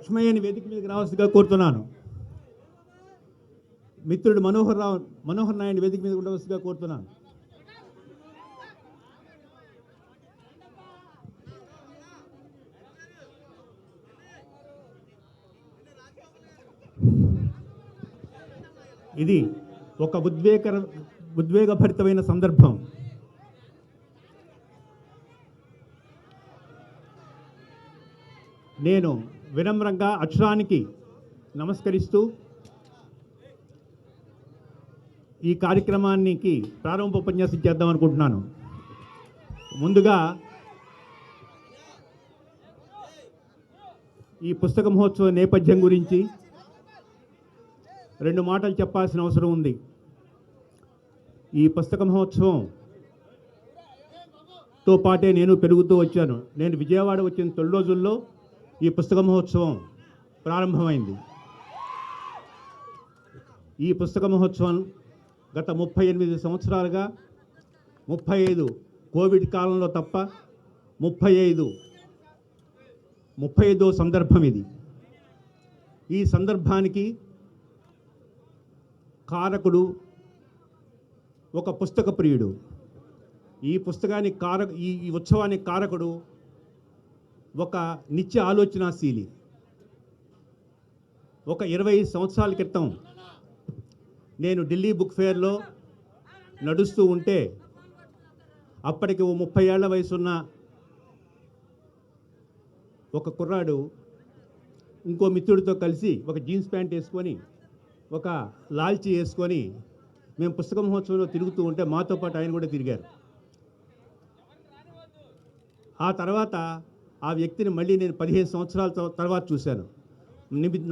లక్ష్మయ్యని వేదిక మీదకి రావాల్సిందిగా కోరుతున్నాను. మిత్రుడు మనోహర్ నాయుడు వేదిక మీద ఉండవలసిందిగా కోరుతున్నాను. ఇది ఒక ఉద్వేగభరితమైన సందర్భం. నేను వినమ్రంగా అక్షరానికి నమస్కరిస్తూ ఈ కార్యక్రమానికి ప్రారంభ ఉపన్యాసం చేద్దాం అనుకుంటున్నాను. ముందుగా ఈ పుస్తక మహోత్సవ నేపథ్యం గురించి 2 మాటలు చెప్పాల్సిన అవసరం ఉంది. ఈ పుస్తక మహోత్సవంతో పాటే నేను పెరుగుతూ వచ్చాను. నేను విజయవాడ వచ్చిన తొలి రోజుల్లో ఈ పుస్తక మహోత్సవం ప్రారంభమైంది. ఈ పుస్తక మహోత్సవం గత 38 సంవత్సరాలుగా 35 కోవిడ్ కాలంలో తప్ప 35వ సందర్భం ఇది. ఈ సందర్భానికి కారకుడు ఒక పుస్తక ప్రియుడు. ఈ ఉత్సవానికి కారకుడు ఒక నిత్య ఆలోచనాశీలి. ఒక 20 సంవత్సరాల క్రితం నేను ఢిల్లీ బుక్ ఫేర్లో నడుస్తూ ఉంటే అప్పటికి 30 ఏళ్ల వయసున్న ఒక కుర్రాడు ఇంకో మిత్రుడితో కలిసి ఒక జీన్స్ ప్యాంట్ వేసుకొని ఒక లాల్చీ వేసుకొని మేము పుస్తక మహోత్సవంలో తిరుగుతూ ఉంటే మాతో పాటు ఆయన కూడా తిరిగారు. ఆ తర్వాత ఆ వ్యక్తిని మళ్ళీ నేను 15 సంవత్సరాల తర్వాత చూశాను.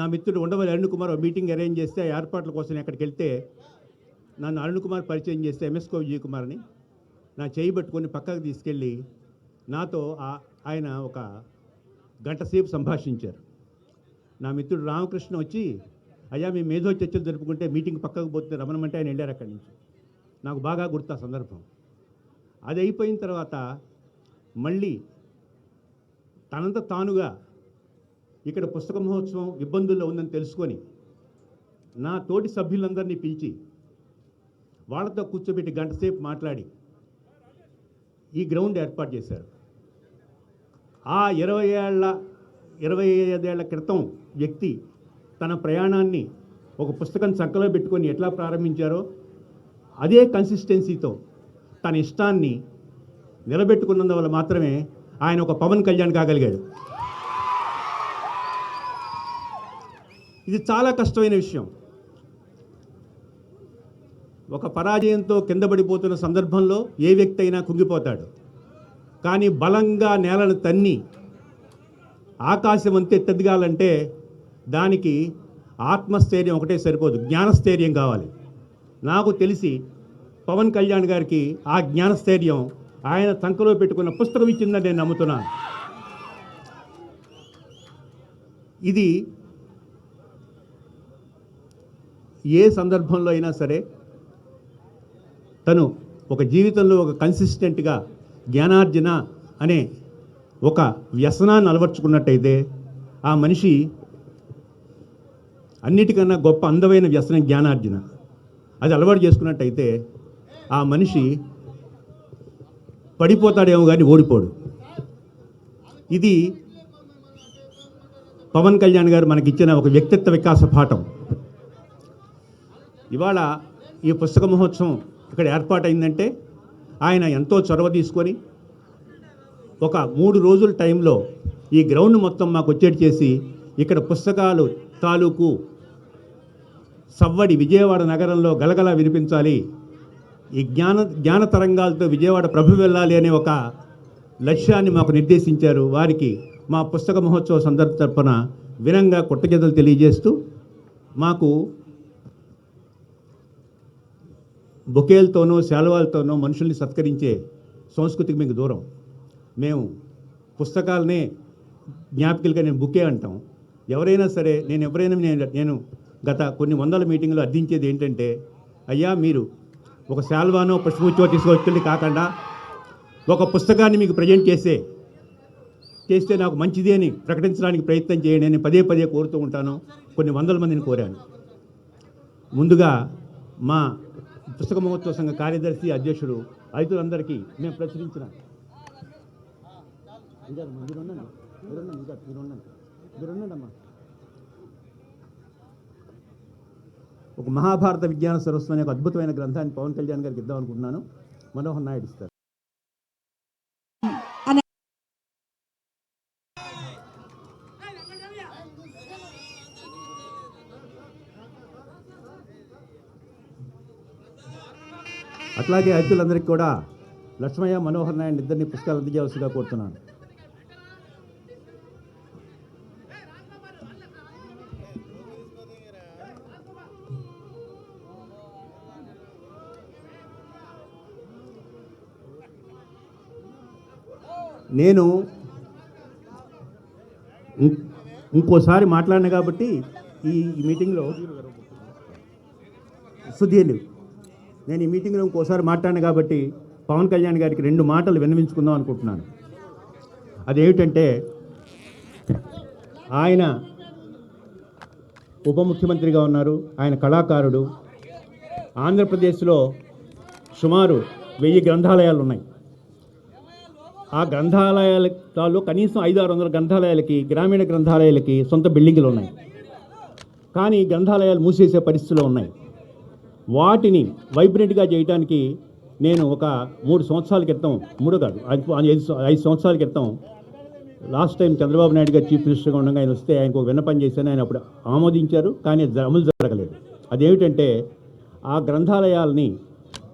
నా మిత్రుడు ఉండవల్లి అరుణ్ కుమార్ మీటింగ్ అరేంజ్ చేస్తే ఆ ఏర్పాట్ల కోసం ఎక్కడికి వెళ్తే నన్ను అరుణ్ కుమార్ పరిచయం చేస్తే ఎంఎస్కో విజయ్ కుమార్ అని నా చేయి పట్టుకొని పక్కకు తీసుకెళ్ళి నాతో ఆయన ఒక గంట సేపు సంభాషించారు. నా మిత్రుడు రామకృష్ణ వచ్చి, అయ్యా మేము మేధో చర్చలు జరుపుకుంటే మీటింగ్ పక్కకు పోతే రమణమంటే ఆయన వెళ్ళారు అక్కడి నుంచి. నాకు బాగా గుర్తు ఆ సందర్భం. అది అయిపోయిన తర్వాత మళ్ళీ తనంత తానుగా ఇక్కడ పుస్తక మహోత్సవం ఇబ్బందుల్లో ఉందని తెలుసుకొని నా తోటి సభ్యులందరినీ పిలిచి వాళ్ళతో కూర్చోబెట్టి గంట సేపు మాట్లాడి ఈ గ్రౌండ్ ఏర్పాటు చేశారు. ఆ 25 ఏళ్ల క్రితం వ్యక్తి తన ప్రయాణాన్ని ఒక పుస్తకం చక్కలో పెట్టుకొని ఎట్లా ప్రారంభించారో అదే కన్సిస్టెన్సీతో తన ఇష్టాన్ని నిలబెట్టుకున్నందువల్ల మాత్రమే ఆయన ఒక పవన్ కళ్యాణ్ కాగలిగాడు. ఇది చాలా కష్టమైన విషయం. ఒక పరాజయంతో కింద పడిపోతున్న సందర్భంలో ఏ వ్యక్తి అయినా కుంగిపోతాడు. కానీ బలంగా నేలను తన్ని ఆకాశం అంతే ఎత్తెదగాలంటే దానికి ఆత్మస్థైర్యం ఒకటే సరిపోదు, జ్ఞానస్థైర్యం కావాలి. నాకు తెలిసి పవన్ కళ్యాణ్ గారికి ఆ జ్ఞానస్థైర్యం ఆయన సంకలో పెట్టుకున్న పుస్తకం ఇచ్చిందని నేను నమ్ముతున్నాను. ఇది ఏ సందర్భంలో అయినా సరే తను ఒక జీవితంలో ఒక కన్సిస్టెంట్గా జ్ఞానార్జన అనే ఒక వ్యసనాన్ని అలవర్చుకున్నట్టయితే ఆ మనిషి అన్నిటికన్నా గొప్ప అందమైన వ్యసనం జ్ఞానార్జన. అది అలవాటు చేసుకున్నట్టయితే ఆ మనిషి పడిపోతాడేమో కానీ ఓడిపోడు. ఇది పవన్ కళ్యాణ్ గారు మనకిచ్చిన ఒక వ్యక్తిత్వ వికాస పాఠం. ఇవాళ ఈ పుస్తక మహోత్సవం ఇక్కడ ఏర్పాటైందంటే ఆయన ఎంతో చొరవ తీసుకొని ఒక 3 రోజుల టైంలో ఈ గ్రౌండ్ మొత్తం మాకు వచ్చేటి చేసి ఇక్కడ పుస్తకాలు తాలూకు సవ్వడి విజయవాడ నగరంలో గలగల వినిపించాలి, ఈ జ్ఞాన తరంగాలతో విజయవాడ ప్రభు వెళ్ళాలి అనే ఒక లక్ష్యాన్ని మాకు నిర్దేశించారు. వారికి మా పుస్తక మహోత్సవ సందర్భ తరపున వినంగా కృతజ్ఞతలు తెలియజేస్తూ, మాకు బొకేలతోనో శాలువాలతోనో మనుషుల్ని సత్కరించే సంస్కృతికి మీకు దూరం. మేము పుస్తకాలనే జ్ఞాపికలుగా నేను బుకే అంటాం. ఎవరైనా సరే నేను గత కొన్ని వందల మీటింగ్లో అర్థించేది ఏంటంటే, అయ్యా మీరు ఒక శాల్వానో పుష్పగుచ్చో తీసుకొచ్చింది కాకుండా ఒక పుస్తకాన్ని మీకు ప్రజెంట్ చేస్తే నాకు మంచిది అని ప్రకటించడానికి ప్రయత్నం చేయండి అని పదే పదే కోరుతూ ఉంటాను. కొన్ని వందల మందిని కోరాను. ముందుగా మా పుస్తక మహోత్సవ సంఘ కార్యదర్శి అధ్యక్షుడు రైతులందరికీ మేము ప్రచురించిన ఒక మహాభారత విజ్ఞాన సరస్సు అనే ఒక అద్భుతమైన గ్రంథాన్ని పవన్ కళ్యాణ్ గారికి ఇద్దాం అనుకుంటున్నాను. మనోహర్ నాయుడు ఇస్తారు. అట్లాగే రైతులందరికీ కూడా లక్ష్మయ్య, మనోహర్ నాయుడు ఇద్దరిని పుస్తకాలు అందజేయవలసిగా కోరుతున్నాను. నేను ఇంకోసారి మాట్లాడిన కాబట్టి ఈ మీటింగ్లో సుధీర్ నేను ఈ మీటింగ్లో ఇంకోసారి మాట్లాడిన కాబట్టి పవన్ కళ్యాణ్ గారికి 2 మాటలు విన్నవించుకుందాం అనుకుంటున్నాను. అదేమిటంటే, ఆయన ఉప ముఖ్యమంత్రిగా ఉన్నారు, ఆయన కళాకారుడు. ఆంధ్రప్రదేశ్లో సుమారు 1000 గ్రంథాలయాలు ఉన్నాయి. ఆ గ్రంథాలయాలలో కనీసం 500-600 గ్రంథాలయాలకి, గ్రామీణ గ్రంథాలయాలకి సొంత బిల్డింగులు ఉన్నాయి. కానీ గ్రంథాలయాలు మూసేసే పరిస్థితిలో ఉన్నాయి. వాటిని వైబ్రెంట్గా చేయడానికి నేను ఒక 3 సంవత్సరాల క్రితం, 3 కాదు 5 సంవత్సరాల క్రితం లాస్ట్ టైం చంద్రబాబు నాయుడు గారు చీఫ్ మినిస్టర్గా ఉండగా ఆయన వస్తే ఆయనకు ఒక విన్నపం చేశాను. ఆయన అప్పుడు ఆమోదించారు, కానీ అమలు జరగలేదు. అదేమిటంటే, ఆ గ్రంథాలయాల్ని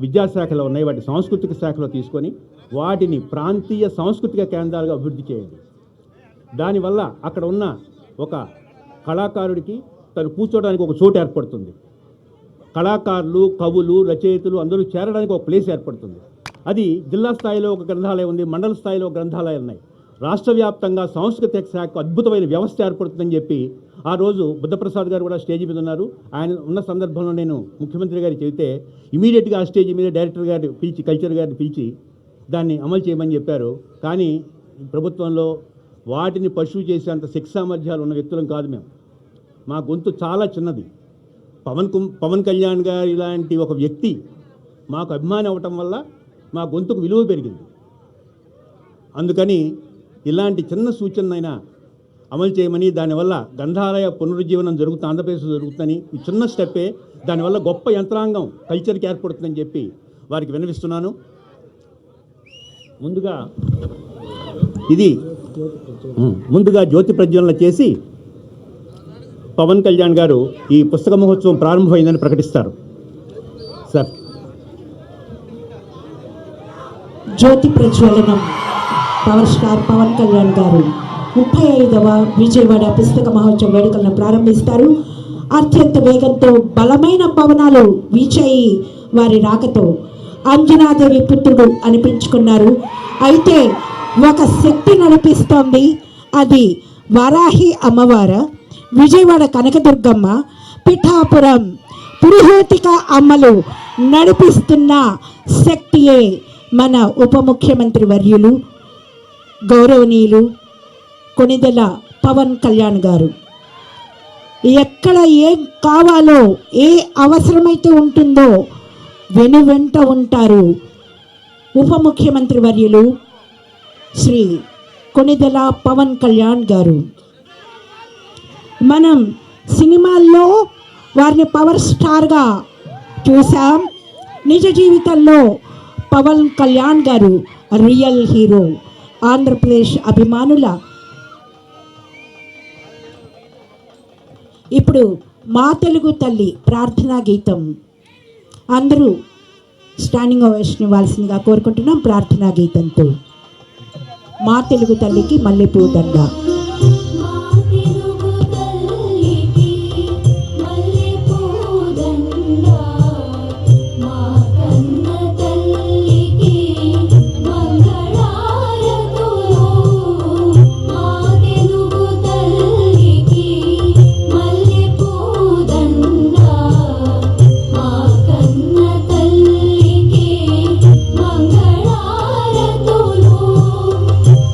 విద్యాశాఖలో ఉన్నాయి, వాటి సాంస్కృతిక శాఖలో తీసుకొని వాటిని ప్రాంతీయ సాంస్కృతిక కేంద్రాలుగా అభివృద్ధి చేయాలి. దానివల్ల అక్కడ ఉన్న ఒక కళాకారుడికి తను కూర్చోవడానికి ఒక చోటు ఏర్పడుతుంది. కళాకారులు, కవులు, రచయితలు అందరూ చేరడానికి ఒక ప్లేస్ ఏర్పడుతుంది. అది జిల్లా స్థాయిలో ఒక గ్రంథాలయం ఉంది, మండల స్థాయిలో గ్రంథాలయాలు ఉన్నాయి. రాష్ట్ర వ్యాప్తంగా సాంస్కృతిక శాఖ అద్భుతమైన వ్యవస్థ ఏర్పడుతుందని చెప్పి ఆ రోజు బుద్ధప్రసాద్ గారు కూడా స్టేజ్ మీద ఉన్నారు. ఆయన ఉన్న సందర్భంలో నేను ముఖ్యమంత్రి గారికి చెబితే ఇమీడియట్గా ఆ స్టేజ్ మీద డైరెక్టర్ గారిని పిలిచి, కల్చర్ గారిని పిలిచి దాన్ని అమలు చేయమని చెప్పారు. కానీ ప్రభుత్వంలో వాటిని పశువు చేసేంత శిక్ష సామర్థ్యాలు ఉన్న వ్యక్తులం కాదు మేము. మా గొంతు చాలా చిన్నది. పవన్ కళ్యాణ్ గారు ఇలాంటి ఒక వ్యక్తి మాకు అభిమాని అవ్వటం వల్ల మా గొంతుకు విలువ పెరిగింది. అందుకని ఇలాంటి చిన్న సూచనైనా అమలు చేయమని, దానివల్ల గ్రంథాలయ పునరుజ్జీవనం జరుగుతుంది, ఆంధ్రప్రదేశ్లో జరుగుతుందని, ఈ చిన్న స్టెప్పే దానివల్ల గొప్ప యంత్రాంగం కల్చర్కి ఏర్పడుతుందని చెప్పి వారికి విన్నవిస్తున్నాను. ముందుగా జ్యోతి ప్రజ్వలన చేసి పవన్ కళ్యాణ్ గారు ఈ పుస్తక మహోత్సవం ప్రారంభమైందని ప్రకటిస్తారు. సార్, జ్యోతి ప్రజ్వలనం పవర్ స్టార్ పవన్ కళ్యాణ్ గారు 35వ విజయవాడ పుస్తక మహోత్సవ వేడుకలను ప్రారంభిస్తారు. అత్యంత వేగంతో బలమైన పవనాలు వీచాయి వారి రాకతో. అంజనాదేవి పుత్రుడు అనిపించుకున్నారు. అయితే ఒక శక్తి నడిపిస్తోంది, అది వారాహి అమ్మవార, విజయవాడ కనకదుర్గమ్మ, పిఠాపురం పురుహూతిక అమ్మలు నడిపిస్తున్న శక్తియే మన ఉప ముఖ్యమంత్రి వర్యులు గౌరవనీయులు కొణిదెల పవన్ కళ్యాణ్ గారు. ఎక్కడ ఏం కావాలో, ఏ అవసరమైతే ఉంటుందో వెనువెంట ఉంటారు ఉప ముఖ్యమంత్రి వర్యులు శ్రీ కొణిదెల పవన్ కళ్యాణ్ గారు. మనం సినిమాల్లో వారిని పవర్ స్టార్గా చూసాం. నిజ జీవితంలో పవన్ కళ్యాణ్ గారు రియల్ హీరో. ఆంధ్రప్రదేశ్ అభిమానుల ఇప్పుడు మా తెలుగు తల్లి ప్రార్థనా గీతం అందరూ స్టాండింగ్ ఓవేషన్ ఇవ్వాల్సిందిగా కోరుకుంటున్నాం. ప్రార్థనా గీతంతో మా తెలుగు తల్లికి మల్లెపూ దండ.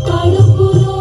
కడుపులో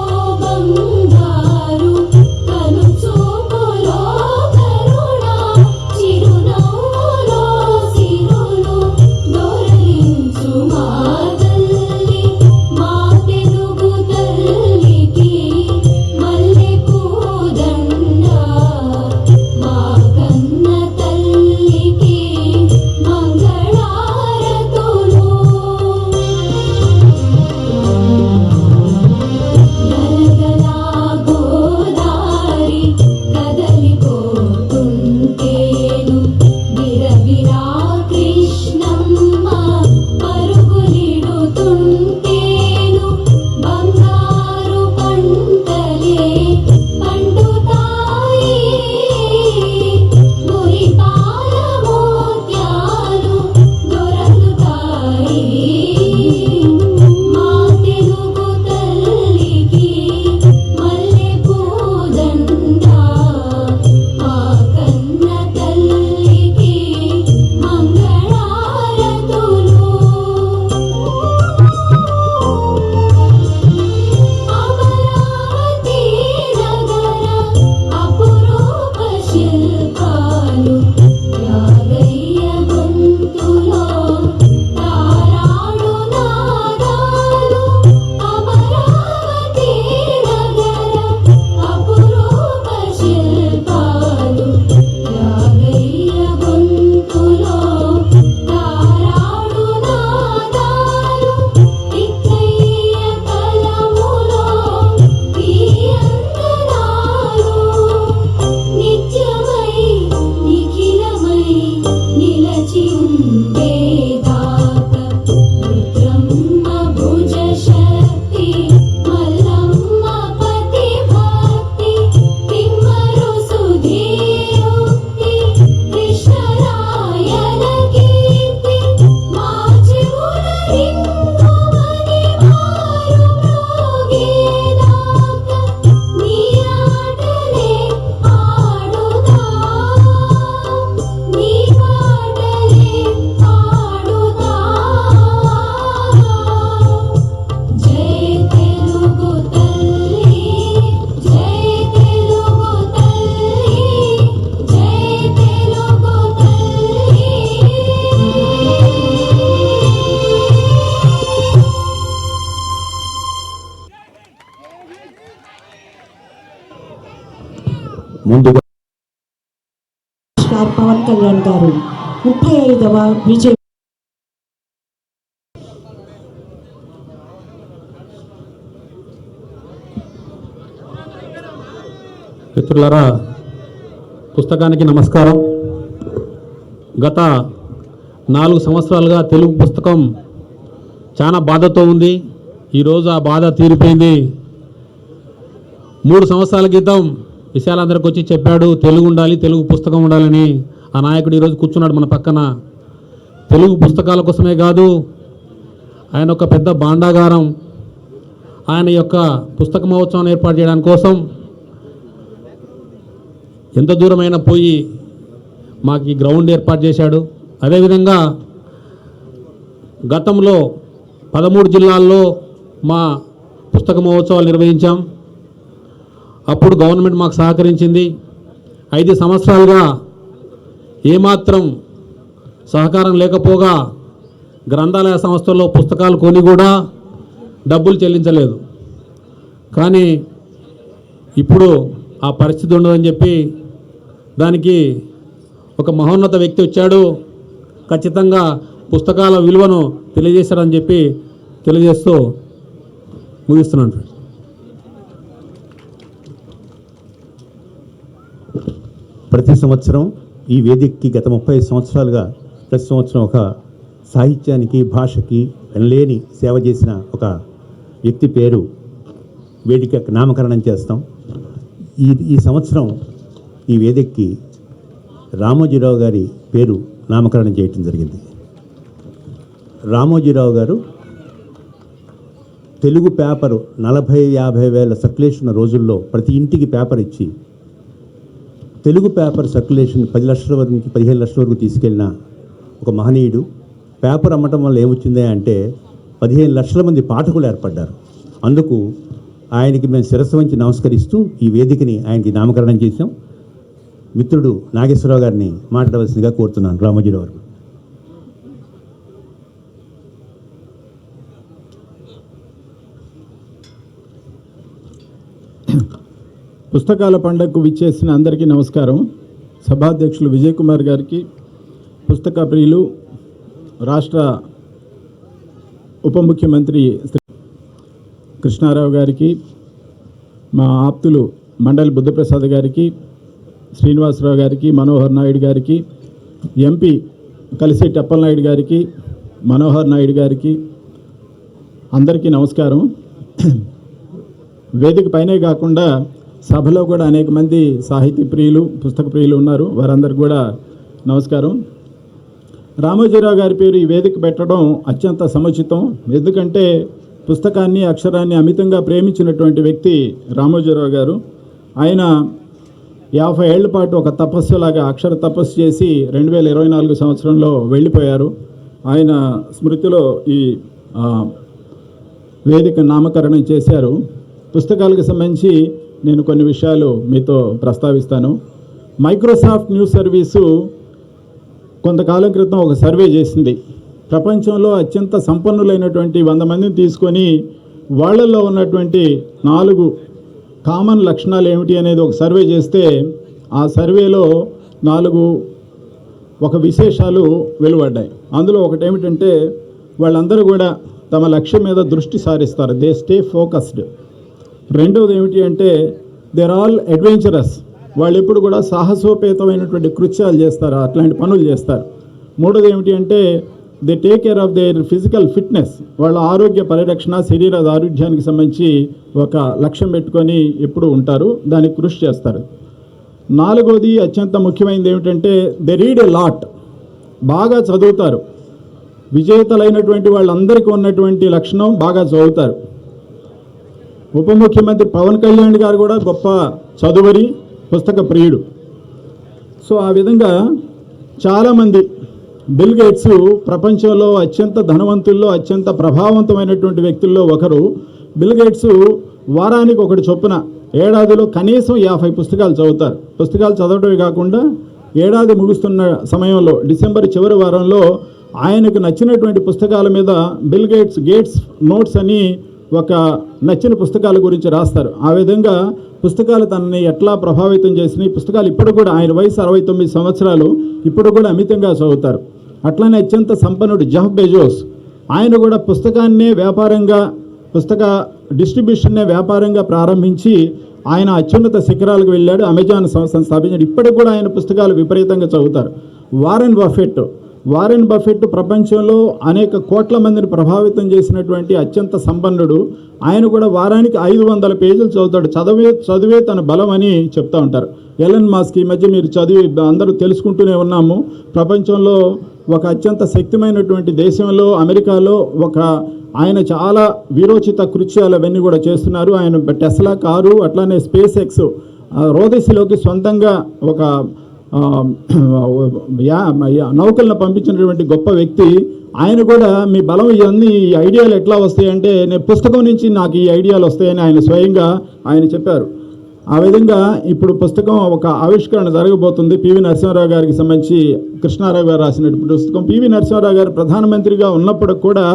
ముందుగా స్టార్ పవన్ కళ్యాణ్ గారు 35వ విజయ్ మిత్రులారా, పుస్తకానికి నమస్కారం. గత 4 సంవత్సరాలుగా తెలుగు పుస్తకం చాలా బాధతో ఉంది. ఈరోజు ఆ బాధ తీరిపోయింది. 3 సంవత్సరాల క్రితం విశాలందరికి వచ్చి చెప్పాడు తెలుగు ఉండాలి, తెలుగు పుస్తకం ఉండాలని. ఆ నాయకుడు ఈరోజు కూర్చున్నాడు మన పక్కన. తెలుగు పుస్తకాల కోసమే కాదు, ఆయన ఒక పెద్ద భాండాగారం, ఆయన యొక్క పుస్తక మహోత్సవం ఏర్పాటు చేయడానికి కోసం ఎంత దూరమైనా పోయి మాకు ఈ గ్రౌండ్ ఏర్పాటు చేశాడు. అదేవిధంగా గతంలో 13 జిల్లాల్లో మా పుస్తక మహోత్సవాలు నిర్వహించాం. అప్పుడు గవర్నమెంట్ మాకు సహకరించింది. 5 సంవత్సరాలుగా ఏమాత్రం సహకారం లేకపోగా గ్రంథాలయ సంస్థల్లో పుస్తకాలు కొని కూడా డబ్బులు చెల్లించలేదు. కానీ ఇప్పుడు ఆ పరిస్థితి ఉండదని చెప్పి దానికి ఒక మహోన్నత వ్యక్తి వచ్చాడు. ఖచ్చితంగా పుస్తకాల విలువను తెలియజేశాడని చెప్పి తెలియజేస్తూ ముగిస్తున్నాను. ప్రతి సంవత్సరం ఈ వేదికకి గత 35 సంవత్సరాలుగా ప్రతి సంవత్సరం ఒక సాహిత్యానికి, భాషకి లేని సేవ చేసిన ఒక వ్యక్తి పేరు వేదిక నామకరణం చేస్తాం. ఈ సంవత్సరం ఈ వేదికకి రామోజీరావు గారి పేరు నామకరణం చేయటం జరిగింది. రామోజీరావు గారు తెలుగు పేపరు 40-50 వేల సర్క్యులేషన్ రోజుల్లో ప్రతి ఇంటికి పేపర్ ఇచ్చి తెలుగు పేపర్ సర్క్యులేషన్ 10 లక్షల వరకు 15 లక్షల వరకు తీసుకెళ్ళిన ఒక మహనీయుడు. పేపర్ అమ్మటం వల్ల ఏమొచ్చిందే అంటే 15 లక్షల మంది పాఠకులు ఏర్పడ్డారు. అందుకు ఆయనకి మేము శిరస్సు వంచి నమస్కరిస్తూ ఈ వేదికని ఆయనకి నామకరణం చేశాం. మిత్రుడు నాగేశ్వరరావు గారిని మాట్లాడవలసిందిగా కోరుతున్నాను. రామోజీరావు గారు. పుస్తకాల పండుగకు విచ్చేసిన అందరికీ నమస్కారం. సభాధ్యక్షులు విజయ్ కుమార్ గారికి, పుస్తక ప్రియులు రాష్ట్ర ఉప ముఖ్యమంత్రి కృష్ణారావు గారికి, మా ఆప్తులు మండలి బుద్ధప్రసాద్ గారికి, శ్రీనివాసరావు గారికి, మనోహర్ నాయుడు గారికి, ఎంపీ కలిసి టప్పలనాయుడు గారికి, మనోహర్ నాయుడు గారికి అందరికీ నమస్కారం. వేదిక పైనే కాకుండా సభలో కూడా అనేక మంది సాహితీ ప్రియులు, పుస్తక ప్రియులు ఉన్నారు. వారందరికీ కూడా నమస్కారం. రామోజీరావు గారి పేరు ఈ వేదిక పెట్టడం అత్యంత సముచితం. ఎందుకంటే పుస్తకాన్ని, అక్షరాన్ని అమితంగా ప్రేమించినటువంటి వ్యక్తి రామోజీరావు గారు. ఆయన 50 ఏళ్ల పాటు ఒక తపస్సులాగా అక్షర తపస్సు చేసి 2024 సంవత్సరంలో వెళ్ళిపోయారు. ఆయన స్మృతిలో ఈ వేదిక నామకరణం చేశారు. పుస్తకాలకు సంబంధించి నేను కొన్ని విషయాలు మీతో ప్రస్తావిస్తాను. మైక్రోసాఫ్ట్ న్యూస్ సర్వీసు కొంతకాలం క్రితం ఒక సర్వే చేసింది. ప్రపంచంలో అత్యంత సంపన్నులైనటువంటి 100 మందిని తీసుకొని వాళ్ళల్లో ఉన్నటువంటి 4 కామన్ లక్షణాలు ఏమిటి అనేది ఒక సర్వే చేస్తే ఆ సర్వేలో 4 ఒక విశేషాలు వెలువడ్డాయి. అందులో ఒకటి ఏమిటంటే వాళ్ళందరూ కూడా తమ లక్ష్యం మీద దృష్టి సారిస్తారు. They stay focused. రెండవది ఏమిటి అంటే దేర్ ఆల్ అడ్వెంచరస్. వాళ్ళు ఎప్పుడు కూడా సాహసోపేతమైనటువంటి కృత్యాలు చేస్తారు, అట్లాంటి పనులు చేస్తారు. మూడోది ఏమిటి అంటే they take care of their physical fitness. వాళ్ళ ఆరోగ్య పరిరక్షణ, శరీర ఆరోగ్యానికి సంబంధించి ఒక లక్ష్యం పెట్టుకొని ఎప్పుడు ఉంటారు, దానికి కృషి చేస్తారు. నాలుగోది అత్యంత ముఖ్యమైనది ఏమిటంటే దే రీడ్ ఎ లాట్. బాగా చదువుతారు. విజేతలైనటువంటి వాళ్ళందరికీ ఉన్నటువంటి లక్షణం బాగా చదువుతారు. ఉప ముఖ్యమంత్రి పవన్ కళ్యాణ్ గారు కూడా గొప్ప చదువరి, పుస్తక ప్రియుడు. సో ఆ విధంగా చాలామంది, బిల్ గేట్స్ ప్రపంచంలో అత్యంత ధనవంతుల్లో అత్యంత ప్రభావవంతమైనటువంటి వ్యక్తుల్లో ఒకరు. బిల్ గేట్స్ వారానికి ఒకటి చొప్పున ఏడాదిలో కనీసం 50 పుస్తకాలు చదువుతారు. పుస్తకాలు చదవడమే కాకుండా ఏడాది ముగుస్తున్న సమయంలో డిసెంబర్ చివరి వారంలో ఆయనకు నచ్చినటువంటి పుస్తకాల మీద బిల్ గేట్స్ నోట్స్ అని ఒక నచ్చిన పుస్తకాల గురించి రాస్తారు. ఆ విధంగా పుస్తకాలు తనని ఎట్లా ప్రభావితం చేసినాయి. పుస్తకాలు ఇప్పుడు కూడా, ఆయన వయసు 69 సంవత్సరాలు, ఇప్పుడు కూడా అమితంగా చదువుతారు. అట్లానే అత్యంత సంపన్నుడు జెఫ్ బెజోస్, ఆయన కూడా పుస్తకాన్నే వ్యాపారంగా, పుస్తక డిస్ట్రిబ్యూషన్నే వ్యాపారంగా ప్రారంభించి ఆయన అత్యున్నత శిఖరాలకు వెళ్ళాడు. అమెజాన్ సంస్థను స్థాపించాడు. ఇప్పటికి కూడా ఆయన పుస్తకాలు విపరీతంగా చదువుతారు. వారెన్ బఫెట్ ప్రపంచంలో అనేక కోట్ల మందిని ప్రభావితం చేసినటువంటి అత్యంత సంపన్నుడు. ఆయన కూడా వారానికి 500 పేజీలు చదువుతాడు. చదివే తన బలం అని చెప్తూ ఉంటారు. ఎలన్ మాస్క్, ఈ మధ్య మీరు చదివి అందరూ తెలుసుకుంటూనే ఉన్నాము, ప్రపంచంలో ఒక అత్యంత శక్తిమైనటువంటి దేశంలో అమెరికాలో ఆయన చాలా వీరోచిత కృత్యాలు అవన్నీ కూడా చేస్తున్నారు. ఆయన టెస్లా కారు, అట్లానే స్పేస్ ఎక్స్ రోదసిలోకి సొంతంగా ఒక నౌకలను పంపించినటువంటి గొప్ప వ్యక్తి. ఆయన కూడా మీ బలం ఇవన్నీ ఈ ఐడియాలు ఎట్లా వస్తాయంటే, నేను పుస్తకం నుంచి నాకు ఈ ఐడియాలు వస్తాయని ఆయన స్వయంగా ఆయన చెప్పారు. ఆ విధంగా ఇప్పుడు పుస్తకం ఒక ఆవిష్కరణ జరగబోతుంది. పివి నరసింహారావు గారికి సంబంధించి కృష్ణారావు గారు రాసినటువంటి పుస్తకం. పివి నరసింహారావు గారు ప్రధానమంత్రిగా ఉన్నప్పుడు కూడా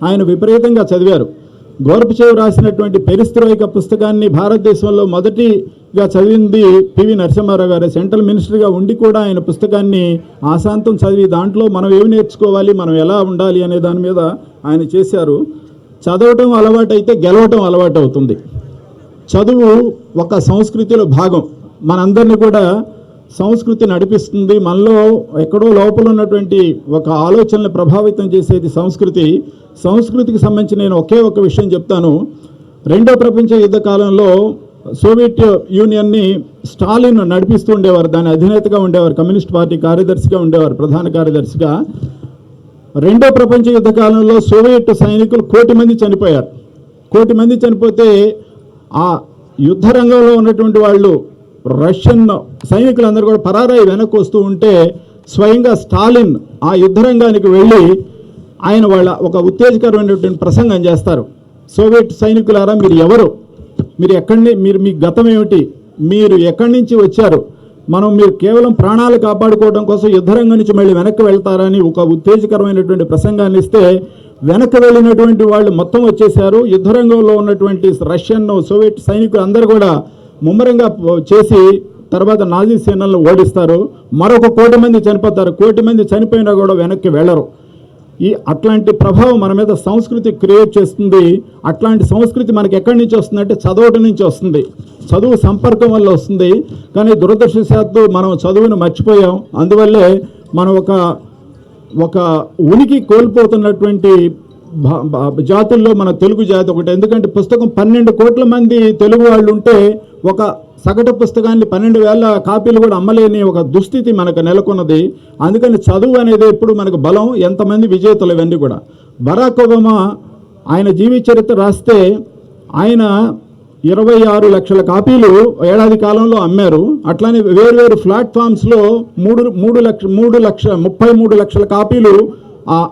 ఆయన విపరీతంగా చదివారు. గోర్బచేవ్ రాసినటువంటి పెరిస్త్రోయిక పుస్తకాన్ని భారతదేశంలో మొదటిగా చదివింది పివి నరసింహారావు గారు. సెంట్రల్ మినిస్టర్గా ఉండి కూడా ఆయన పుస్తకాన్ని ఆశాంతం చదివి దాంట్లో మనం ఏమి నేర్చుకోవాలి, మనం ఎలా ఉండాలి అనే దాని మీద ఆయన చేశారు. చదవటం అలవాటైతే గెలవటం అలవాటు అవుతుంది. చదువు ఒక సంస్కృతిలో భాగం. మనందరినీ కూడా సంస్కృతి నడిపిస్తుంది. మనలో ఎక్కడో లోపల ఉన్నటువంటి ఒక ఆలోచనలు ప్రభావితం చేసేది సంస్కృతికి సంబంధించి నేను ఒకే ఒక విషయం చెప్తాను. రెండో ప్రపంచ యుద్ధ కాలంలో సోవియట్ యూనియన్ని స్టాలిన్ నడిపిస్తూ ఉండేవారు, దాని అధినేతగా ఉండేవారు, కమ్యూనిస్ట్ పార్టీ కార్యదర్శిగా ఉండేవారు, ప్రధాన కార్యదర్శిగా. రెండో ప్రపంచ యుద్ధ కాలంలో సోవియట్ సైనికులు 1 కోటి మంది చనిపోయారు. 1 కోటి మంది చనిపోతే ఆ యుద్ధ రంగంలో ఉన్నటువంటి వాళ్ళు రష్యన్ సైనికులందరూ కూడా పరారాయి వెనక్కి వస్తూ ఉంటే స్వయంగా స్టాలిన్ ఆ యుద్ధ రంగానికి వెళ్ళి ఆయన వాళ్ళ ఒక ఉత్తేజకరమైనటువంటి ప్రసంగం చేస్తారు. సోవియట్ సైనికులారా, మీరు ఎవరు, మీరు మీ గతం ఏమిటి, మీరు ఎక్కడి నుంచి వచ్చారు, మీరు కేవలం ప్రాణాలు కాపాడుకోవడం కోసం యుద్ధరంగం నుంచి మళ్ళీ వెనక్కి వెళ్తారని ఒక ఉత్తేజకరమైనటువంటి ప్రసంగాన్ని ఇస్తే వెనక్కి వెళ్ళినటువంటి వాళ్ళు మొత్తం వచ్చేసారు. యుద్ధరంగంలో ఉన్నటువంటి రష్యన్ సోవియట్ సైనికులు అందరూ కూడా ముమ్మరంగా చేసి తర్వాత నాజీ సేనలను ఓడిస్తారు. మరొక 1 కోటి మంది చనిపోతారు. 1 కోటి మంది చనిపోయినా కూడా వెనక్కి వెళ్ళరు. అట్లాంటి ప్రభావం మన మీద సంస్కృతి క్రియేట్ చేస్తుంది. అట్లాంటి సంస్కృతి మనకి ఎక్కడి నుంచి వస్తుందంటే చదవటం నుంచి వస్తుంది, చదువు సంపర్కం వల్ల వస్తుంది. కానీ దురదృష్టవశాత్తు మనం చదువును మర్చిపోయాం. అందువల్లే మనం ఒక ఉనికి కోల్పోతున్నటువంటి జాతుల్లో మన తెలుగు జాతి ఒకటి. ఎందుకంటే పుస్తకం 12 కోట్ల మంది తెలుగు వాళ్ళు ఉంటే ఒక సగటు పుస్తకాన్ని 12,000 కాపీలు కూడా అమ్మలేని ఒక దుస్థితి మనకు నెలకొన్నది. అందుకని చదువు అనేది ఎప్పుడు మనకు బలం. ఎంతమంది విజేతలు ఇవన్నీ కూడా. బరాక్ ఒబామా ఆయన జీవిత చరిత్ర రాస్తే ఆయన 26 లక్షల కాపీలు ఏడాది కాలంలో అమ్మారు. అట్లానే వేరు ప్లాట్ఫామ్స్లో 33 లక్షల కాపీలు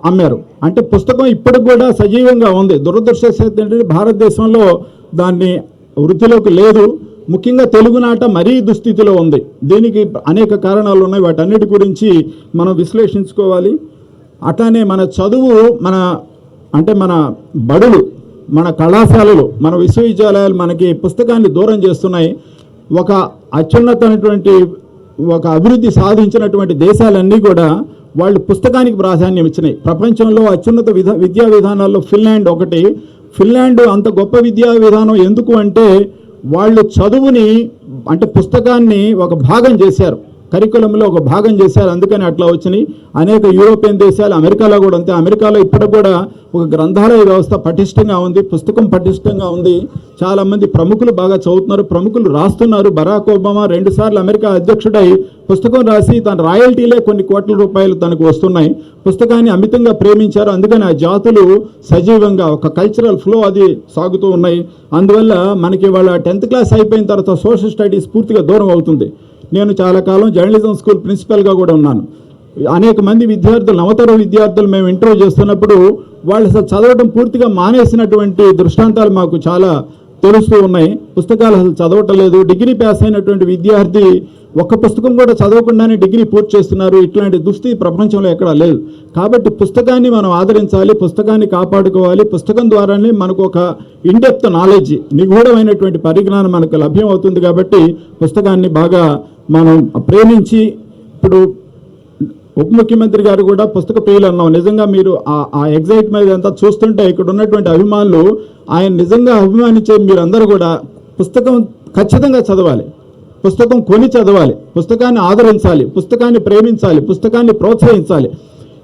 అమ్మారు. అంటే పుస్తకం ఇప్పటికి కూడా సజీవంగా ఉంది. దురదృష్టవశాత్తు ఏంటంటే భారతదేశంలో దాన్ని వృద్ధిలోకి లేదు. ముఖ్యంగా తెలుగునాట మరీ దుస్థితిలో ఉంది. దీనికి అనేక కారణాలు ఉన్నాయి. వాటన్నిటి గురించి మనం విశ్లేషించుకోవాలి. అట్లానే మన చదువు, మన బడులు, మన కళాశాలలు, మన విశ్వవిద్యాలయాలు మనకి పుస్తకాన్ని దూరం చేస్తున్నాయి. ఒక అత్యున్నతమైనటువంటి ఒక అభివృద్ధి సాధించినటువంటి దేశాలన్నీ కూడా వాళ్ళు పుస్తకానికి ప్రాధాన్యం ఇచ్చినాయి. ప్రపంచంలో అత్యున్నత విద్యా విధానాల్లో ఫిన్లాండ్ ఒకటి. ఫిన్లాండ్ అంత గొప్ప విద్యా విధానం ఎందుకు అంటే వాళ్ళు చదువుని పుస్తకాన్ని ఒక భాగం చేశారు, కరికులంలో ఒక భాగం చేశారు. అందుకని అట్లా వచ్చినాయి. అనేక యూరోపియన్ దేశాలు, అమెరికాలో కూడా అంతే. అమెరికాలో ఇప్పటికి కూడా ఒక గ్రంథాలయ వ్యవస్థ పటిష్టంగా ఉంది, పుస్తకం పటిష్టంగా ఉంది. చాలామంది ప్రముఖులు బాగా చదువుతున్నారు, ప్రముఖులు రాస్తున్నారు. బరాక్ ఒబామా 2 సార్లు అమెరికా అధ్యక్షుడై పుస్తకం రాసి తన రాయల్టీలే కొన్ని కోట్ల రూపాయలు తనకు వస్తున్నాయి. పుస్తకాన్ని అమితంగా ప్రేమించారు. అందుకని ఆ జాతులు సజీవంగా ఒక కల్చరల్ ఫ్లో అది సాగుతూ ఉన్నాయి. అందువల్ల మనకి వాళ్ళ 10th క్లాస్ అయిపోయిన తర్వాత సోషల్ స్టడీస్ పూర్తిగా దూరం అవుతుంది. నేను చాలా కాలం జర్నలిజం స్కూల్ ప్రిన్సిపల్గా కూడా ఉన్నాను. అనేక మంది విద్యార్థులు, నవతర విద్యార్థులు మేము ఇంటర్వ్యూ చేస్తున్నప్పుడు వాళ్ళు అసలు చదవడం పూర్తిగా మానేసినటువంటి దృష్టాంతాలు మాకు చాలా తెలుస్తూ ఉన్నాయి. పుస్తకాలు అసలు చదవటం లేదు. డిగ్రీ పాస్ అయినటువంటి విద్యార్థి ఒక్క పుస్తకం కూడా చదవకుండానే డిగ్రీ పూర్తి చేస్తున్నారు. ఇట్లాంటి దుస్థితి ప్రపంచంలో ఎక్కడా లేదు. కాబట్టి పుస్తకాన్ని మనం ఆదరించాలి, పుస్తకాన్ని కాపాడుకోవాలి. పుస్తకం ద్వారానే మనకు ఒక ఇన్డెప్త్ నాలెడ్జ్, నిగూఢమైనటువంటి పరిజ్ఞానం మనకు లభ్యం అవుతుంది. కాబట్టి పుస్తకాన్ని బాగా మనం ప్రేమించి, ఇప్పుడు ఉప ముఖ్యమంత్రి గారు కూడా పుస్తక ప్రియులు అన్నాం. నిజంగా మీరు ఆ ఎగ్జైట్మెంట్ అంతా చూస్తుంటే ఇక్కడ ఉన్నటువంటి అభిమానులు ఆయన నిజంగా అభిమానించే మీరందరూ కూడా పుస్తకం ఖచ్చితంగా చదవాలి, పుస్తకం కొని చదవాలి, పుస్తకాన్ని ఆదరించాలి, పుస్తకాన్ని ప్రేమించాలి, పుస్తకాన్ని ప్రోత్సహించాలి.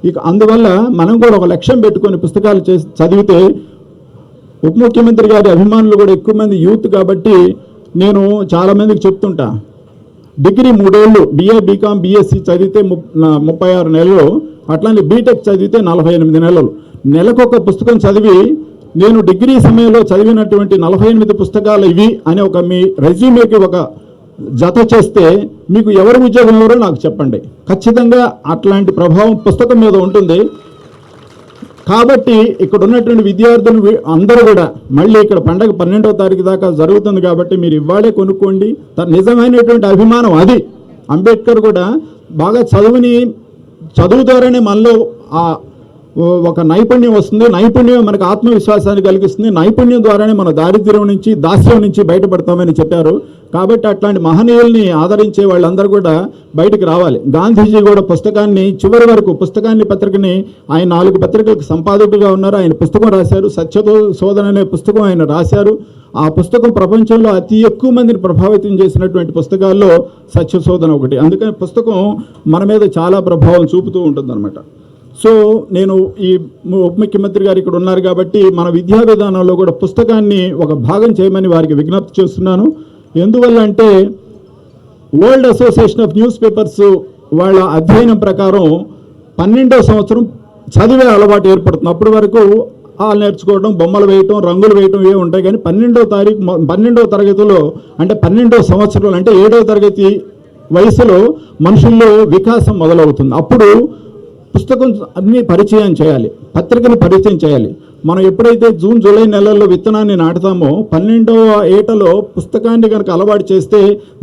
ఇక అందువల్ల మనం కూడా ఒక లక్ష్యం పెట్టుకొని పుస్తకాలు చదివితే, ఉప ముఖ్యమంత్రి గారి అభిమానులు కూడా ఎక్కువ మంది యూత్ కాబట్టి నేను చాలామందికి చెప్తుంటా, డిగ్రీ 3 ఏళ్ళు బిఏ బీకామ్ బీఎస్సీ చదివితే 36 నెలలు, అట్లానే బీటెక్ చదివితే 48 నెలలు. నెలకొక పుస్తకం చదివి నేను డిగ్రీ సమయంలో చదివినటువంటి 48 పుస్తకాలు ఇవి అని ఒక మీ రెజ్యూమేకి ఒక జత చేస్తే మీకు ఎవరి ఉద్యోగం ఎవరో నాకు చెప్పండి. ఖచ్చితంగా అట్లాంటి ప్రభావం పుస్తకం మీద ఉంటుంది. కాబట్టి ఇక్కడ ఉన్నటువంటి విద్యార్థులు అందరూ కూడా మళ్ళీ ఇక్కడ పండగ 12వ తారీఖు దాకా జరుగుతుంది కాబట్టి మీరు ఇవాళే కొనుక్కోండి. నిజమైనటువంటి అభిమానం అది. అంబేద్కర్ కూడా బాగా చదువు ద్వారానే మనలో ఒక నైపుణ్యం వస్తుంది. నైపుణ్యం మనకు ఆత్మవిశ్వాసాన్ని కలిగిస్తుంది. నైపుణ్యం ద్వారానే మన దారిద్ర్యం నుంచి, దాస్యం నుంచి బయటపడతామని చెప్పారు. కాబట్టి అట్లాంటి మహనీయుల్ని ఆదరించే వాళ్ళందరూ కూడా బయటకు రావాలి. గాంధీజీ కూడా పుస్తకాన్ని చివరి వరకు, పత్రికని ఆయన 4 పత్రికలకు సంపాదకుడిగా ఉన్నారు. ఆయన పుస్తకం రాశారు, సత్యతో శోధన అనే పుస్తకం ఆయన రాశారు. ఆ పుస్తకం ప్రపంచంలో అతి ఎక్కువ మందిని ప్రభావితం చేసినటువంటి పుస్తకాల్లో సత్యశోధన ఒకటి. అందుకని పుస్తకం మన మీద చాలా ప్రభావం చూపుతూ ఉంటుందన్నమాట. సో నేను ఈ ఉప ముఖ్యమంత్రి గారు ఇక్కడ ఉన్నారు కాబట్టి మన విద్యా విధానంలో కూడా పుస్తకాన్ని ఒక భాగం చేయమని వారికి విజ్ఞప్తి చేస్తున్నాను. ఎందువల్ల అంటే world association of news papers వాళ్ళ అధ్యయనం ప్రకారం 12వ సంవత్సరం చదివే అలవాటు ఏర్పడుతుంది. అప్పటి వరకు నేర్చుకోవడం, బొమ్మలు వేయటం, రంగులు వేయటం ఇవే ఉంటాయి. కానీ 12వ తరగతిలో అంటే 12వ సంవత్సరంలో అంటే 7వ తరగతి వయసులో మనుషుల్లో వికాసం మొదలవుతుంది. అప్పుడు పుస్తకం అన్ని పరిచయం చేయాలి, పత్రికను పరిచయం చేయాలి. మనం ఎప్పుడైతే జూన్ జూలై నెలల్లో విత్తనాన్ని నాటుతామో 12వ ఏటలో పుస్తకాన్ని కనుక అలవాటు చేస్తే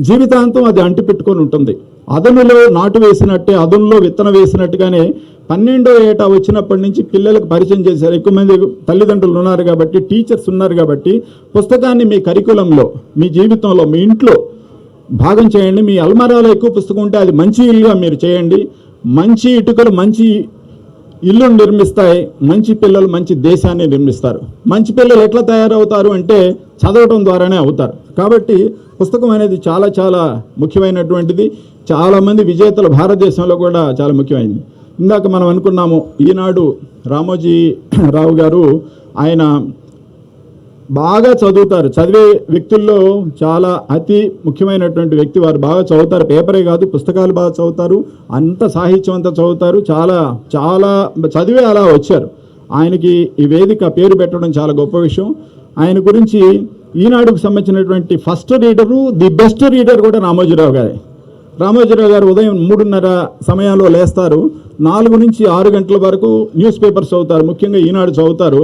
జీవితాంతం అది అంటిపెట్టుకొని ఉంటుంది. అదనులో నాటు వేసినట్టే, అదనులో విత్తనం వేసినట్టుగానే 12వ ఏట వచ్చినప్పటి నుంచి పిల్లలకు పరిచయం చేశారు. ఎక్కువ మంది తల్లిదండ్రులు ఉన్నారు కాబట్టి, టీచర్స్ ఉన్నారు కాబట్టి పుస్తకాన్ని మీ కరికులంలో, మీ జీవితంలో, మీ ఇంట్లో భాగం చేయండి. మీ అల్మారాలో ఎక్కువ పుస్తకం ఉంటే అది మంచి ఇల్లుగా మీరు చేయండి. మంచి ఇటుకలు మంచి ఇల్లును నిర్మిస్తాయి, మంచి పిల్లలు మంచి దేశాన్ని నిర్మిస్తారు. మంచి పిల్లలు ఎట్లా తయారవుతారు అంటే చదవటం ద్వారానే అవుతారు. కాబట్టి పుస్తకం అనేది చాలా చాలా ముఖ్యమైనటువంటిది. చాలామంది విజేతలు భారతదేశంలో కూడా చాలా ముఖ్యమైనది. ఇందాక మనం అనుకున్నాము, ఈనాడు రామోజీ రావు గారు ఆయన బాగా చదువుతారు. చదివే వ్యక్తుల్లో చాలా అతి ముఖ్యమైనటువంటి వ్యక్తి. వారు బాగా చదువుతారు, పేపరే కాదు పుస్తకాలు బాగా చదువుతారు, అంత సాహిత్యం అంతా చదువుతారు. చాలా చాలా చదివే అలా వచ్చారు. ఆయనకి ఈ వేదిక పేరు పెట్టడం చాలా గొప్ప విషయం. ఆయన గురించి ఈనాడుకు సంబంధించినటువంటి first reader, the best reader కూడా రామోజీరావు గారే. రామోజీరావు గారు ఉదయం 3:30 సమయంలో లేస్తారు, 4 నుంచి 6 గంటల వరకు న్యూస్ పేపర్స్ చదువుతారు, ముఖ్యంగా ఈనాడు చదువుతారు.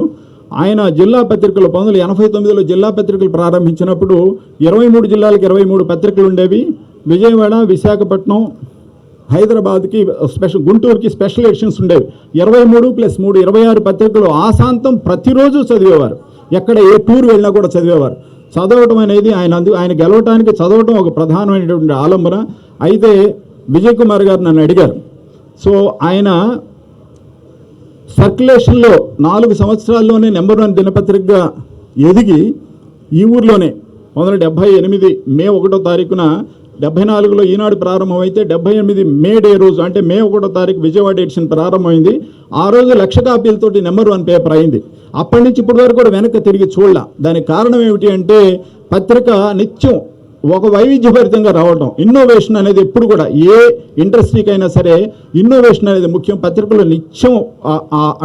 ఆయన జిల్లా పత్రికలు 1989లో జిల్లా పత్రికలు ప్రారంభించినప్పుడు 23 జిల్లాలకు 23 పత్రికలు ఉండేవి. విజయవాడ, విశాఖపట్నం, హైదరాబాద్కి గుంటూరుకి స్పెషల్ ఎడిషన్స్ ఉండేవి. 23 + 3 26 పత్రికలు ఆశాంతం ప్రతిరోజు చదివేవారు. ఎక్కడ ఏ టూర్ వెళ్ళినా కూడా చదివేవారు. చదవటం అనేది ఆయన గెలవటానికి చదవటం ఒక ప్రధానమైనటువంటి ఆలంబన. అయితే విజయ్ కుమార్ గారు నన్ను అడిగారు. సో ఆయన సర్క్యులేషన్లో 4 సంవత్సరాల్లోనే నెంబర్ 1 దినపత్రికగా ఎదిగి ఈ ఊర్లోనే 1978 మే 1వ తారీఖున 74లో ఈనాడు ప్రారంభమైతే 78 మే డే రోజు అంటే మే 1వ తారీఖు విజయవాడ ఎడిషన్ ప్రారంభమైంది. ఆ రోజు 1,00,000 కాపీలతోటి నెంబర్ 1 పేపర్ అయింది. అప్పటి నుంచి ఇప్పటి వరకు కూడా వెనక్కి తిరిగి చూడాల. దానికి కారణం ఏమిటి అంటే పత్రిక నిత్యం ఒక వైవిధ్యభరితంగా రావటం. ఇన్నోవేషన్ అనేది ఎప్పుడు కూడా ఏ ఇండస్ట్రీకైనా సరే ఇన్నోవేషన్ అనేది ముఖ్యం. పత్రికలు నిత్యం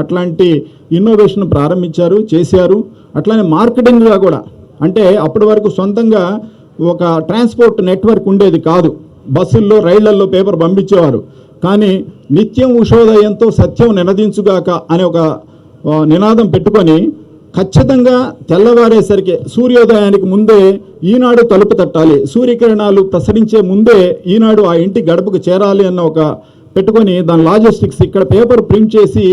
అట్లాంటి ఇన్నోవేషన్ ప్రారంభించారు, చేశారు. అట్లానే మార్కెటింగ్గా కూడా, అంటే అప్పటి వరకు సొంతంగా ఒక ట్రాన్స్పోర్ట్ నెట్వర్క్ ఉండేది కాదు. బస్సుల్లో, రైళ్లల్లో పేపర్ పంపించేవారు. కానీ నిత్యం ఉషోదయంతో సత్యం నినదించుగాక అనే ఒక నినాదం పెట్టుకొని ఖచ్చితంగా తెల్లవారేసరికి సూర్యోదయానికి ముందే ఈనాడు తలుపు తట్టాలి, సూర్యకిరణాలు ప్రసరించే ముందే ఈనాడు ఆ ఇంటి గడపకు చేరాలి అన్న ఒక పెట్టుకొని దాని లాజిస్టిక్స్ ఇక్కడ పేపర్ ప్రింట్ చేసి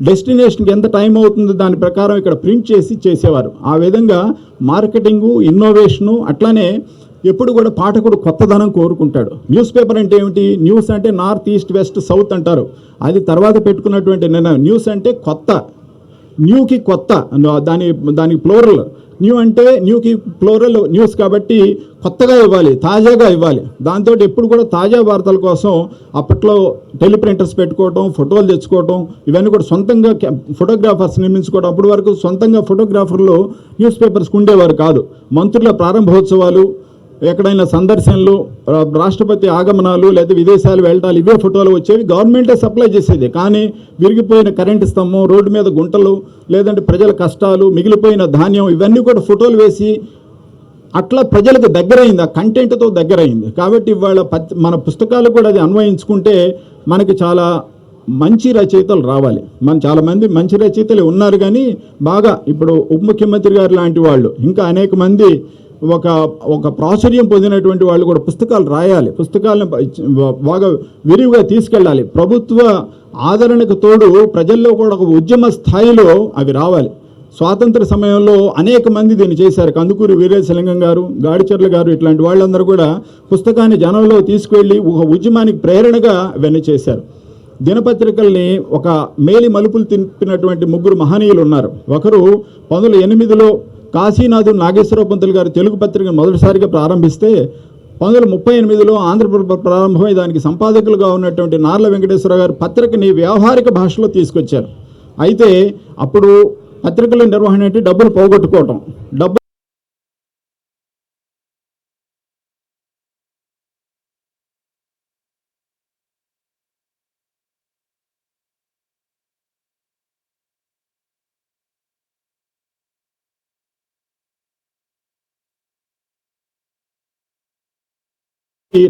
డెస్టినేషన్కి ఎంత టైం అవుతుందో దాని ప్రకారం ఇక్కడ ప్రింట్ చేసి చేసేవారు. ఆ విధంగా మార్కెటింగు, ఇన్నోవేషను, అట్లానే ఎప్పుడు కూడా పాఠకుడు కొత్తదనం కోరుకుంటాడు. న్యూస్ పేపర్ అంటే ఏమిటి? న్యూస్ అంటే నార్త్, ఈస్ట్, వెస్ట్, సౌత్ అంటారు. అది తర్వాత పెట్టుకున్నటువంటి నిర్ణయం. న్యూస్ అంటే కొత్త, న్యూకి కొత్త, దానికి ప్లోరల్. న్యూ అంటే న్యూకి ప్లోరల్ న్యూస్ కాబట్టి కొత్తగా ఇవ్వాలి, తాజాగా ఇవ్వాలి. దాంతో ఎప్పుడు కూడా తాజా వార్తల కోసం అప్పట్లో టెలిప్రింటర్స్ పెట్టుకోవటం, ఫోటోలు తెచ్చుకోవటం, ఇవన్నీ కూడా సొంతంగా ఫోటోగ్రాఫర్స్ నిర్మించుకోవడం. అప్పటి వరకు సొంతంగా ఫోటోగ్రాఫర్లు న్యూస్ పేపర్స్కి ఉండేవారు కాదు. మంత్రుల ప్రారంభోత్సవాలు, ఎక్కడైనా సందర్శనలు, రాష్ట్రపతి ఆగమనాలు లేదా విదేశాలు వెళ్ళటాలు, ఇవే ఫోటోలు వచ్చేవి. గవర్నమెంటే సప్లై చేసేది. కానీ విరిగిపోయిన కరెంటు స్తంభం, రోడ్డు మీద గుంటలు, లేదంటే ప్రజల కష్టాలు, మిగిలిపోయిన ధాన్యం, ఇవన్నీ కూడా ఫోటోలు వేసి అట్లా ప్రజలకు దగ్గరైంది, ఆ కంటెంట్తో దగ్గరైంది. కాబట్టి ఇవాళ మన పుస్తకాలు కూడా అది అన్వయించుకుంటే మనకి చాలా మంచి రచయితలు రావాలి. చాలామంది మంచి రచయితలు ఉన్నారు, కానీ బాగా ఇప్పుడు ఉప ముఖ్యమంత్రి గారు లాంటి వాళ్ళు, ఇంకా అనేక మంది ఒక ప్రాచుర్యం పొందినటువంటి వాళ్ళు కూడా పుస్తకాలు రాయాలి, పుస్తకాలను బాగా విరివిగా తీసుకెళ్ళాలి. ప్రభుత్వ ఆదరణకు తోడు ప్రజల్లో కూడా ఒక ఉద్యమ స్థాయిలో అవి రావాలి. స్వాతంత్ర సమయంలో అనేక మంది దీన్ని చేశారు. కందుకూరి వీరేశలింగం గారు, గాడిచర్ల గారు, ఇట్లాంటి వాళ్ళందరూ కూడా పుస్తకాన్ని జనంలో తీసుకువెళ్ళి ఒక ఉద్యమానికి ప్రేరణగా ఇవన్నీ చేశారు. దినపత్రికల్ని ఒక మేలి మలుపులు తిప్పినటువంటి ముగ్గురు మహనీయులు ఉన్నారు. ఒకరు 1908లో కాశీనాథు నాగేశ్వరరావు పంతులు గారు తెలుగు పత్రికను మొదటిసారిగా ప్రారంభిస్తే 1938లో ఆంధ్రప్రభ ప్రారంభమై దానికి సంపాదకులుగా ఉన్నటువంటి నార్ల వెంకటేశ్వర గారు పత్రికని వ్యావహారిక భాషలో తీసుకొచ్చారు. అయితే అప్పుడు పత్రికల నిర్వహణ అంటే డబ్బులు పోగొట్టుకోవటం,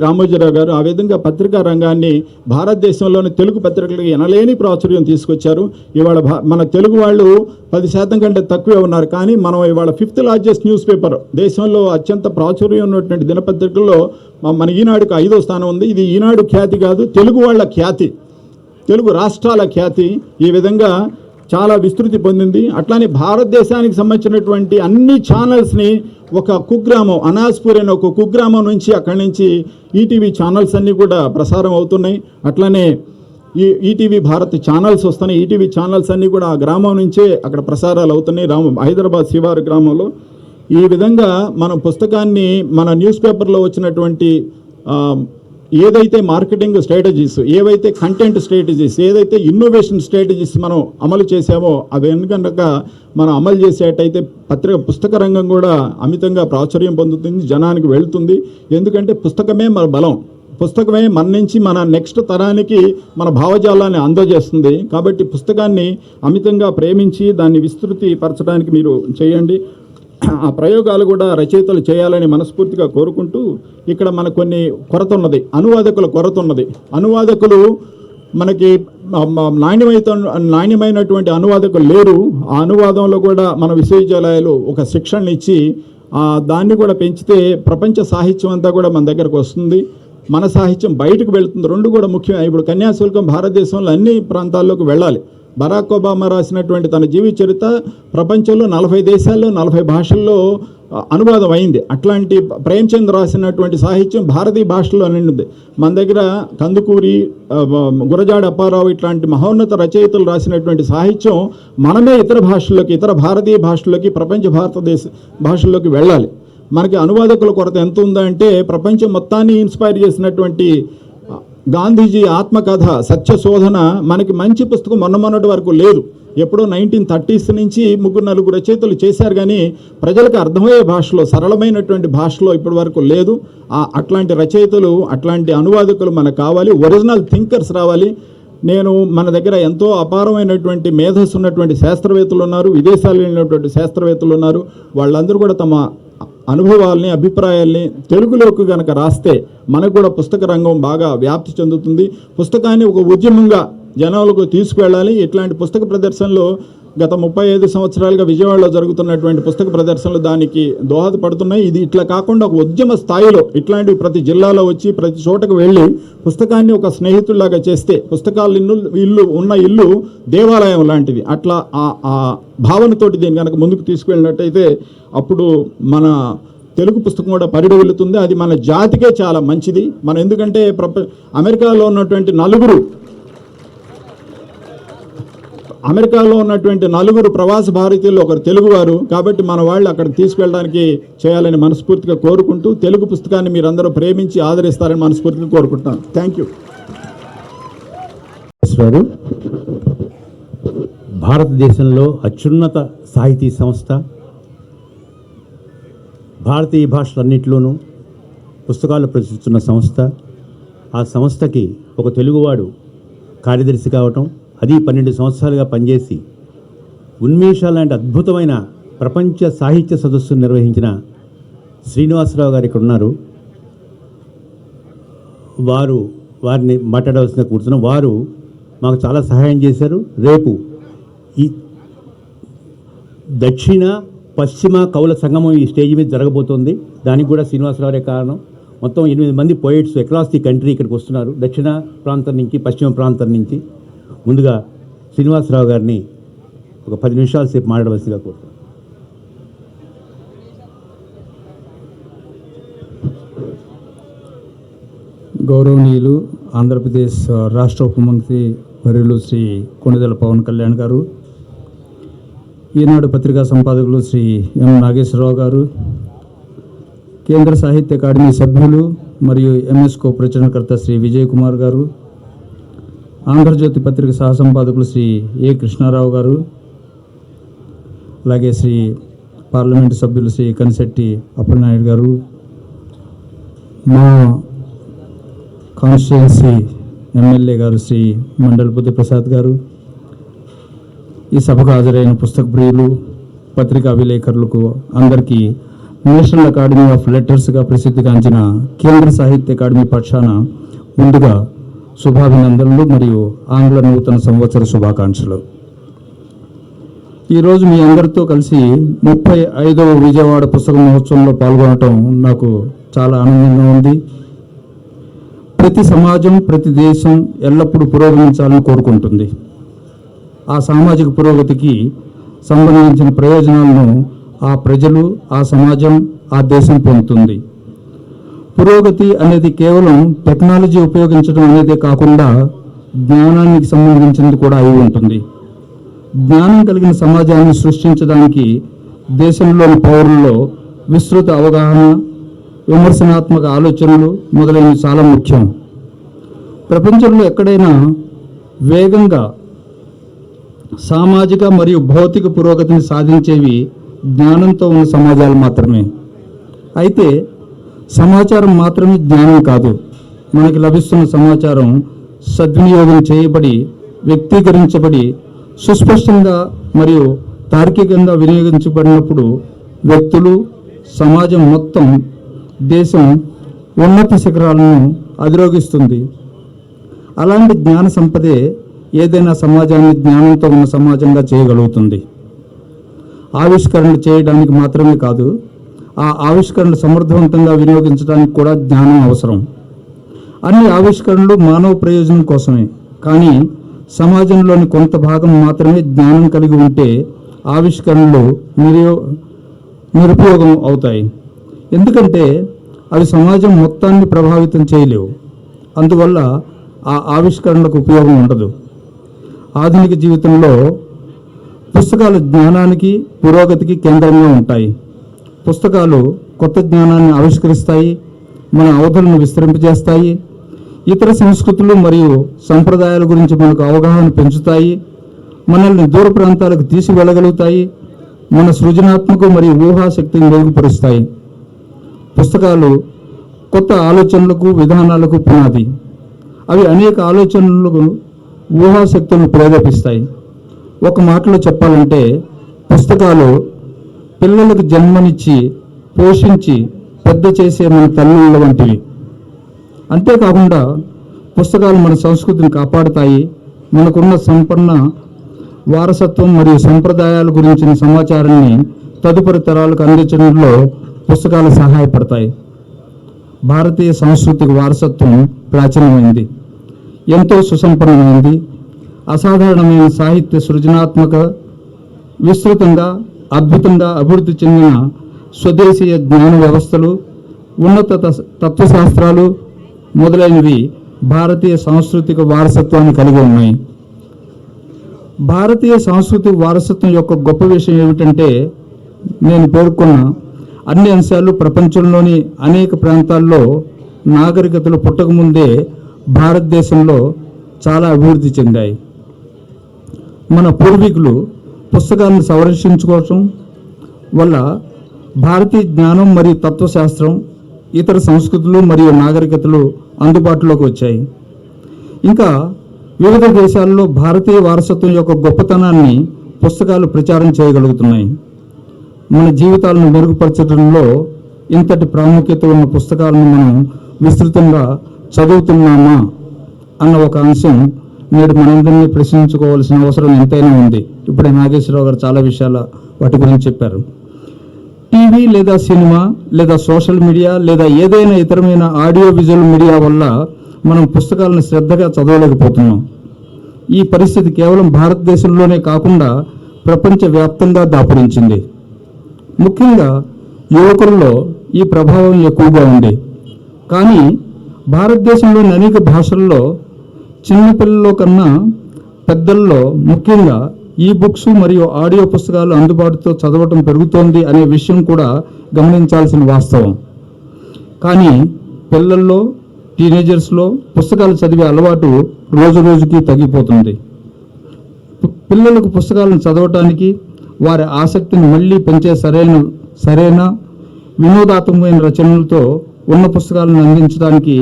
రామోజీరావు గారు ఆ విధంగా పత్రికా రంగాన్ని భారతదేశంలోని తెలుగు పత్రికలకు ఎనలేని ప్రాచుర్యం తీసుకొచ్చారు. ఇవాళ మన తెలుగు వాళ్ళు 10% కంటే తక్కువే ఉన్నారు, కానీ మనం ఇవాళ 5th లార్జెస్ట్ న్యూస్ పేపర్, దేశంలో అత్యంత ప్రాచుర్యం ఉన్నటువంటి దినపత్రికల్లో మన ఈనాడుకు 5వ స్థానం ఉంది. ఇది ఈనాడు ఖ్యాతి కాదు, తెలుగు వాళ్ళ ఖ్యాతి, తెలుగు రాష్ట్రాల ఖ్యాతి ఈ విధంగా చాలా విస్తృతి పొందింది. అట్లానే భారతదేశానికి సంబంధించినటువంటి అన్ని ఛానల్స్ని ఒక కుగ్రామం, అనాస్పూర్ అనే ఒక కుగ్రామం నుంచి అక్కడి నుంచి ఈటీవీ ఛానల్స్ అన్నీ కూడా ప్రసారం అవుతున్నాయి. అట్లానే ఈటీవీ భారత్ ఛానల్స్ వస్తున్నాయి. ఈటీవీ ఛానల్స్ అన్నీ కూడా ఆ గ్రామం నుంచే అక్కడ ప్రసారాలు అవుతున్నాయి, హైదరాబాద్ శివారు గ్రామంలో. ఈ విధంగా మనం పుస్తకాన్ని, మన న్యూస్ పేపర్లో వచ్చినటువంటి ఏదైతే మార్కెటింగ్ స్ట్రాటజీస్, ఏవైతే కంటెంట్ స్ట్రాటజీస్, ఏదైతే ఇన్నోవేషన్ స్ట్రాటజీస్ మనం అమలు చేసామో అవి కనుక మనం అమలు చేసేటైతే పుస్తక రంగం కూడా అమితంగా ప్రాచుర్యం పొందుతుంది, జనానికి వెళుతుంది. ఎందుకంటే పుస్తకమే మన బలం, పుస్తకమే మన నుంచి మన నెక్స్ట్ తరానికి మన భావజాలాన్ని అందజేస్తుంది. కాబట్టి పుస్తకాన్ని అమితంగా ప్రేమించి దాన్ని విస్తృతి పరచడానికి మీరు చేయండి. ఆ ప్రయోగాలు కూడా రచయితలు చేయాలని మనస్ఫూర్తిగా కోరుకుంటూ, ఇక్కడ మనకు కొన్ని కొరత ఉన్నది, అనువాదకుల కొరత ఉన్నది. అనువాదకులు మనకి నాణ్యమైనటువంటి అనువాదకులు లేరు. ఆ అనువాదంలో కూడా మన విశ్వవిద్యాలయాలు ఒక శిక్షణ ఇచ్చి దాన్ని కూడా పెంచితే ప్రపంచ సాహిత్యం అంతా కూడా మన దగ్గరకు వస్తుంది, మన సాహిత్యం బయటకు వెళుతుంది. రెండు కూడా ముఖ్యమే. ఇప్పుడు కన్యాశుల్కం భారతదేశంలో అన్ని ప్రాంతాల్లోకి వెళ్ళాలి. బరాక్ ఒబామా రాసినటువంటి తన జీవిత చరిత్ర ప్రపంచంలో 40 దేశాల్లో 40 భాషల్లో అనువాదం అయింది. అట్లాంటి ప్రేమ్చంద్ రాసినటువంటి సాహిత్యం భారతీయ భాషలో నిండింది. మన దగ్గర కందుకూరి, గురజాడ అప్పారావు ఇట్లాంటి మహోన్నత రచయితలు రాసినటువంటి సాహిత్యం మనమే ఇతర భాషల్లోకి, ఇతర భారతీయ భాషల్లోకి, ప్రపంచ భారతదేశ భాషల్లోకి వెళ్ళాలి. మనకి అనువాదకుల కొరత ఎంత ఉందంటే, ప్రపంచం మొత్తాన్ని ఇన్స్పైర్ చేసినటువంటి గాంధీజీ ఆత్మకథ సత్యశోధన మనకి మంచి పుస్తకం మొన్నటి వరకు లేదు. ఎప్పుడో 1930s నుంచి 3-4 రచయితలు చేశారు, కానీ ప్రజలకు అర్థమయ్యే భాషలో, సరళమైనటువంటి భాషలో ఇప్పటి వరకు లేదు. అట్లాంటి రచయితలు, అట్లాంటి అనువాదకులు మనకు కావాలి. ఒరిజినల్ థింకర్స్ రావాలి. మన దగ్గర ఎంతో అపారమైనటువంటి మేధస్సు ఉన్నటువంటి శాస్త్రవేత్తలు ఉన్నారు, విదేశాలు వెళ్ళినటువంటి శాస్త్రవేత్తలు ఉన్నారు. వాళ్ళందరూ కూడా తమ అనుభవాల్ని, అభిప్రాయాల్ని తెలుగులోకి కనుక రాస్తే మనకు కూడా పుస్తక రంగం బాగా వ్యాప్తి చెందుతుంది. పుస్తకాన్ని ఒక ఉద్యమంగా జనాలకు తీసుకువెళ్ళాలి. ఇట్లాంటి పుస్తక ప్రదర్శనలో గత 35 సంవత్సరాలుగా విజయవాడలో జరుగుతున్నటువంటి పుస్తక ప్రదర్శనలు దానికి దోహదపడుతున్నాయి. ఇది ఇట్లా కాకుండా ఒక ఉద్యమ స్థాయిలో ఇట్లాంటివి ప్రతి జిల్లాలో వచ్చి ప్రతి చోటకు వెళ్ళి పుస్తకాన్ని ఒక స్నేహితుల్లాగా చేస్తే పుస్తకాలు ఇల్లు ఉన్న ఇల్లు దేవాలయం లాంటిది. అట్లా ఆ భావనతోటి దీన్ని కనుక ముందుకు తీసుకువెళ్ళినట్టయితే అప్పుడు మన తెలుగు పుస్తకం కూడా పరిడవిల్లుతుంది. అది మన జాతికే చాలా మంచిది. మనం ఎందుకంటే అమెరికాలో ఉన్నటువంటి నలుగురు ప్రవాస భారతీయులు ఒకరు తెలుగువారు కాబట్టి మన వాళ్ళు అక్కడికి తీసుకెళ్ళడానికి చేయాలని మనస్ఫూర్తిగా కోరుకుంటూ తెలుగు పుస్తకాన్ని మీరందరూ ప్రేమించి ఆదరిస్తారని మనస్ఫూర్తిగా కోరుకుంటున్నాను. Thank you. భారతదేశంలో అత్యున్నత సాహితీ సంస్థ, భారతీయ భాషలన్నింటిలోనూ పుస్తకాలు ప్రచురిస్తున్న సంస్థ. ఆ సంస్థకి ఒక తెలుగువాడు కార్యదర్శి కావటం, అది 12 సంవత్సరాలుగా పనిచేసి ఉన్మేష లాంటి అద్భుతమైన ప్రపంచ సాహిత్య సదస్సును నిర్వహించిన శ్రీనివాసరావు గారు ఇక్కడ ఉన్నారు. వారిని మాట్లాడవలసిన కూర్చున్న వారు మాకు చాలా సహాయం చేశారు. రేపు ఈ దక్షిణ పశ్చిమ కవుల సంగమం ఈ స్టేజ్ మీద జరగబోతోంది. దానికి కూడా శ్రీనివాసరావురే కారణం. మొత్తం 8 మంది పోయిట్స్ అక్రాస్ ది కంట్రీ ఇక్కడికి వస్తున్నారు, దక్షిణ ప్రాంతం నుంచి పశ్చిమ ప్రాంతం నుంచి. ముందుగా శ్రీనివాసరావు గారిని ఒక 10 నిమిషాల సేపు మాట్లాడవలసిగా కోరుతున్నాను. గౌరవనీయులు ఆంధ్రప్రదేశ్ రాష్ట్ర ఉప ముఖ్యమంత్రి వర్యులు శ్రీ కొణిదెల పవన్ కళ్యాణ్ గారు, ఈనాడు పత్రికా సంపాదకులు శ్రీ ఎం నాగేశ్వరరావు గారు, కేంద్ర సాహిత్య అకాడమీ సభ్యులు మరియు ఎంఎస్కో ప్రచురణకర్త శ్రీ విజయ్ కుమార్ గారు, ఆంధ్రజ్యోతి పత్రిక సహ సంపాదకులు శ్రీ ఏ కృష్ణారావు గారు, అలాగే శ్రీ పార్లమెంటు సభ్యులు శ్రీ కనిశెట్టి అప్పలనాయుడు గారు, మా కాన్స్టిట్యుయెన్సీ ఎమ్మెల్యే గారు శ్రీ మండల్ బుద్ధప్రసాద్ గారు, ఈ సభకు హాజరైన పుస్తక ప్రియులు, పత్రికా విలేకరులకు అందరికీ నేషనల్ అకాడమీ ఆఫ్ లెటర్స్గా ప్రసిద్ధిగాంచిన కేంద్ర సాహిత్య అకాడమీ పక్షాన ముందుగా శుభాభినందనలు మరియు ఆంగ్ల నూతన సంవత్సర శుభాకాంక్షలు. ఈరోజు మీ అందరితో కలిసి 35వ విజయవాడ పుస్తక మహోత్సవంలో పాల్గొనటం నాకు చాలా ఆనందంగా ఉంది. ప్రతి సమాజం, ప్రతి దేశం ఎల్లప్పుడూ పురోగమించాలని కోరుకుంటుంది. ఆ సామాజిక పురోగతికి సంబంధించిన ప్రయోజనాలను ఆ ప్రజలు, ఆ సమాజం, ఆ దేశం పొందుతుంది. పురోగతి అనేది కేవలం టెక్నాలజీ ఉపయోగించడం అనేదే కాకుండా జ్ఞానానికి సంబంధించినది కూడా అయి ఉంటుంది. జ్ఞానం కలిగిన సమాజాన్ని సృష్టించడానికి దేశంలోని పౌరుల్లో విస్తృత అవగాహన, విమర్శనాత్మక ఆలోచనలు మొదలైనవి చాలా ముఖ్యం. ప్రపంచంలో ఎక్కడైనా వేగంగా సామాజిక మరియు భౌతిక పురోగతిని సాధించేవి జ్ఞానంతో ఉన్న సమాజాలు మాత్రమే. అయితే సమాచారం మాత్రమే జ్ఞానం కాదు. మనకి లభిస్తున్న సమాచారం సద్వినియోగం చేయబడి, వ్యక్తీకరించబడి, సుస్పష్టంగా మరియు తార్కికంగా వినియోగించబడినప్పుడు వ్యక్తులు, సమాజం మొత్తం, దేశం ఉన్నత శిఖరాలను అధిరోగిస్తుంది. అలాంటి జ్ఞాన సంపదే ఏదైనా సమాజాన్ని జ్ఞానంతో ఉన్న సమాజంగా చేయగలుగుతుంది. ఆవిష్కరణలు చేయడానికి మాత్రమే కాదు, ఆ ఆవిష్కరణలు సమర్థవంతంగా వినియోగించడానికి కూడా జ్ఞానం అవసరం. అన్ని ఆవిష్కరణలు మానవ ప్రయోజనం కోసమే, కానీ సమాజంలోని కొంత భాగం మాత్రమే జ్ఞానం కలిగి ఉంటే ఆవిష్కరణలు నిరుపయోగం అవుతాయి. ఎందుకంటే అవి సమాజం మొత్తాన్ని ప్రభావితం చేయలేవు. అందువల్ల ఆ ఆవిష్కరణలకు ఉపయోగం ఉండదు. ఆధునిక జీవితంలో పుస్తకాలు జ్ఞానానికి, పురోగతికి కేంద్రంగా ఉంటాయి. పుస్తకాలు కొత్త జ్ఞానాన్ని ఆవిష్కరిస్తాయి, మన అవధులను విస్తరింపజేస్తాయి, ఇతర సంస్కృతులు మరియు సంప్రదాయాల గురించి మనకు అవగాహన పెంచుతాయి, మనల్ని దూర ప్రాంతాలకు తీసుకువెళ్ళగలుగుతాయి, మన సృజనాత్మక మరియు ఊహాశక్తిని మెరుగుపరుస్తాయి. పుస్తకాలు కొత్త ఆలోచనలకు, విధానాలకు పునాది. అవి అనేక ఆలోచనలకు, ఊహాశక్తులను ప్రేరేపిస్తాయి. ఒక మాటలో చెప్పాలంటే పుస్తకాలు పిల్లలకు జన్మనిచ్చి, పోషించి, పెద్ద చేసే మన తల్లుల వంటివి. అంతేకాకుండా పుస్తకాలు మన సంస్కృతిని కాపాడుతాయి, మనకున్న సంపన్న వారసత్వం మరియు సంప్రదాయాల గురించిన సమాచారాన్ని తదుపరి తరాలకు అందించడంలో పుస్తకాలు సహాయపడతాయి. భారతీయ సాంస్కృతిక వారసత్వం ప్రాచీనమైంది, ఎంతో సుసంపన్నమైంది. అసాధారణమైన సాహిత్య సృజనాత్మక, విస్తృతంగా అద్భుతంగా అభివృద్ధి చెందిన స్వదేశీయ జ్ఞాన వ్యవస్థలు, ఉన్నత తత్వశాస్త్రాలు మొదలైనవి భారతీయ సాంస్కృతిక వారసత్వాన్ని కలిగి ఉన్నాయి. భారతీయ సాంస్కృతిక వారసత్వం యొక్క గొప్ప విషయం ఏమిటంటే, నేను పేర్కొన్న అన్ని అంశాలు ప్రపంచంలోని అనేక ప్రాంతాల్లో నాగరికతలు పుట్టకముందే భారతదేశంలో చాలా అభివృద్ధి చెందాయి. మన పూర్వీకులు పుస్తకాలను సంరక్షించుకోవటం వల్ల భారతీయ జ్ఞానం మరియు తత్వశాస్త్రం, ఇతర సంస్కృతులు మరియు నాగరికతలు అందుబాటులోకి వచ్చాయి. ఇంకా వివిధ దేశాల్లో భారతీయ వారసత్వం యొక్క గొప్పతనాన్ని పుస్తకాలు ప్రచారం చేయగలుగుతున్నాయి. మన జీవితాలను మెరుగుపరచడంలో ఇంతటి ప్రాముఖ్యత ఉన్న పుస్తకాలను మనం విస్తృతంగా చదువుతున్నామా అన్న ఒక అంశం నేడు మనందరినీ ప్రశ్నించుకోవాల్సిన అవసరం ఎంతైనా ఉంది. ఇప్పుడే నాగేశ్వరరావు గారు చాలా విషయాల వాటి గురించి చెప్పారు. టీవీ లేదా సినిమా లేదా సోషల్ మీడియా లేదా ఏదైనా ఇతరమైన ఆడియో విజువల్ మీడియా వల్ల మనం పుస్తకాలను శ్రద్ధగా చదవలేకపోతున్నాం. ఈ పరిస్థితి కేవలం భారతదేశంలోనే కాకుండా ప్రపంచవ్యాప్తంగా దాపురించింది. ముఖ్యంగా యువకుల్లో ఈ ప్రభావం ఎక్కువగా ఉంది. కానీ భారతదేశంలోని అనేక భాషల్లో చిన్నపిల్లల్లో కన్నా పెద్దల్లో ముఖ్యంగా ఈ బుక్స్ మరియు ఆడియో పుస్తకాలు అందుబాటుతో చదవటం పెరుగుతోంది అనే విషయం కూడా గమనించాల్సిన వాస్తవం. కానీ పిల్లల్లో, టీనేజర్స్లో పుస్తకాలు చదివే అలవాటు రోజు రోజుకి తగ్గిపోతుంది. పిల్లలకు పుస్తకాలను చదవటానికి, వారి ఆసక్తిని మళ్ళీ పెంచే సరైన వినోదాత్మకమైన రచనలతో ఉన్న పుస్తకాలను అందించడానికి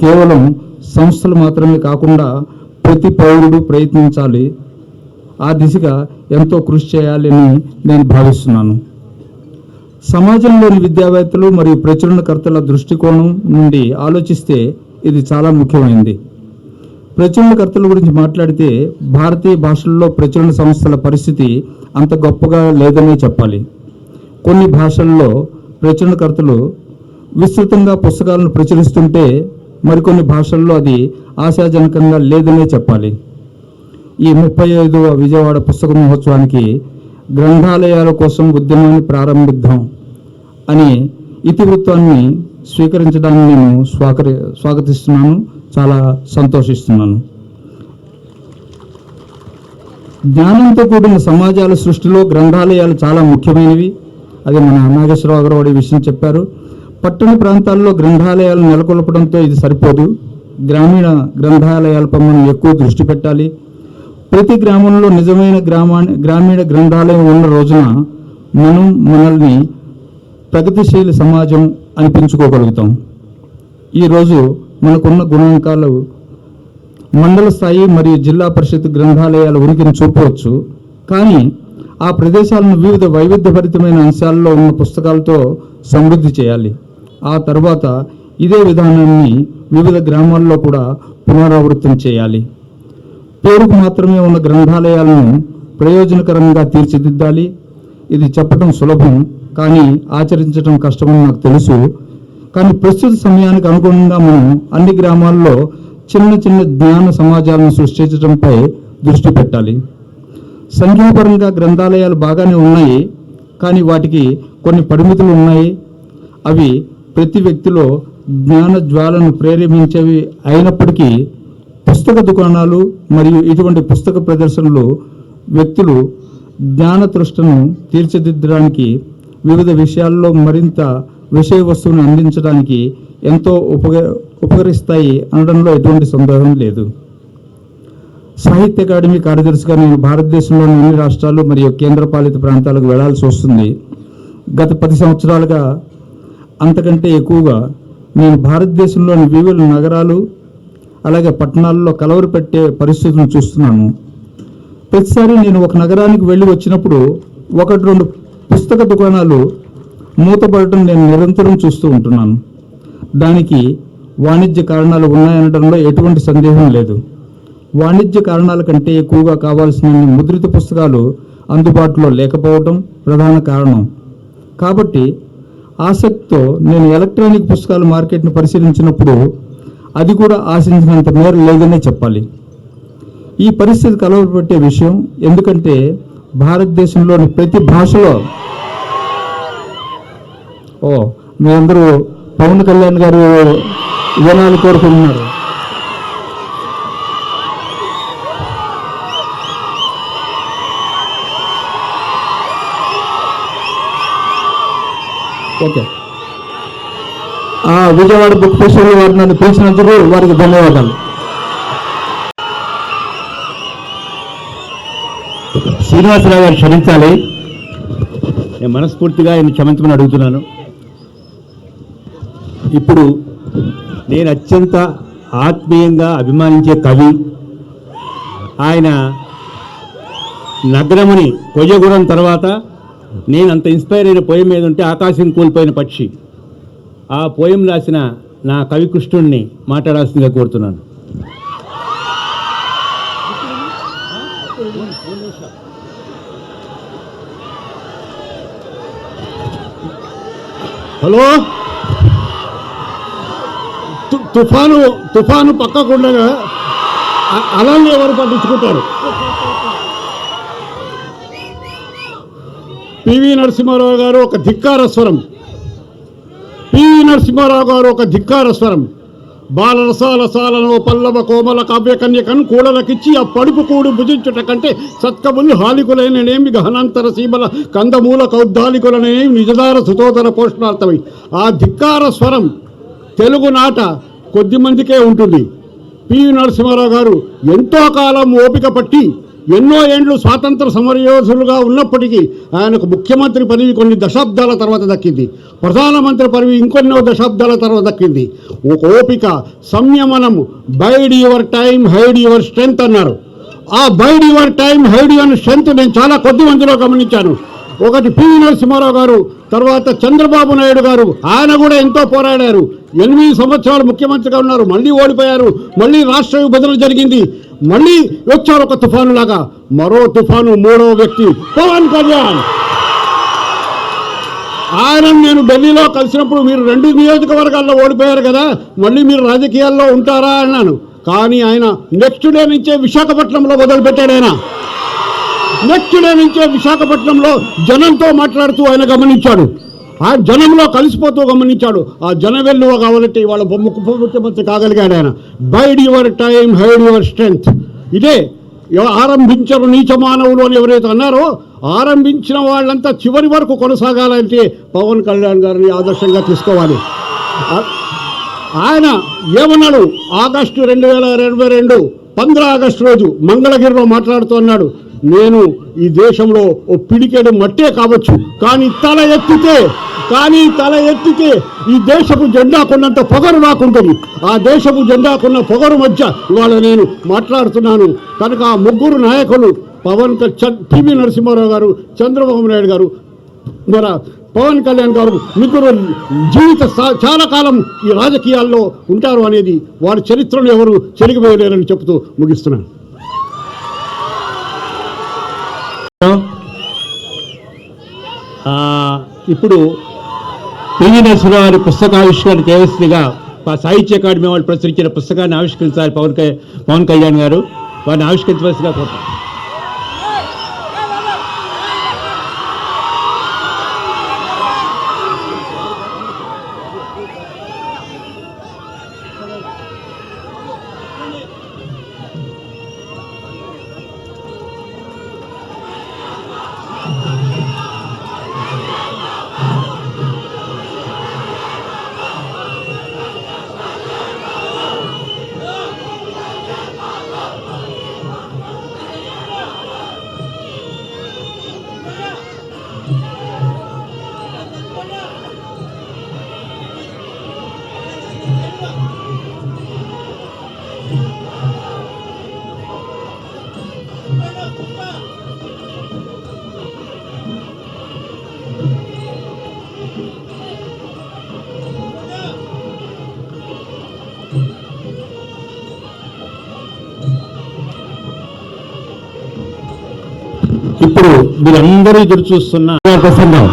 కేవలం సంస్థలు మాత్రమే కాకుండా ప్రతి పౌరుడు ప్రయత్నించాలి. ఆ దిశగా ఎంతో కృషి చేయాలని నేను భావిస్తున్నాను. సమాజంలోని విద్యావేత్తలు మరియు ప్రచురణకర్తల దృష్టికోణం నుండి ఆలోచిస్తే ఇది చాలా ముఖ్యమైనది. ప్రచురణకర్తల గురించి మాట్లాడితే భారతీయ భాషల్లో ప్రచురణ సంస్థల పరిస్థితి అంత గొప్పగా లేదనే చెప్పాలి. కొన్ని భాషల్లో ప్రచురణకర్తలు విస్తృతంగా పుస్తకాలను ప్రచురిస్తుంటే మరికొన్ని భాషల్లో అది ఆశాజనకంగా లేదనే చెప్పాలి. ఈ 35వ విజయవాడ పుస్తక మహోత్సవానికి గ్రంథాలయాల కోసం ఉద్యమాన్ని ప్రారంభిద్దాం అనే ఇతివృత్తాన్ని స్వీకరించడాన్ని నేను స్వాగతిస్తున్నాను, చాలా సంతోషిస్తున్నాను. జ్ఞానంతో కూడిన సమాజాల సృష్టిలో గ్రంథాలయాలు చాలా ముఖ్యమైనవి. అది మన నాగేశ్వరరావు గారు ఈ విషయం చెప్పారు. పట్టణ ప్రాంతాల్లో గ్రంథాలయాలు నెలకొల్పడంతో ఇది సరిపోదు. గ్రామీణ గ్రంథాలయాలపై మనం ఎక్కువ దృష్టి పెట్టాలి. ప్రతి గ్రామంలో నిజమైన గ్రామీణ గ్రంథాలయం ఉన్న రోజున మనల్ని ప్రగతిశీల సమాజం అనిపించుకోగలుగుతాం. ఈరోజు మనకున్న గుణాంకాలు మండల స్థాయి మరియు జిల్లా పరిషత్ గ్రంథాలయాల ఉనికిని చూపవచ్చు. కానీ ఆ ప్రదేశాలను వివిధ వైవిధ్యభరితమైన అంశాల్లో ఉన్న పుస్తకాలతో సమృద్ధి చేయాలి. ఆ తర్వాత ఇదే విధానాన్ని వివిధ గ్రామాల్లో కూడా పునరావృతం చేయాలి. పేరుకు మాత్రమే ఉన్న గ్రంథాలయాలను ప్రయోజనకరంగా తీర్చిదిద్దాలి. ఇది చెప్పడం సులభం, కానీ ఆచరించడం కష్టమని నాకు తెలుసు. కానీ ప్రస్తుత సమయానికి అనుగుణంగా మనం అన్ని గ్రామాల్లో చిన్న చిన్న జ్ఞాన సమాజాలను సృష్టించడంపై దృష్టి పెట్టాలి. సంఖ్యాపరంగా గ్రంథాలయాలు బాగానే ఉన్నాయి, కానీ వాటికి కొన్ని పరిమితులు ఉన్నాయి. అవి ప్రతి వ్యక్తిలో జ్ఞాన జ్వాలను ప్రేరేపించేవి అయినప్పటికీ పుస్తక దుకాణాలు మరియు ఇటువంటి పుస్తక ప్రదర్శనలు వ్యక్తులు జ్ఞాన తృష్ణను తీర్చిదిద్దడానికి, వివిధ విషయాల్లో మరింత విషయ వస్తువును అందించడానికి ఎంతో ఉపకరిస్తాయి అనడంలో ఎటువంటి సందేహం లేదు. సాహిత్య అకాడమీ కార్యదర్శిగా నేను భారతదేశంలోని అన్ని రాష్ట్రాలు మరియు కేంద్రపాలిత ప్రాంతాలకు వెళ్లాల్సి వస్తుంది. గత 10 సంవత్సరాలుగా అంతకంటే ఎక్కువగా నేను భారతదేశంలోని వివిధ నగరాలు అలాగే పట్టణాల్లో కలవరి పెట్టే పరిస్థితులను చూస్తున్నాను. ప్రతిసారి నేను ఒక నగరానికి వెళ్ళి వచ్చినప్పుడు 1-2 పుస్తక దుకాణాలు మూతపడటం నేను నిరంతరం చూస్తూ ఉంటున్నాను. దానికి వాణిజ్య కారణాలు ఉన్నాయనడంలో ఎటువంటి సందేహం లేదు. వాణిజ్య కారణాల కంటే ఎక్కువగా కావాల్సిన ముద్రిత పుస్తకాలు అందుబాటులో లేకపోవడం ప్రధాన కారణం. కాబట్టి ఆసక్తితో నేను ఎలక్ట్రానిక్ పుస్తకాల మార్కెట్ను పరిశీలించినప్పుడు అది కూడా ఆశించినంత మేర లేదనే చెప్పాలి. ఈ పరిస్థితి కలవరపెట్టే విషయం, ఎందుకంటే భారతదేశంలోని ప్రతి భాషలో మీ అందరూ పవన్ కళ్యాణ్ గారు వినాలని కోరుకుంటున్నారు. ఓకే, విజయవాడ బుక్ ఫెస్టివల్ వారు నన్ను పిలిచినందుకు వారికి ధన్యవాదాలు. శ్రీనివాసరావు గారు క్షమించాలి, నేను మనస్ఫూర్తిగా ఆయన క్షమించమని అడుగుతున్నాను. ఇప్పుడు నేను అత్యంత ఆత్మీయంగా అభిమానించే కవి, ఆయన నగరముని కొయ్యగూడెం తర్వాత నేను అంత ఇన్స్పైర్ అయిన పోయం మీద ఉంటే ఆకాశం కూలిపోయిన పక్షి. ఆ పోయం రాసిన నా కవి కృష్ణుడిని మాట్లాడాల్సిందిగా కోరుతున్నాను. హలో, తుఫాను పక్కకుండగా అలాగే ఎవరు పట్టించుకుంటారు? పివి నరసింహారావు గారు ఒక ధిక్కార స్వరం. పివి నరసింహారావు గారు ఒక ధిక్కార స్వరం. బాలరసాల సాలను పల్లవ కోమల కావ్యకన్యకను కూడలకిచ్చి ఆ పడుపు కూడు భుజించుట కంటే సత్కవులు హాలికులైననేమి గహనాంతర సీమల కందమూల కౌద్దాలికులనేమి నిజదార సుతోదర పోషణార్థమై. ఆ ధిక్కార స్వరం తెలుగునాట కొద్దిమందికే ఉంటుంది. పివి నరసింహారావు గారు ఎంతో కాలం ఓపిక పట్టి ఎన్నో ఏండ్లు స్వాతంత్ర సమరయోధులుగా ఉన్నప్పటికీ ఆయనకు ముఖ్యమంత్రి పదవి కొన్ని దశాబ్దాల తర్వాత దక్కింది, ప్రధానమంత్రి పదవి ఇంకొన్నో దశాబ్దాల తర్వాత దక్కింది. ఒక ఓపిక, సంయమనం, bide your time hide your strength అన్నారు. ఆ bide your time hide your strength నేను చాలా కొద్ది మందిలో గమనించాను. ఒకటి పివి నరసింహారావు గారు, తర్వాత చంద్రబాబు నాయుడు గారు. ఆయన కూడా ఎంతో పోరాడారు. 8 సంవత్సరాలు ముఖ్యమంత్రిగా ఉన్నారు, మళ్ళీ ఓడిపోయారు, మళ్ళీ రాష్ట్ర విభజన జరిగింది, మళ్ళీ వచ్చారు ఒక తుఫాను లాగా. మరో తుఫాను, మూడవ వ్యక్తి పవన్ కళ్యాణ్. ఆయన నేను ఢిల్లీలో కలిసినప్పుడు మీరు 2 నియోజకవర్గాల్లో ఓడిపోయారు కదా, మళ్ళీ మీరు రాజకీయాల్లో ఉంటారా అన్నాను. కానీ ఆయన నెక్స్ట్ డే నుంచే విశాఖపట్నంలో మొదలుపెట్టాడు. ఆయన నెక్స్ట్ డే నుంచే విశాఖపట్నంలో జనంతో మాట్లాడుతూ ఆయన గమనించాడు. ఆ జనంలో కలిసిపోతూ గమనించాడు. ఆ జన వెల్లువ కావాలంటే ఇవాళ ఉప ముఖ్యమంత్రి కాగలిగాడు ఆయన. Bide your time hide your strength. ఇదే ఆరంభించరు నీచ మానవులు అని ఎవరైతే అన్నారో, ఆరంభించిన వాళ్ళంతా చివరి వరకు కొనసాగాలంటే పవన్ కళ్యాణ్ గారిని ఆదర్శంగా తీసుకోవాలి. ఆయన ఏమన్నాడు? ఆగస్టు 2022 15 ఆగస్టు రోజు మంగళగిరిలో మాట్లాడుతూ అన్నాడు, నేను ఈ దేశంలో ఓ పిడికెడు మట్టే కావచ్చు, కానీ తల ఎత్తితే ఈ దేశపు జెండాకున్నంత పొగరు నాకుంటుంది. ఆ దేశపు జెండాకున్న పొగరు మధ్య ఇవాళ నేను మాట్లాడుతున్నాను. కనుక ఆ ముగ్గురు నాయకులు పివి నరసింహారావు గారు, చంద్రబాబు నాయుడు గారు, మన పవన్ కళ్యాణ్ గారు ముగ్గురు చాలా కాలం ఈ రాజకీయాల్లో ఉంటారు అనేది వారి చరిత్రను ఎవరు చెరిగిపోయలేరని చెబుతూ ముగిస్తున్నాను. ఇప్పుడు పివి నరసింహారావు గారి పుస్తకావిష్కరణ చేయవలసిందిగా సాహిత్య అకాడమీ వాళ్ళు ప్రచురించిన పుస్తకాన్ని ఆవిష్కరించాలి పవన్ కళ్యాణ్ గారు. వారిని ఆవిష్కరించవలసిందిగా కోరుతాం. ఇప్పుడు మీరందరూ ఎదురు చూస్తున్న ప్రసంగం.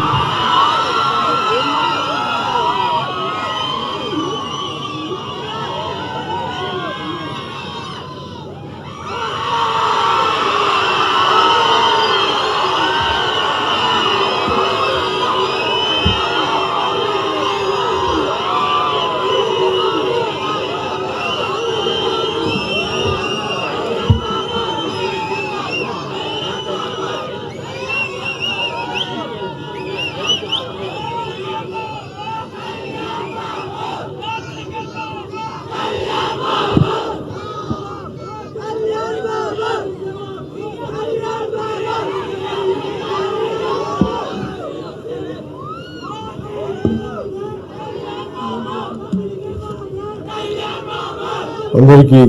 అందరికీ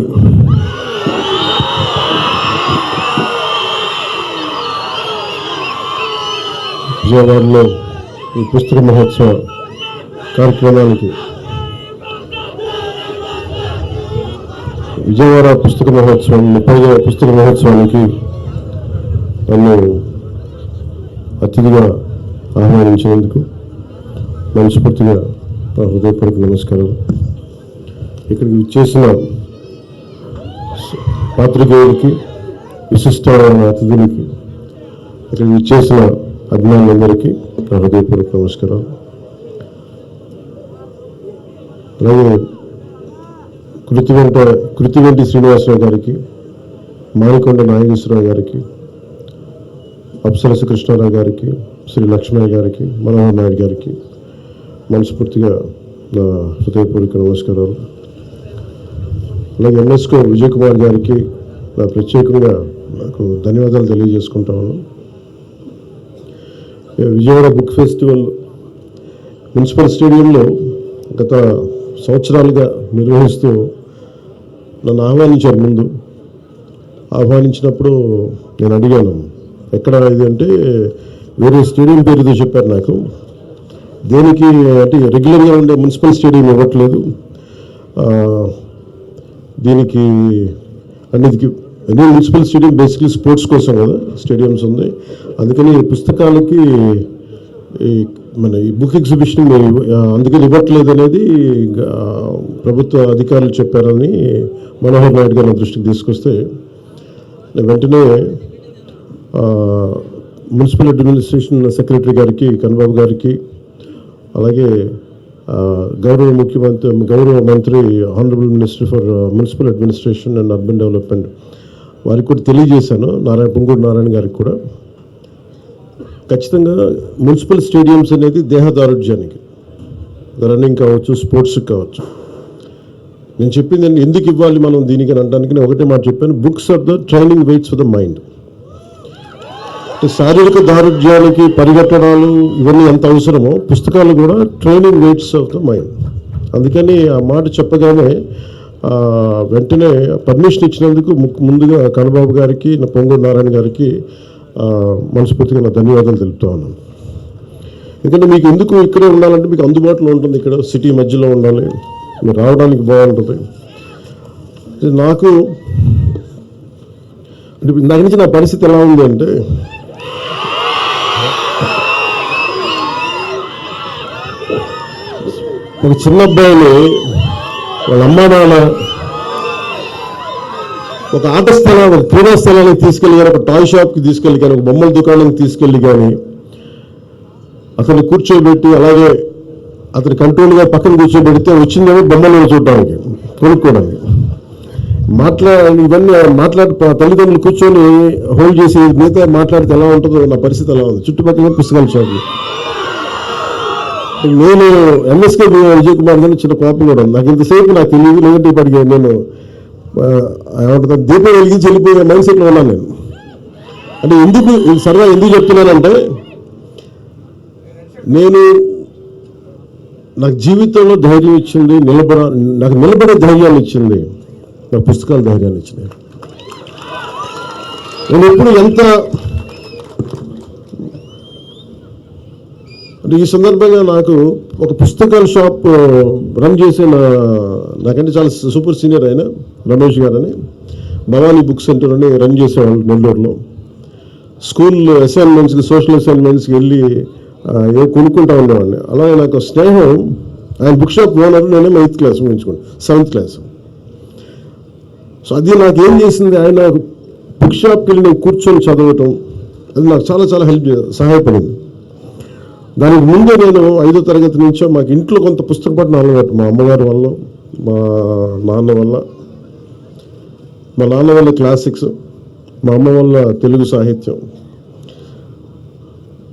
విజయవాడలో ఈ పుస్తక మహోత్సవ కార్యక్రమానికి విజయవాడ పుస్తక మహోత్సవం 30వ పుస్తక మహోత్సవానికి నన్ను అతిథిగా ఆహ్వానించినందుకు మనస్ఫూర్తిగా నా హృదయపూర్వక నమస్కారాలు. ఇక్కడికి విచ్చేసిన పాత్రికేయులకి, విశిష్ట అతిథులకి, ఇక్కడికి విచ్చేసిన అభిమానులందరికీ నా హృదయపూర్వక నమస్కారాలు. అలాగే కృతివెంటి శ్రీనివాసరావు గారికి, మానికొండ నాగేశ్వరరావు గారికి, అప్సరస కృష్ణారావు గారికి, శ్రీ లక్ష్మయ్య గారికి, మనోహర్ నాయుడు గారికి మనస్ఫూర్తిగా నా హృదయపూర్వక నమస్కారాలు. అలాగే ఎన్ఎస్కో విజయ్ కుమార్ గారికి నా ప్రత్యేకంగా నాకు ధన్యవాదాలు తెలియజేసుకుంటా ఉన్నాను. విజయవాడ బుక్ ఫెస్టివల్ మున్సిపల్ స్టేడియంలో గత సంవత్సరాలుగా నిర్వహిస్తూ నన్ను ఆహ్వానించారు. ముందు ఆహ్వానించినప్పుడు నేను అడిగాను, ఎక్కడ ఇది అంటే వేరే స్టేడియం పేరుతో చెప్పారు నాకు. దేనికి అంటే రెగ్యులర్గా ఉండే మున్సిపల్ స్టేడియం ఇవ్వట్లేదు, దీనికి అన్నిటికీ అన్ని మున్సిపల్ స్టేడియం బేసిక్లీ స్పోర్ట్స్ కోసం కదా స్టేడియంస్ ఉంది, అందుకని పుస్తకాలకి మన ఈ బుక్ ఎగ్జిబిషన్ అందుకని ఇవ్వట్లేదు అనేది ప్రభుత్వ అధికారులు చెప్పారని మనోహర్ నాయుడు గారి దృష్టికి తీసుకొస్తే వెంటనే మున్సిపల్ అడ్మినిస్ట్రేషన్ సెక్రటరీ గారికి, కన్నబాబు గారికి, అలాగే గౌరవ మంత్రి honourable minister for municipal administration and urban development వారికి కూడా తెలియజేశాను, పొంగూరు నారాయణ గారికి కూడా. ఖచ్చితంగా మున్సిపల్ స్టేడియంస్ అనేది దేహదారుఢ్యానికి, రన్నింగ్ కావచ్చు, స్పోర్ట్స్కి కావచ్చు. నేను చెప్పింది ఎందుకు ఇవ్వాలి మనం దీనికి అని అనడానికి నేను ఒకటే మాట చెప్పాను, books are the training weights for the mind. శారీరక దారుఢ్యానికి పరిగెట్టడాలు ఇవన్నీ ఎంత అవసరమో పుస్తకాలు కూడా training weights of the mind. అందుకని ఆ మాట చెప్పగానే వెంటనే పర్మిషన్ ఇచ్చినందుకు ముందుగా కన్నబాబు గారికి, పొంగూరు నారాయణ గారికి మనస్ఫూర్తిగా నా ధన్యవాదాలు తెలుపుతా ఉన్నాను. ఎందుకంటే మీకు ఎందుకు ఇక్కడే ఉండాలంటే మీకు అందుబాటులో ఉంటుంది, ఇక్కడ సిటీ మధ్యలో ఉండాలి, మీరు రావడానికి బాగుంటుంది. నాకు ఇందాక నుంచి నా పరిస్థితి ఎలా ఉంది అంటే, ఒక చిన్న అబ్బాయిని వాళ్ళ అమ్మా నాన్న ఒక ఆట స్థలం, ఒక క్రీడా స్థలానికి తీసుకెళ్ళి కానీ, ఒక టాయ్ షాప్కి తీసుకెళ్ళి కానీ, ఒక బొమ్మల దుకాణానికి తీసుకెళ్ళి కానీ అతన్ని కూర్చోబెట్టి అలాగే అతని కంట్రోల్గా పక్కన కూర్చోబెడితే వచ్చిందేమో బొమ్మలను చూడడానికి, కొనుక్కోవడానికి. ఇవన్నీ తల్లిదండ్రులు కూర్చొని హోల్డ్ చేసి మిగతా మాట్లాడితే ఎలా ఉంటుందో నా పరిస్థితి ఎలా ఉంది. చుట్టుపక్కల పుస్తకాల షాపులు. నేను ఎంఎస్కే విజయ్ కుమార్ గారిని చిన్న కోపం కూడా ఉంది. నాకు ఇంతసేపు నాకు తెలియదు, లేదంటే ఇప్పటికి నేను ఏమంటుంది దీపం వెలిగించి వెళ్ళిపోయే మైండ్ సెట్లో ఉన్నాను నేను. అంటే ఎందుకు చెప్తున్నానంటే, నాకు జీవితంలో ధైర్యం ఇచ్చింది, నాకు నిలబడే ధైర్యాన్ని ఇచ్చింది నా పుస్తకాల ధైర్యాన్ని ఇచ్చినాయి. నేను ఎప్పుడు అంటే ఈ సందర్భంగా నాకు ఒక పుస్తకాల షాప్ రన్ చేసే నాకంటే చాలా సూపర్ సీనియర్ అయిన రమేష్ గారని భవానీ బుక్ సెంటర్ అని రన్ చేసేవాళ్ళు నెల్లూరులో. స్కూల్ అసైన్మెంట్స్కి, సోషల్ అసైన్మెంట్స్కి వెళ్ళి ఏం కొనుక్కుంటా ఉండేవాడిని. అలాగే నాకు స్నేహం, ఆయన బుక్ షాప్ ఓనర్, నేనేమో 8th క్లాస్ ఊహించుకోండి, 7th క్లాస్. సో అది నాకు ఏం చేసింది, ఆయన బుక్ షాప్కి వెళ్ళి నేను కూర్చొని చదవటం, అది నాకు చాలా చాలా సహాయపడింది. దానికి ముందే నేను 5వ తరగతి నుంచో మాకు ఇంట్లో కొంత పుస్తక పఠనం అలవాటు, మా అమ్మగారి వల్ల, మా నాన్న వల్ల. మా నాన్న వల్ల క్లాసిక్స్, మా అమ్మ వల్ల తెలుగు సాహిత్యం.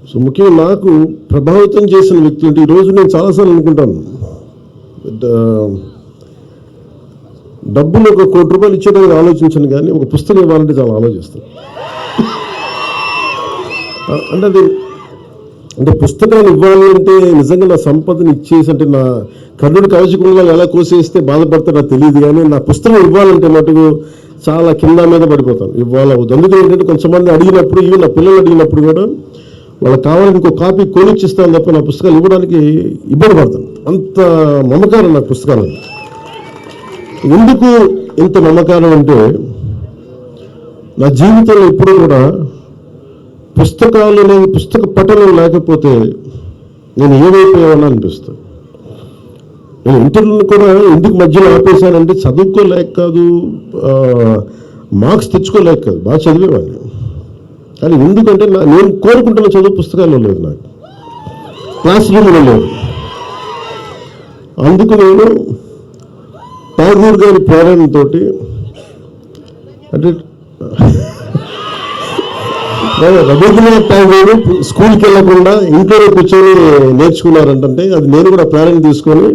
సో ముఖ్యంగా నాకు ప్రభావితం చేసిన వ్యక్తి అంటే ఈరోజు నేను చాలాసార్లు అనుకుంటాను, డబ్బులు 1 కోటి రూపాయలు ఇచ్చేటప్పుడు ఆలోచించాను, కానీ ఒక పుస్తకం ఇవ్వాలంటే చాలా ఆలోచిస్తాను. అంటే పుస్తకాలు ఇవ్వాలి అంటే నిజంగా నా సంపదను ఇచ్చేసి, అంటే నా కర్ణుడి కవచకుండాలు ఎలా కోసేస్తే బాధపడతారో నాకు తెలియదు, కానీ నా పుస్తకం ఇవ్వాలంటే మటుకు చాలా కింద మీద పడిపోతాను, ఇవ్వాలవుతుంది. అందుకే ఏంటంటే కొంతమంది అడిగినప్పుడు, ఇవి నా పిల్లలు అడిగినప్పుడు కూడా వాళ్ళకి కావాలని ఇంకో కాపీ కొనిచ్చిస్తాను తప్ప నా పుస్తకాలు ఇవ్వడానికి ఇబ్బంది పడతాను. అంత మమకారం నాకు పుస్తకాలు. ఎందుకు ఇంత మమకారం అంటే, నా జీవితంలో ఎప్పుడు కూడా పుస్తకాలు అనేది, పుస్తక పఠనం లేకపోతే నేను ఏమైపోయానని అనిపిస్తాను. నేను ఇంటర్వ్యూని కూడా ఎందుకు మధ్యలో ఆపేశానంటే, చదువుకోలేక కాదు, మార్క్స్ తెచ్చుకోలేక కాదు, బాగా చదివేవాడిని. కానీ ఎందుకంటే నేను కోరుకుంటున్న చదువు పుస్తకాల్లో లేదు, నాకు క్లాస్ రూమ్లో లేదు. అందుకు నేను ఠాగూర్ గారి ప్రేరణతో, అంటే రవీంద్రనాథ్ ఠాగూర్ స్కూల్కి వెళ్ళకుండా ఇంట్లోనే కూర్చొని నేర్చుకున్నారంటే, అది నేను కూడా ప్రేరణ తీసుకొని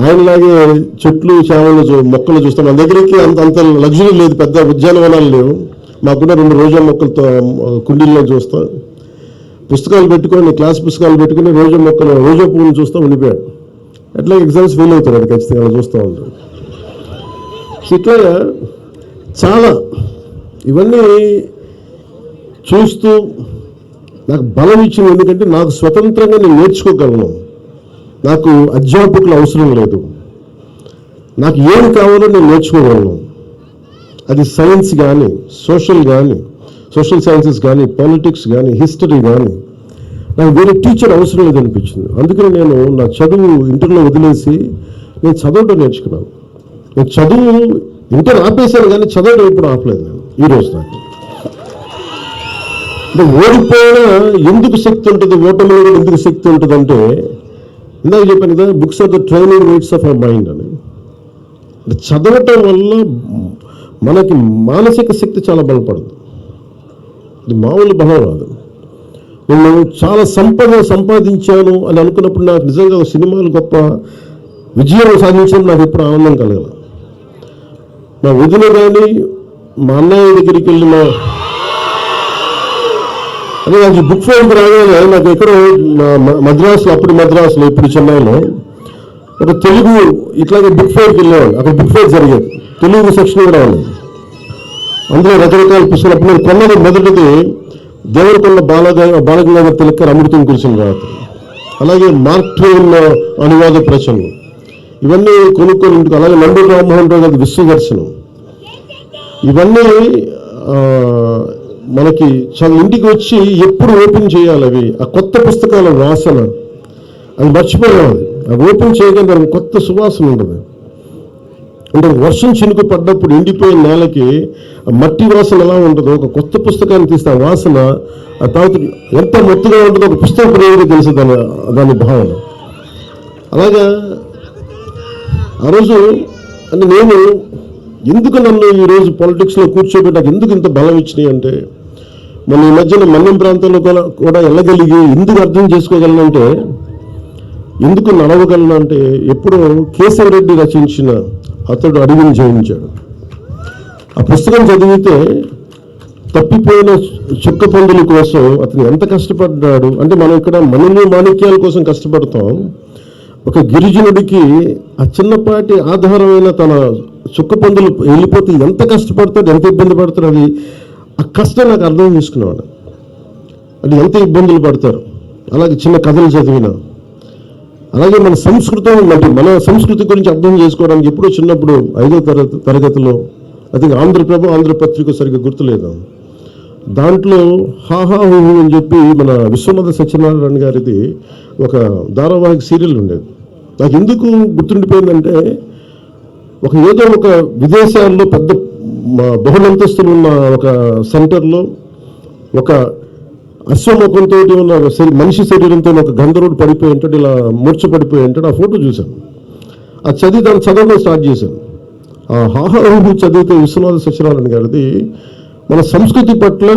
ఆయనలాగే చెట్లు, చేమలు, మొక్కలు చూస్తాం. మన దగ్గరికి అంత లగ్జరీ లేదు, పెద్ద ఉద్యానవనాలు లేవు. మాకున్న 2 రోజా మొక్కలతో కుండీల్లో చూస్తాం. పుస్తకాలు పెట్టుకొని, క్లాస్ పుస్తకాలు పెట్టుకుని రోజా పువ్వులు చూస్తూ ఉండిపోయాడు. ఎట్లా ఎగ్జామ్స్ ఫెయిల్ అవుతాడు అది ఖచ్చితంగా, అలా చూస్తూ ఉంటాడు. ఇట్లా చాలా ఇవన్నీ చూస్తూ నాకు బలం ఇచ్చింది. ఎందుకంటే నాకు స్వతంత్రంగా నేను నేర్చుకోగలను, నాకు అధ్యాపకులు అవసరం లేదు, నాకు ఏం కావాలో నేను నేర్చుకోగలను. అది సైన్స్ కానీ, సోషల్ సైన్సెస్ కానీ, పాలిటిక్స్ కానీ, హిస్టరీ కానీ, నాకు వేరే టీచర్ అవసరం లేదు అనిపించింది. అందుకని నేను నా చదువు ఇంటర్లో వదిలేసి నేను చదవటం నేర్చుకున్నాను. నేను చదువు ఇంటర్ ఆపేశాను, కానీ చదవటం ఎప్పుడు ఆపలేదు నేను ఈరోజు. నాకు అంటే ఓడిపోయినా ఎందుకు శక్తి ఉంటుంది, ఓటమిలో కూడా ఎందుకు శక్తి ఉంటుంది అంటే, ఇందాక చెప్పాను కదా, books are the training aids of our mind అని. చదవటం వల్ల మనకి మానసిక శక్తి చాలా బలపడుతుంది. ఇది మామూలు బలం రాదు. నేను చాలా సంపాదించాను అని అనుకున్నప్పుడు నాకు నిజంగా సినిమాలు గొప్ప విజయం సాధించడం నాకు ఎప్పుడు ఆనందం కలగల. నా వదిన కానీ, మా అన్నయ్య దగ్గరికి వెళ్ళిన, అదే నాకు బుక్ ఫెయిర్కి రాగానే నాకు ఎక్కడో మద్రాసులో ఇప్పుడు చెన్నైలో ఒక తెలుగు ఇట్లాగే బుక్ ఫెయిర్కి వెళ్ళేవాడు. అక్కడ బుక్ ఫెయిర్ జరిగేది, తెలుగు సెక్షన్ కూడా ఉంది. అందులో రకరకాల పుస్తకాలు. అప్పుడు నేను కొన్నది మొదటిది దేవరకొండ బాలగంగాధర తిలక్ అమృతం కురిసిన రాత్రి, అలాగే మార్క్ ట్వైన్ అనువాద ప్రచురణ, ఇవన్నీ కొనుక్కొని ఇంటికి. అలాగే నండూరి రామ్మోహన్ రావు గారి విశ్వదర్శనం, ఇవన్నీ మనకి ఇంటికి వచ్చి ఎప్పుడు ఓపెన్ చేయాలి అవి, ఆ కొత్త పుస్తకాల వాసన అది మర్చిపోవాలి. అవి ఓపెన్ చేయగానే దానికి కొత్త సువాసన ఉంటుంది. అంటే వర్షం చినుకు పడ్డప్పుడు ఎండిపోయిన నేలకి మట్టి వాసన ఎలా ఉంటుందో, ఒక కొత్త పుస్తకాన్ని తీస్తే ఆ వాసన, ఆ తర్వాత ఎంత మొత్తగా ఉంటుందో ఒక పుస్తకం ప్రేమికి తెలుసు దాని భావన. అలాగా ఆ రోజు అంటే నేను ఎందుకు నన్ను ఈరోజు పాలిటిక్స్లో కూర్చోబెట్టి నాకు ఎందుకు ఇంత బలం ఇచ్చినాయి అంటే, మన ఈ మధ్యన మన్యం ప్రాంతంలో కూడా వెళ్ళగలిగి ఎందుకు అర్థం చేసుకోగలనంటే, ఎందుకు నడవగలను అంటే, ఎప్పుడో కేశవరెడ్డి రచించిన అతడు అడవిని జయించాడు ఆ పుస్తకం చదివితే, తప్పిపోయిన చుక్క పందుల కోసం అతను ఎంత కష్టపడ్డాడు అంటే, మనం ఇక్కడ మనల్ని మాణిక్యాల కోసం కష్టపడతాం. ఒక గిరిజనుడికి ఆ చిన్నపాటి ఆధారమైన తన చుక్క పందులు వెళ్ళిపోతే ఎంత కష్టపడతాడు, ఎంత ఇబ్బంది పడతాడు, అది ఆ కష్టం నాకు అర్థం చేసుకున్నాడు. అది ఎంత ఇబ్బందులు పడతారు. అలాగే చిన్న కథలు చదివిన, అలాగే మన సంస్కృతి గురించి అర్థం చేసుకోవడానికి ఎప్పుడో చిన్నప్పుడు 5వ తరగతిలో అది ఆంధ్రప్రభ ఆంధ్రపత్రిక సరిగ్గా గుర్తులేదు, దాంట్లో హాహా హూహు అని చెప్పి మన విశ్వనాథ సత్యనారాయణ గారిది ఒక ధారావాహిక సీరియల్ ఉండేది. నాకు ఎందుకు గుర్తుండిపోయిందంటే ఏదో ఒక విదేశాల్లో పెద్ద బహుళంతస్తులు ఉన్న ఒక సెంటర్లో ఒక అశ్వముఖంతో ఉన్న మనిషి శరీరంతో ఒక గంధర్వుడు పడిపోయి ఉంటాడు, ఇలా మూర్చపడిపోయి ఉంటాడు. ఆ ఫోటో చూశాను, ఆ దాన్ని చదవడం స్టార్ట్ చేశాను. ఆ హాహా హూహు చదివితే విశ్వనాథ సత్యనారాయణ గారిది మన సంస్కృతి పట్ల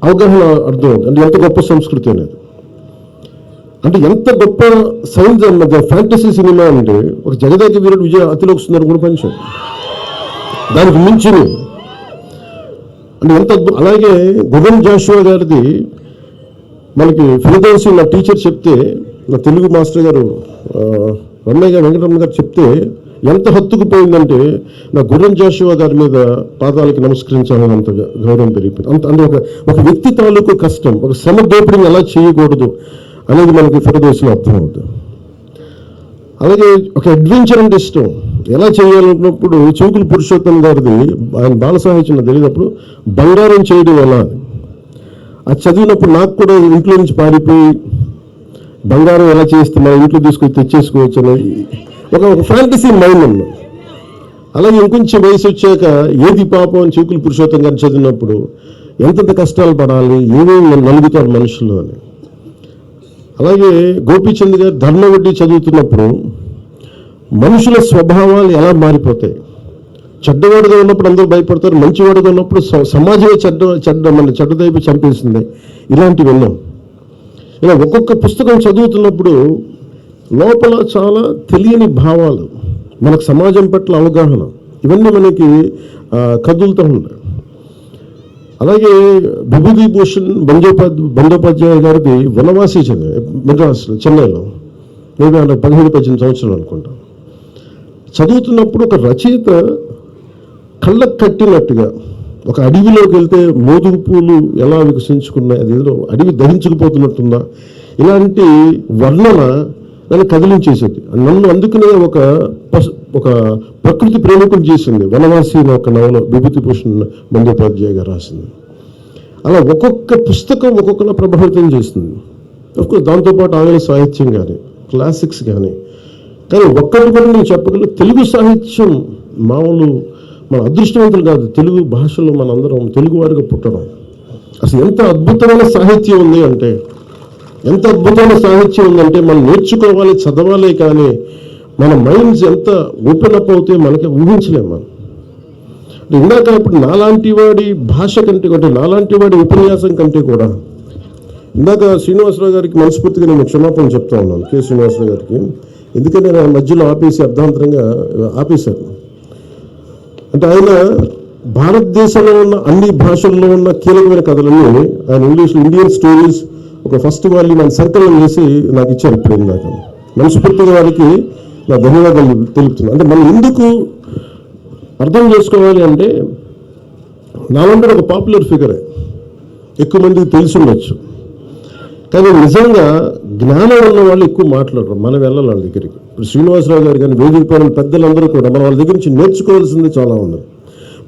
అవగాహన అర్థమవుతుంది. అంటే ఎంత గొప్ప సంస్కృతి అనేది, అంటే ఎంత గొప్ప సైన్స్ అన్నది ఫ్యాంటసీ సినిమా అంటే ఒక జగదేక వీరుడు విజయ అతిలోక సుందరం కూడా పంచాడు, దానికి మించింది అంటే ఎంత అద్భుతం. అలాగే గుగన్ జాషువా గారిది మనకి ఫిలదెల్ఫీ నా టీచర్ చెప్తే, నా తెలుగు మాస్టర్ గారు రమయ్య గారు వెంకటరమణ గారు చెప్తే ఎంత హత్తుకుపోయిందంటే నా గుర్రం జాషువా గారి మీద పాదాలకి నమస్కరించాలని అంత గౌరవం పెరిగిపోయింది. అంటే ఒక వ్యక్తి తాలూకు కష్టం, ఒక శ్రమ దోపిడిని ఎలా చేయకూడదు అనేది మనకి ఫిలదెల్ఫీలో అర్థమవుతుంది. అలాగే ఒక అడ్వెంచర్ అంటే ఇష్టం, ఎలా చేయాలనుకున్నప్పుడు చౌకుల పురుషోత్తం గారిది ఆయన బాల సాహిత్యం తెలియనప్పుడు బంగారం చేయడం ఎలా అని అది చదివినప్పుడు నాకు కూడా ఇంట్లో నుంచి పారిపోయి బంగారం ఎలా చేస్తే మన ఇంట్లో తీసుకొని తెచ్చేసుకోవచ్చు అనేది ఒక ఫ్యాంటసీ మైండ్ ఉంది. అలాగే ఇంకొంచెం వయసు వచ్చాక ఏది పాపం అని చౌకుల పురుషోత్తం గారిని చదివినప్పుడు ఎంతెంత కష్టాలు పడాలి, ఏమేమి నలుగుతారు మనుషులు అని. అలాగే గోపీచంద్ గారు ధర్మవడ్డీ చదువుతున్నప్పుడు మనుషుల స్వభావాలు ఎలా మారిపోతాయి, చెడ్డవాడుగా ఉన్నప్పుడు అందరూ భయపడతారు, మంచివాడుగా ఉన్నప్పుడు సమాజమే చెడ్డదైపు చంపేస్తుంది, ఇలాంటివి విన్నాం. ఇలా ఒక్కొక్క పుస్తకం చదువుతున్నప్పుడు లోపల చాలా తెలియని భావాలు, మనకు సమాజం పట్ల అవగాహన, ఇవన్నీ మనకి కదులుతూ ఉంటాయి. అలాగే విభూతి భూషణ్ బందోపాధ్యాయ గారిది వనవాసి చదివా మెడ్రాస్లో, చెన్నైలో, నేను 17-18 సంవత్సరాలు అనుకుంటా. చదువుతున్నప్పుడు ఒక రచయిత కళ్ళకు కట్టినట్టుగా ఒక అడవిలోకి వెళ్తే మోదుగు పూలు ఎలా వికసించుకున్నాయి, అది ఏదో అడవి దహించుకుపోతున్నట్టుందా, ఇలాంటి వర్ణన నన్ను కదిలించేసేది. నన్ను అందుకనే ఒక ప్రకృతి ప్రేమికులు చేసింది వనవాసి అనే ఒక నవల విభూతి భూషణ్ బందోపాధ్యాయ గారు రాసింది. అలా ఒక్కొక్క పుస్తకం ఒక్కొక్కలా ప్రభావితం చేస్తుంది. అఫ్కోర్స్ దాంతోపాటు ఆంగ్ల సాహిత్యం కానీ క్లాసిక్స్ కానీ ఒక్కటి కూడా నేను చెప్పగలను, తెలుగు సాహిత్యం మామూలు మన అదృష్టవంతులు కాదు. తెలుగు భాషలో మనందరం తెలుగు వారిగా పుట్టడం, అసలు ఎంత అద్భుతమైన సాహిత్యం ఉంది అంటే, ఎంత అద్భుతమైన సాహిత్యం ఉందంటే మనం నేర్చుకోవాలి, చదవాలి. కానీ మన మైండ్స్ ఎంత ఓపెన్ అప్ అవుతే మనకి ఊహించలేము. మనం ఇందాక ఇప్పుడు నాలాంటి వాడి భాష కంటే కంటే నాలాంటి వాడి ఉపన్యాసం కంటే కూడా ఇందాక శ్రీనివాసరావు గారికి మనస్ఫూర్తిగా నేను క్షమాపణ చెప్తా ఉన్నాను, కె శ్రీనివాసరావు గారికి. ఎందుకంటే నేను మధ్యలో ఆపేసి అర్ధాంతరంగా ఆపేశాను. అంటే ఆయన భారతదేశంలో ఉన్న అన్ని భాషల్లో ఉన్న కీలకమైన కథలన్నీ ఆయన ఇంగ్లీష్లో ఇండియన్ స్టోరీస్ ఒక ఫస్ట్ వాల్యూమ్ ఆయన సంకలనం చేసి నాకు ఇచ్చారు. ఇప్పుడు ఇందాక మనస్ఫూర్తిగా వారికి నా ధన్యవాదాలు తెలుపుతున్నాను. అంటే మనం ఎందుకు అర్థం చేసుకోవాలి అంటే, నాలంటే ఒక పాపులర్ ఫిగరే, ఎక్కువ మందికి తెలిసి ఉండొచ్చు. కానీ నిజంగా జ్ఞానం ఉన్న వాళ్ళు ఎక్కువ మాట్లాడరు. మనం వెళ్ళాలి వాళ్ళ దగ్గరికి. ఇప్పుడు శ్రీనివాసరావు గారు కానీ వేదిక పైన పెద్దలందరూ కూడా మనం వాళ్ళ దగ్గర నుంచి నేర్చుకోవాల్సింది చాలా ఉంది.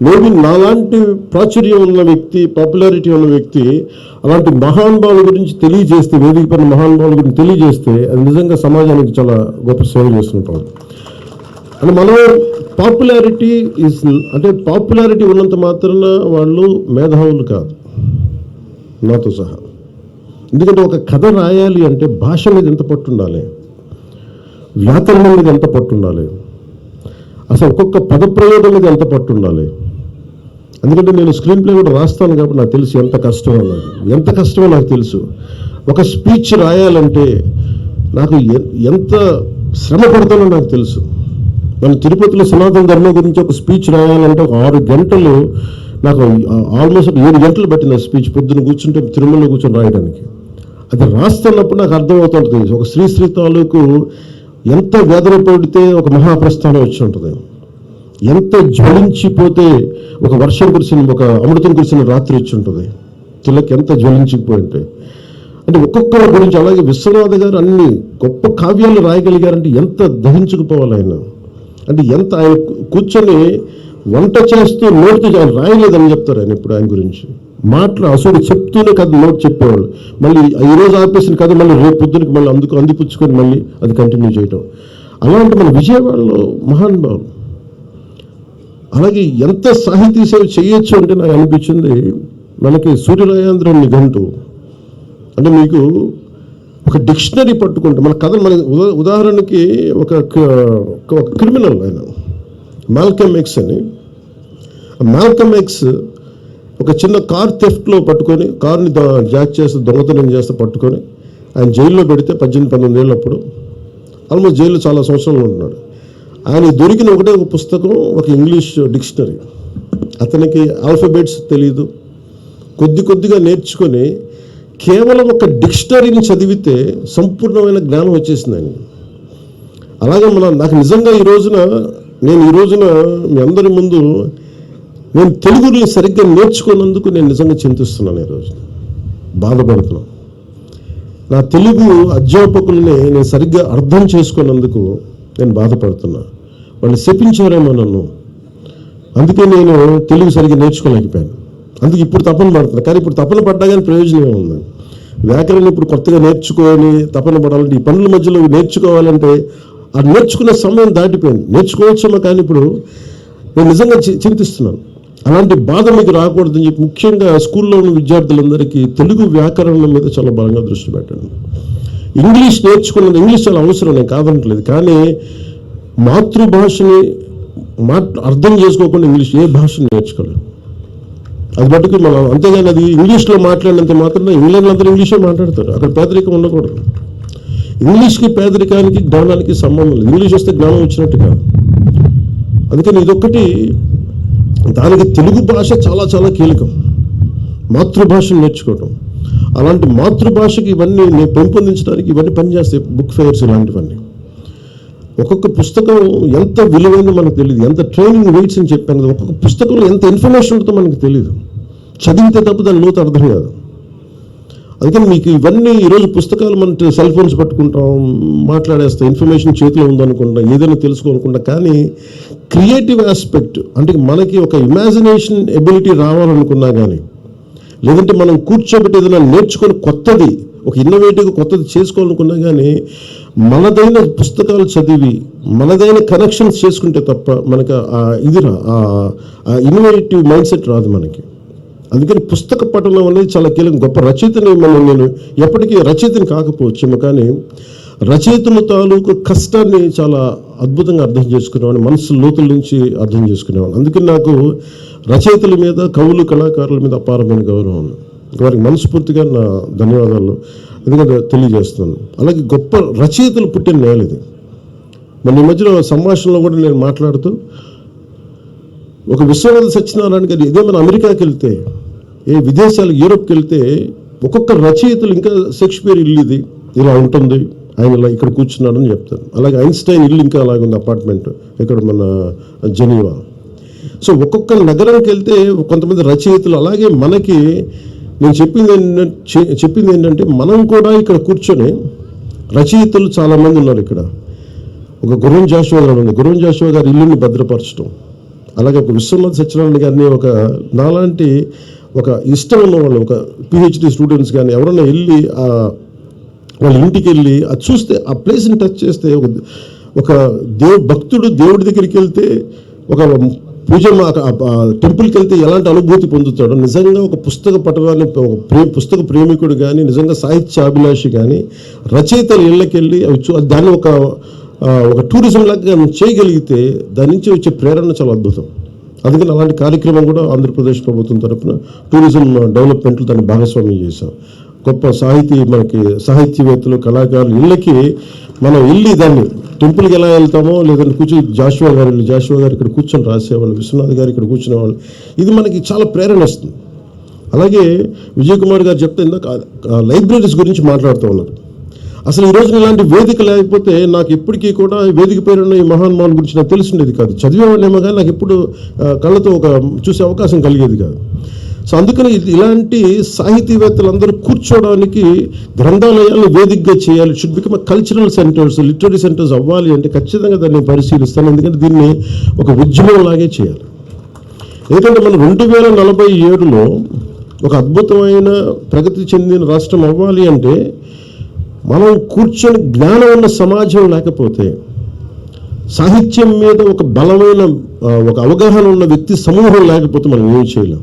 మేబీ నాలాంటి ప్రాచుర్యం ఉన్న వ్యక్తి, పాపులారిటీ ఉన్న వ్యక్తి అలాంటి మహానుభావుల గురించి తెలియజేస్తే, వేదిక పైన మహానుభావుల గురించి తెలియజేస్తే అది నిజంగా సమాజానికి చాలా గొప్ప సేవ చేస్తుంటాం. అంటే మనం పాపులారిటీ ఉన్నంత మాత్రాన వాళ్ళు మేధావులు కాదు, నాతో సహా. ఎందుకంటే ఒక కథ రాయాలి అంటే భాష మీద ఎంత పట్టు ఉండాలి, వ్యాకరణం మీద ఎంత పట్టు ఉండాలి, అసలు ఒక్కొక్క పదప్రయోగం మీద ఎంత పట్టు ఉండాలి. ఎందుకంటే నేను స్క్రీన్ ప్లే కూడా రాస్తాను కాబట్టి నాకు తెలుసు ఎంత కష్టమో నాకు తెలుసు. ఒక స్పీచ్ రాయాలంటే నాకు ఎంత శ్రమ పడతానో నాకు తెలుసు. మనం తిరుపతిలో సనాతన ధర్మం గురించి ఒక స్పీచ్ రాయాలంటే ఒక 6 గంటలు, నాకు ఆల్మోస్ట్ 7 గంటలు పట్టింది ఆ స్పీచ్. పొద్దున్న కూర్చుంటే తిరుమలలో కూర్చొని రాయడానికి. అది రాస్తున్నప్పుడు నాకు అర్థమవుతుంటుంది ఒక శ్రీ తాలూకు ఎంత వేదన పడితే ఒక మహాప్రస్థానం వచ్చి ఉంటుంది, ఎంత జ్వలించిపోతే ఒక వర్షం కురిసిన, ఒక అమృతం కురిసిన రాత్రి వచ్చి ఉంటుంది, తిలకి ఎంత జ్వలించిపోయి ఉంటాయి. అంటే ఒక్కొక్కరి గురించి. అలాగే విశ్వనాథ గారు అన్ని గొప్ప కావ్యాలు రాయగలిగారంటే ఎంత దహించుకుపోవాలి ఆయన. అంటే ఎంత ఆయన కూర్చొని వంట చేస్తూ నోటితో ఆయన రాయలేదని చెప్తారు ఆయన ఇప్పుడు ఆయన గురించి. అసలు చెప్తూనే కథ నోట్ చెప్పేవాళ్ళు. మళ్ళీ ఈరోజు ఆపేసిన కథ మళ్ళీ రేపు పొద్దునకి మళ్ళీ అందిపుచ్చుకొని మళ్ళీ అది కంటిన్యూ చేయటం. అలాంటి మన విజయవాడలో మహానుభావులు. అలాగే ఎంత సాహితీ సేవ చేయొచ్చు అంటే నాకు అనిపించింది, మనకి సూర్యరాయాంధ్ర నిఘంటు అంటే మీకు ఒక డిక్షనరీ పట్టుకుంటే మన కథ మన ఉదాహరణకి ఒక క్రిమినల్ ఆయన మాల్కమ్ ఎక్స్ అని. మాల్కమ్ ఎక్స్ ఒక చిన్న కార్ థెఫ్ట్లో పట్టుకొని కార్ని జాక్ చేస్తే దొంగతనం చేస్తే పట్టుకొని ఆయన జైల్లో పెడితే 18-19 ఏళ్ళప్పుడు ఆల్మోస్ట్ జైల్లో చాలా సంవత్సరాలు ఉంటున్నాడు. ఆయన దొరికిన ఒకటే ఒక పుస్తకం, ఒక ఇంగ్లీష్ డిక్షనరీ. అతనికి ఆల్ఫాబెట్స్ తెలియదు, కొద్దిగా నేర్చుకొని కేవలం ఒక డిక్షనరీని చదివితే సంపూర్ణమైన జ్ఞానం వచ్చేసింది ఆయన. అలాగే నాకు నిజంగా ఈ రోజున మీ అందరి ముందు నేను తెలుగుని సరిగ్గా నేర్చుకున్నందుకు నేను నిజంగా చింతిస్తున్నాను. ఈరోజు బాధపడుతున్నాను. నా తెలుగు అధ్యాపకుల్ని నేను సరిగ్గా అర్థం చేసుకున్నందుకు నేను బాధపడుతున్నా. వాళ్ళు శపించారేమో నన్ను, అందుకే నేను తెలుగు సరిగ్గా నేర్చుకోలేకపోయాను. అందుకే ఇప్పుడు తపన పడుతున్నా. కానీ ఇప్పుడు తపన పడ్డా కానీ ప్రయోజనం ఉంది. వ్యాకరణం ఇప్పుడు కొత్తగా నేర్చుకొని తపన పడాలంటే, ఈ పనుల మధ్యలో నేర్చుకోవాలంటే ఆ నేర్చుకునే సమయం దాటిపోయింది. నేర్చుకోవచ్చేమో కానీ ఇప్పుడు నేను నిజంగా చింతిస్తున్నాను. అలాంటి బాధ మీకు రాకూడదని చెప్పి ముఖ్యంగా స్కూల్లో ఉన్న విద్యార్థులందరికీ తెలుగు వ్యాకరణం మీద చాలా బలంగా దృష్టి పెట్టండి. ఇంగ్లీష్ నేర్చుకున్నది, ఇంగ్లీష్ చాలా అవసరం, నేను కాదనట్లేదు. కానీ మాతృభాషని అర్థం చేసుకోకుండా ఇంగ్లీష్ ఏ భాషను నేర్చుకోలేదు. అది మటుకు మనం అంతేగాని అది ఇంగ్లీష్లో మాట్లాడినంత మాత్రం ఇంగ్లాండ్లో అందరూ ఇంగ్లీషే మాట్లాడతారు. అక్కడ పేదరికం ఉండకూడదు. ఇంగ్లీష్కి పేదరికానికి జ్ఞానానికి సంబంధం లేదు. ఇంగ్లీష్ వస్తే జ్ఞానం వచ్చినట్టు కాదు. అందుకని ఇదొక్కటి, దానికి తెలుగు భాష చాలా చాలా కీలకం. మాతృభాషను నేర్చుకోవటం, అలాంటి మాతృభాషకి ఇవన్నీ పెంపొందించడానికి ఇవన్నీ పనిచేస్తాయి. బుక్ ఫెయిర్స్ ఇలాంటివన్నీ. ఒక్కొక్క పుస్తకం ఎంత విలువైందో మనకు తెలియదు. ఎంత ట్రైనింగ్ వెయిట్స్ అని చెప్పాను కదా, ఒక్కొక్క పుస్తకంలో ఎంత ఇన్ఫర్మేషన్ ఉంటుందో మనకు తెలియదు. చదివితే తప్ప దాని లోతు అర్థం కాదు. అందుకని మీకు ఇవన్నీ ఈరోజు పుస్తకాలు మన సెల్ ఫోన్స్ పట్టుకుంటాం, మాట్లాడేస్తాం, ఇన్ఫర్మేషన్ చేతిలో ఉందనుకుంటాం, ఏదైనా తెలుసుకోనుకుంటా. కానీ క్రియేటివ్ ఆస్పెక్ట్ అంటే మనకి ఒక ఇమాజినేషన్ ఎబిలిటీ రావాలనుకున్నా కానీ, లేదంటే మనం కూర్చోబెట్టి ఏదైనా నేర్చుకొని కొత్తది, ఒక ఇన్నోవేటివ్ కొత్తది చేసుకోవాలనుకున్నా కానీ మనదైన పుస్తకాలు చదివి మనదైన కనెక్షన్స్ చేసుకుంటే తప్ప మనకు ఇన్నోవేటివ్ మైండ్ సెట్ రాదు మనకి. అందుకని పుస్తక పఠనం అనేది చాలా కీలకం. గొప్ప రచయితని నేను ఎప్పటికీ రచయితని కాకపోవచ్చేమో, కానీ రచయితల తాలూకు కష్టాన్ని చాలా అద్భుతంగా అర్థం చేసుకునేవాడిని, మనసు లోతుల నుంచి అర్థం చేసుకునేవాడిని. అందుకని నాకు రచయితల మీద, కవులు, కళాకారుల మీద అపారమైన గౌరవం ఉంది. వారికి మనస్ఫూర్తిగా నా ధన్యవాదాలు ఎందుకంటే తెలియజేస్తున్నాను. అలాగే గొప్ప రచయితలు పుట్టిన నేల ఇది. మన ఈ మధ్యలో సంభాషణలో కూడా నేను మాట్లాడుతూ ఒక విశ్వనాథ సత్యనారాయణ గారు ఇదే మన అమెరికాకి వెళ్తే, ఏ విదేశాలు యూరోప్కి వెళ్తే ఒక్కొక్క రచయితలు ఇంకా షేక్స్పియర్ ఇల్లు ఇది ఇలా ఉంటుంది, ఆయన ఇలా ఇక్కడ కూర్చున్నాడని చెప్తారు. అలాగే ఐన్స్టైన్ ఇల్లు ఇంకా అలాగుంది, అపార్ట్మెంట్ ఇక్కడ మన జెనీవా. సో ఒక్కొక్క నగరానికి వెళ్తే కొంతమంది రచయితలు. అలాగే మనకి నేను చెప్పింది ఏంటంటే మనం కూడా ఇక్కడ కూర్చొని రచయితలు చాలామంది ఉన్నారు. ఇక్కడ ఒక గుర్రం జాషువా గారు ఉంది. గుర్రం జాషువా గారి ఇల్లుని భద్రపరచడం, అలాగే ఒక విశ్వనాథ సత్యనారాయణ గారిని ఒక నాలాంటి ఒక ఇష్టం ఉన్న వాళ్ళు, ఒక పిహెచ్డి స్టూడెంట్స్ కానీ ఎవరైనా వెళ్ళి వాళ్ళ ఇంటికి వెళ్ళి అది చూస్తే, ఆ ప్లేస్ని టచ్ చేస్తే, ఒక భక్తుడు దేవుడి దగ్గరికి వెళ్తే, ఒక టెంపుల్కి వెళ్తే ఎలాంటి అనుభూతి పొందుతాడో, నిజంగా ఒక పుస్తక పఠనాన్ని పుస్తక ప్రేమికుడు కానీ, నిజంగా సాహిత్యాభిలాషి కానీ రచయితల ఇళ్ళకి వెళ్ళి దాన్ని ఒక టూరిజం లాగా చేయగలిగితే దాని నుంచి వచ్చే ప్రేరణ చాలా అద్భుతం. అందుకని అలాంటి కార్యక్రమం కూడా ఆంధ్రప్రదేశ్ ప్రభుత్వం తరఫున టూరిజం డెవలప్మెంట్లు దాన్ని భాగస్వామ్యం చేశాం. గొప్ప మనకి సాహిత్యవేత్తలు, కళాకారులు ఇళ్ళకి మనం వెళ్ళి దాన్ని టెంపుల్కి ఎలా వెళ్తామో, లేదంటే జాషువా గారు ఇక్కడ కూర్చొని రాసేవాళ్ళు, విశ్వనాథ్ గారు ఇక్కడ కూర్చునేవాళ్ళు. ఇది మనకి చాలా ప్రేరణ ఇస్తుంది. అలాగే విజయ్ కుమార్ గారు చెప్తే ఇందాక లైబ్రరీస్ గురించి మాట్లాడుతూ ఉన్నారు. అసలు ఈరోజు ఇలాంటి వేదిక లేకపోతే నాకు ఎప్పటికీ కూడా వేదిక పేరున్న ఈ మహానుభావుల గురించి నాకు తెలిసిండేది కాదు. చదివేవాళ్ళేమో కానీ నాకు ఎప్పుడు కళ్ళతో చూసే అవకాశం కలిగేది కాదు. సో అందుకని ఇలాంటి సాహితీవేత్తలందరూ కూర్చోవడానికి గ్రంథాలయాలను వేదికగా చేయాలి. Should become cultural centres, literary centres అవ్వాలి అంటే ఖచ్చితంగా దాన్ని పరిశీలిస్తాను. ఎందుకంటే దీన్ని ఒక ఉద్యమం లాగే చేయాలి. ఎందుకంటే మనం 2047లో ఒక అద్భుతమైన ప్రగతి చెందిన రాష్ట్రం అవ్వాలి అంటే మనం కూర్చొని జ్ఞానం ఉన్న సమాజం లేకపోతే, సాహిత్యం మీద ఒక బలమైన ఒక అవగాహన ఉన్న వ్యక్తి సమూహం లేకపోతే మనం ఏం చేయలేం.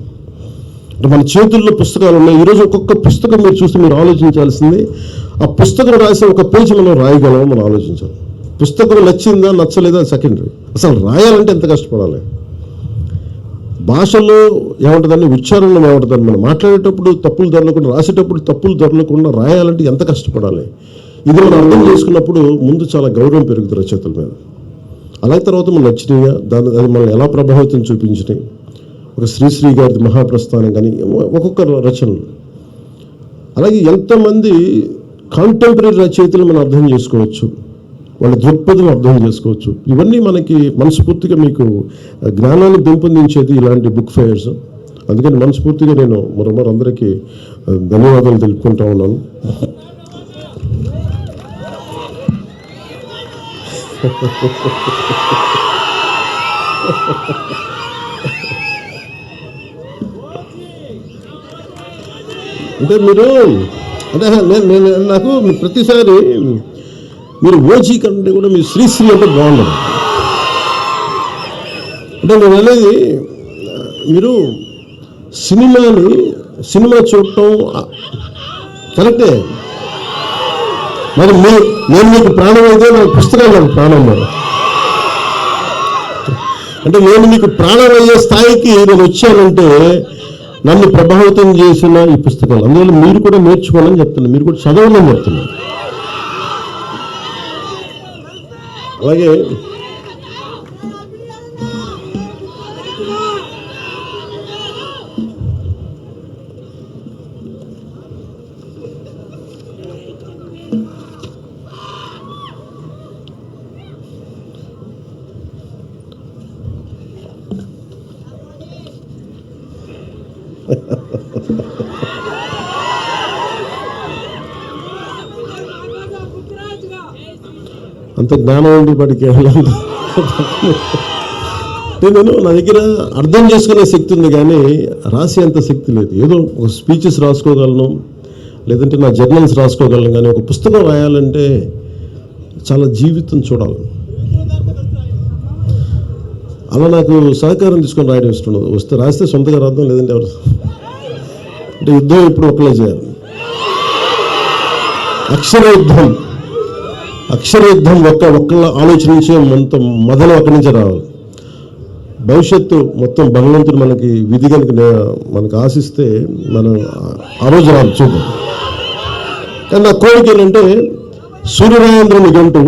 అంటే మన చేతుల్లో పుస్తకాలు ఉన్నాయి. ఈరోజు ఒక్కొక్క పుస్తకం మీరు చూస్తే మీరు ఆలోచించాల్సింది, ఆ పుస్తకం రాసే ఒక పేజీ మనం రాయగలమో మనం ఆలోచించాలి. పుస్తకం నచ్చిందా నచ్చలేదా సెకండరీ, అసలు రాయాలంటే ఎంత కష్టపడాలి. భాషలో ఏముంటుందని, ఉచ్చారణలో ఏముంటుందని, మనం మాట్లాడేటప్పుడు తప్పులు దొరలకుండా, రాసేటప్పుడు తప్పులు దొరలకుండా రాయాలంటే ఎంత కష్టపడాలి. ఇది మనం అర్థం చేసుకున్నప్పుడు ముందు చాలా గౌరవం పెరుగుతుంది రచయితల మీద. అలాగే తర్వాత మనం నచ్చినాయా, అది మనం ఎలా ప్రభావితం చూపించినాయి. ఒక శ్రీశ్రీ గారి మహాప్రస్థానం కానీ ఒక్కొక్క రచనలు, అలాగే ఎంతోమంది కాంటెంపరీ రచయితలు మనం అర్థం చేసుకోవచ్చు, వాళ్ళ దృక్పథం అర్థం చేసుకోవచ్చు. ఇవన్నీ మనకి మనస్ఫూర్తిగా మీకు జ్ఞానాన్ని పెంపొందించేది ఇలాంటి బుక్ ఫెయిర్స్. అందుకని మనస్ఫూర్తిగా నేను మరొకరు అందరికీ ధన్యవాదాలు తెలుపుకుంటా ఉన్నాను. అంటే మీరు అంటే నేను నాకు ప్రతిసారి మీరు ఓజీ కంటే కూడా మీరు శ్రీశ్రీ అంటే బాగుండదు. అంటే నేను అనేది, మీరు సినిమా చూడటం కరెక్టే, మరి నేను మీకు ప్రాణం అయితే నాకు పుస్తకాలు నాకు ప్రాణం మరి. అంటే నేను మీకు ప్రాణం అయ్యే స్థాయికి నేను వచ్చానంటే నన్ను ప్రభావితం చేసిన ఈ పుస్తకాలు. అందువల్ల మీరు కూడా నేర్చుకోవాలని చెప్తున్నాను, మీరు కూడా చదవాలని చెప్తున్నాను. అలాగే అంత జ్ఞానం ఉండి వాడికి నేను నా దగ్గర అర్థం చేసుకునే శక్తి ఉంది కానీ రాసే అంత శక్తి లేదు. ఏదో ఒక స్పీచెస్ రాసుకోగలను, లేదంటే నా జర్నల్స్ రాసుకోగలను, కానీ ఒక పుస్తకం రాయాలంటే చాలా జీవితం చూడాలి. అలా నాకు సహకారం తీసుకొని రాయడం ఇష్టం ఉండదు. వస్తే రాస్తే సొంతగా రాద్దాం, లేదంటే ఎవరు అంటే యుద్ధం ఇప్పుడు ఒకళ్ళే చేయాలి. అక్షర యుద్ధం ఒక్కళ్ళ ఆలోచించే మొదలు అక్కడి నుంచే రావాలి. భవిష్యత్తు మొత్తం భగవంతుడు మనకి విధి కనుక మనకు ఆశిస్తే మనం ఆ రోజు రాదు చూద్దాం. కానీ నా కోరిక ఏంటంటే, సూర్యరాయేంద్ర నిఘంటు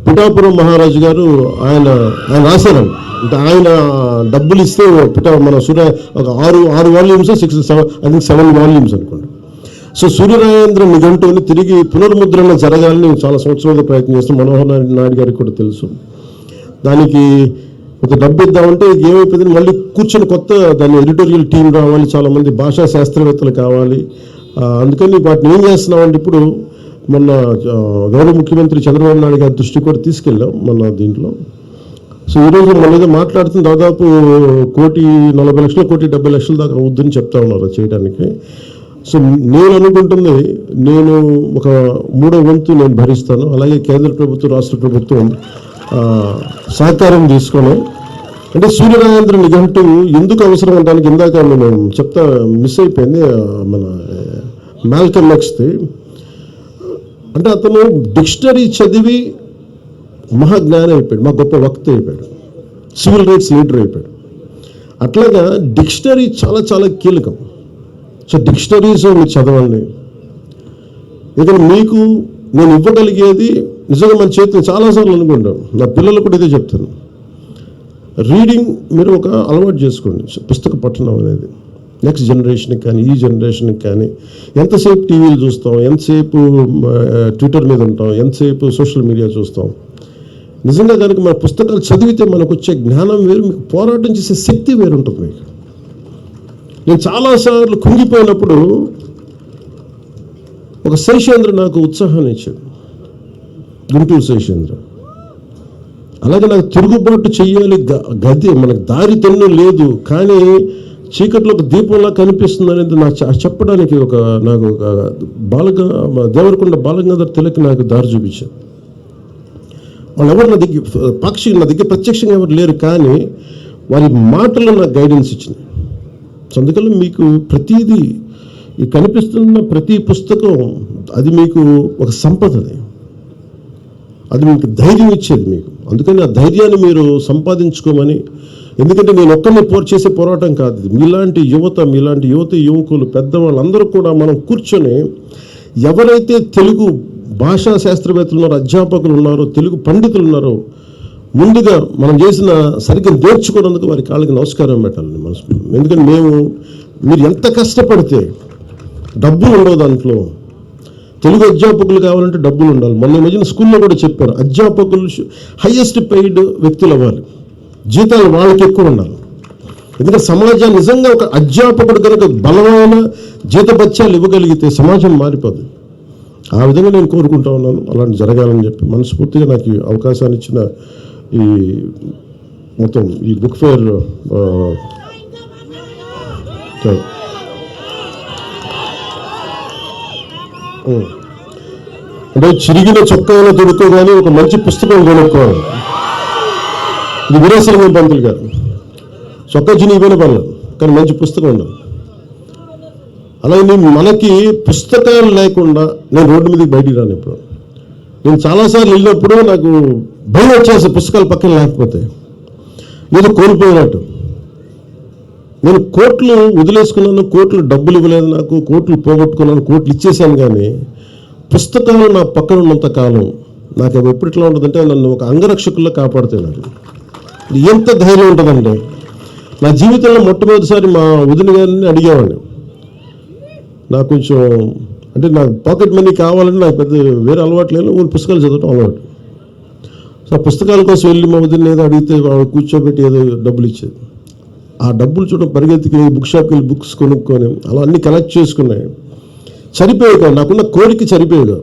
పిఠాపురం మహారాజు గారు ఆయన రాశారండి. అంటే ఆయన డబ్బులు ఇస్తే మన ఒక 6 వాల్యూమ్స్ 7 వాల్యూమ్స్ అనుకోండి. సో సూర్యరాయేంద్ర నిఘంటువుని తిరిగి పునర్ముద్రణ జరగాలని చాలా సంవత్సరాలుగా ప్రయత్నం చేస్తాం. మనోహర్ నాయుడు గారికి కూడా తెలుసు. దానికి ఒక డబ్బు ఇద్దామంటే ఏమైపోయింది, మళ్ళీ కూర్చొని కొత్త దాని ఎడిటోరియల్ టీం రావాలి, చాలామంది భాషా శాస్త్రవేత్తలు కావాలి. అందుకని వాటిని ఏం చేస్తున్నామంటే, ఇప్పుడు మొన్న గౌరవ ముఖ్యమంత్రి చంద్రబాబు నాయుడు గారి దృష్టికి కూడా తీసుకెళ్ళాం మొన్న దీంట్లో. సో ఈరోజు మన మీద మాట్లాడుతున్న దాదాపు 1,40,00,000 1,70,00,000 దాకా అవుద్దని చెప్తా ఉన్నారు చేయడానికి. సో నేను అనుకుంటుంది, నేను ఒక 3వ వంతు నేను భరిస్తాను. అలాగే కేంద్ర ప్రభుత్వం, రాష్ట్ర ప్రభుత్వం సహకారం తీసుకొని, అంటే సూర్యరాయేంద్ర నిఘంటు ఎందుకు అవసరం అంటానికి ఇందాక నేను చెప్తా మిస్ అయిపోయింది. మన మాల్కమ్ ఎక్స్ది, అంటే అతను డిక్షనరీ చదివి మహాజ్ఞానం అయిపోయాడు, మా గొప్ప వక్త అయిపోయాడు, సివిల్ రైట్స్ లీడర్ అయిపోయాడు. అట్లాగా డిక్షనరీ చాలా చాలా కీలకం. సో డిక్షనరీస్ మీరు చదవండి. ఎందుకంటే మీకు నేను ఇవ్వగలిగేది నిజంగా మన చేతిని చాలాసార్లు అనుకుంటాను, నా పిల్లలు కూడా ఇదే చెప్తాను, రీడింగ్ మీరు ఒక అలవాటు చేసుకోండి. పుస్తక పఠనం అనేది నెక్స్ట్ జనరేషన్కి కానీ ఈ జనరేషన్కి కానీ. ఎంతసేపు టీవీలు చూస్తాం, ఎంతసేపు ట్విట్టర్ మీద ఉంటాం, ఎంతసేపు సోషల్ మీడియా చూస్తాం. నిజంగా కనుక మన పుస్తకాలు చదివితే మనకు వచ్చే జ్ఞానం వేరు, మీకు పోరాటం చేసే శక్తి వేరు ఉంటుంది మీకు. నేను చాలాసార్లు కుంగిపోయినప్పుడు ఒక శేషేంద్ర నాకు ఉత్సాహాన్ని ఇచ్చాడు, గుంటూరు శేషేంద్ర. అలాగే నాకు తిరుగుబాటు చెయ్యాలి, గది మనకు దారి తెన్ను లేదు, కానీ చీకట్లో ఒక దీపంలా కనిపిస్తుంది అనేది చెప్పడానికి నాకు దేవరకొండ బాలగంగాధర్ తిలక్ నాకు దారి చూపించారు. వాళ్ళు ఎవరు నా దగ్గర ప్రత్యక్షంగా ఎవరు లేరు, కానీ వారి మాటలు నాకు గైడెన్స్ ఇచ్చినాయి. సో అందుకని మీకు ప్రతిదీ ఈ కనిపిస్తున్న ప్రతి పుస్తకం అది మీకు ఒక సంపద, అది మీకు ధైర్యం ఇచ్చేది మీకు. అందుకని ఆ ధైర్యాన్ని మీరు సంపాదించుకోమని, ఎందుకంటే నేను ఒక్కరిని చేసే పోరాటం కాదు ఇది. మీలాంటి యువకులు పెద్దవాళ్ళందరూ కూడా మనం కూర్చొని ఎవరైతే తెలుగు భాషా శాస్త్రవేత్తలు ఉన్నారో, అధ్యాపకులు ఉన్నారో, తెలుగు పండితులు ఉన్నారో, ముందుగా మనం చేసిన సరిగ్గా నేర్చుకున్నందుకు వారి కాళ్ళకి నమస్కారం పెట్టాలండి మనస్ఫూర్తి. ఎందుకంటే మీరు ఎంత కష్టపడితే డబ్బులు ఉండవు దాంట్లో. తెలుగు అధ్యాపకులు కావాలంటే డబ్బులు ఉండాలి. మొన్న మధ్యన స్కూల్లో కూడా చెప్పారు, అధ్యాపకులు హైయెస్ట్ పెయిడ్ వ్యక్తులు అవ్వాలి, జీతాలు వాళ్ళకి ఎక్కువ ఉండాలి. ఎందుకంటే సమాజాన్ని నిజంగా ఒక అధ్యాపకుడు కనుక బలమైన జీతభత్యాలు ఇవ్వగలిగితే సమాజం మారిపోదు. ఆ విధంగా నేను కోరుకుంటా ఉన్నాను, అలాంటి జరగాలని చెప్పి మనస్ఫూర్తిగా నాకు ఈ అవకాశాన్ని ఇచ్చిన ఈ మొత్తం ఈ బుక్ ఫేర్ అంటే చిరిగిన చొక్కాలో తొడుక్కోగానే ఒక మంచి పుస్తకం కొనుక్కోవాలి. ఇది వీరేశలింగం పంతులు గారు, చొక్కా చినిగిపోయిన పర్లేదు కానీ మంచి పుస్తకం ఉండాలి. అలాగే మనకి పుస్తకాలు లేకుండా నేను రోడ్డు మీదకి బయటికి రాను. ఇప్పుడు నేను చాలాసార్లు వెళ్ళినప్పుడు నాకు భయం వచ్చేసి పుస్తకాలు పక్కన లేకపోతే ఏదో కోల్పోయినట్టు. నేను కోట్లు వదిలేసుకున్నాను, కోట్లు డబ్బులు ఇవ్వలేదు, నాకు కోట్లు పోగొట్టుకున్నాను, కోట్లు ఇచ్చేసాను, కానీ పుస్తకాలు నా పక్కన ఉన్నంత కాలం నాకు అవి ఎప్పటిలా ఉంటుందంటే నన్ను ఒక అంగరక్షకుల్లో కాపాడుతాయి. నాకు ఎంత ధైర్యం ఉంటుందంటే, నా జీవితంలో మొట్టమొదటిసారి మా వదిన గారిని అడిగేవాడిని, నాకు కొంచెం అంటే నాకు పాకెట్ మనీ కావాలని నాకు పెద్ద వేరే అలవాటు లేదు, పుస్తకాలు చదవటం అలవాటు. సో ఆ పుస్తకాల కోసం వెళ్ళి మా వదిన ఏదో అడిగితే కూర్చోబెట్టి ఏదో డబ్బులు ఇచ్చేది. ఆ డబ్బులు చూడడం పరిగెత్తికి బుక్ షాప్కి వెళ్ళి బుక్స్ కొనుక్కొని అలా అన్నీ కలెక్ట్ చేసుకున్నాయి. సరిపోయేగా నాకున్న కోరిక సరిపోయేగా.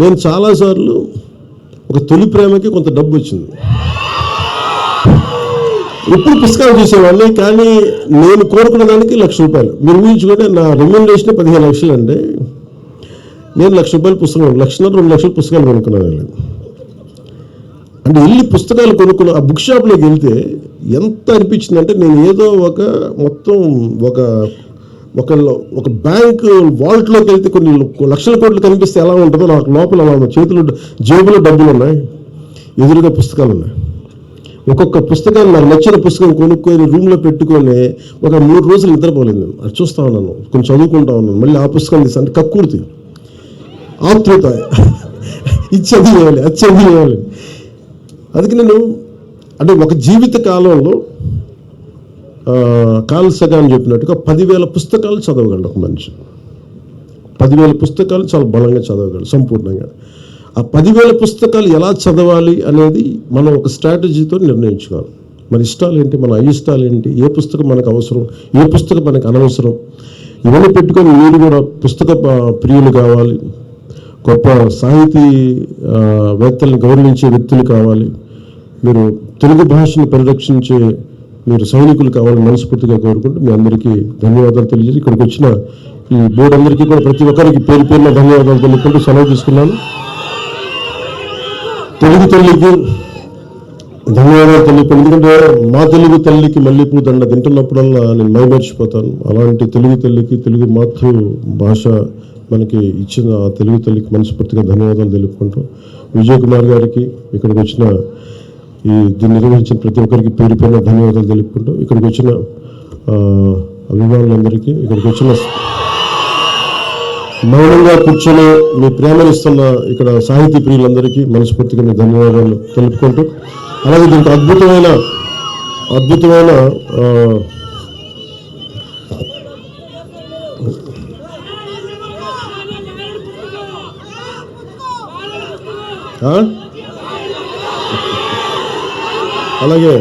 నేను చాలాసార్లు ఒక తొలి ప్రేమకి కొంత డబ్బు వచ్చింది, ఎప్పుడు పుస్తకాలు చూసేవాడిని, కానీ నేను కోరుకున్న దానికి ₹1,00,000. మీరు ఊహించుకుంటే నా రెమ్యూనరేషన్ 15 లక్షలు అండి. నేను ₹1,00,000 పుస్తకం, 1,00,000 2 లక్షల పుస్తకాలు కొనుక్కున్నాను. అంటే వెళ్ళి పుస్తకాలు కొనుక్కున్న ఆ బుక్ షాప్లోకి వెళ్తే ఎంత అనిపించిందంటే, నేను ఏదో మొత్తం ఒక బ్యాంక్ వాల్ట్లోకి వెళ్తే కొన్ని లక్షల కోట్లు కనిపిస్తే ఎలా ఉంటుందో నాకు లోపల అలా ఉంది. చేతులు జేబులో డబ్బులు ఉన్నాయి, ఎదురుగా పుస్తకాలు ఉన్నాయి. ఒక్కొక్క పుస్తకాన్ని నాకు నచ్చిన పుస్తకం కొనుక్కొని రూమ్లో పెట్టుకొని ఒక 3 రోజులు నిద్రపోలేదు. నేను అది చూస్తూ ఉన్నాను, కొంచెం చదువుకుంటా ఉన్నాను, మళ్ళీ ఆ పుస్తకం తీసి అంటే కక్కుర్తి, ఆతృత, ఇది చదివేయాలి. అందుకే నేను అంటే ఒక జీవిత కాలంలో కార్ల్ సగాన్ చెప్పినట్టుగా 10,000 పుస్తకాలు చదవగలడు ఒక మనిషి. 10,000 పుస్తకాలు చాలా బలంగా చదవగలడు సంపూర్ణంగా. ఆ 10,000 పుస్తకాలు ఎలా చదవాలి అనేది మనం ఒక స్ట్రాటజీతో నిర్ణయించుకోవాలి. మన ఇష్టాలు ఏంటి, మన అయిష్టాలు ఏంటి, ఏ పుస్తకం మనకు అవసరం, ఏ పుస్తకం మనకు అనవసరం, ఇవన్నీ పెట్టుకొని మీరు కూడా పుస్తక ప్రియులు కావాలి, గొప్ప సాహితీ వేత్తలను గౌరవించే వ్యక్తులు కావాలి, మీరు తెలుగు భాషను పరిరక్షించే మీరు సైనికులు కావాలని మనస్ఫూర్తిగా కోరుకుంటూ మీ అందరికీ ధన్యవాదాలు తెలియజేసి ఇక్కడికి వచ్చిన ఈ బోర్డు అందరికీ కూడా ప్రతి ఒక్కరికి పేరు పేరున ధన్యవాదాలు తెలుపుకుంటూ సెలవు తీసుకున్నాను. తెలుగు తల్లికి ధన్యవాదాలు తెలుపుకుంటూ, ఎందుకంటే మా తెలుగు తల్లికి మల్లెపూ దండ తింటున్నప్పుడల్లా నేను మైమర్చిపోతాను. అలాంటి తెలుగు తల్లికి, తెలుగు మాతృ భాష మనకి ఇచ్చిన ఆ తెలుగు తల్లికి మనస్ఫూర్తిగా ధన్యవాదాలు తెలుపుకుంటూ, విజయ్ కుమార్ గారికి ఇక్కడికి వచ్చిన దీన్ని నిర్వహించిన ప్రతి ఒక్కరికి పేరు పేరున ధన్యవాదాలు తెలుపుకుంటూ, ఇక్కడికి వచ్చిన అభిమానులందరికీ, ఇక్కడికి వచ్చిన మౌనంగా కూర్చొని మీ ప్రేమనిస్తున్న ఇక్కడ సాహితీ ప్రియులందరికీ మనస్ఫూర్తిగా మీ ధన్యవాదాలు తెలుపుకుంటూ, అలాగే దీనికి అద్భుతమైన అలాగే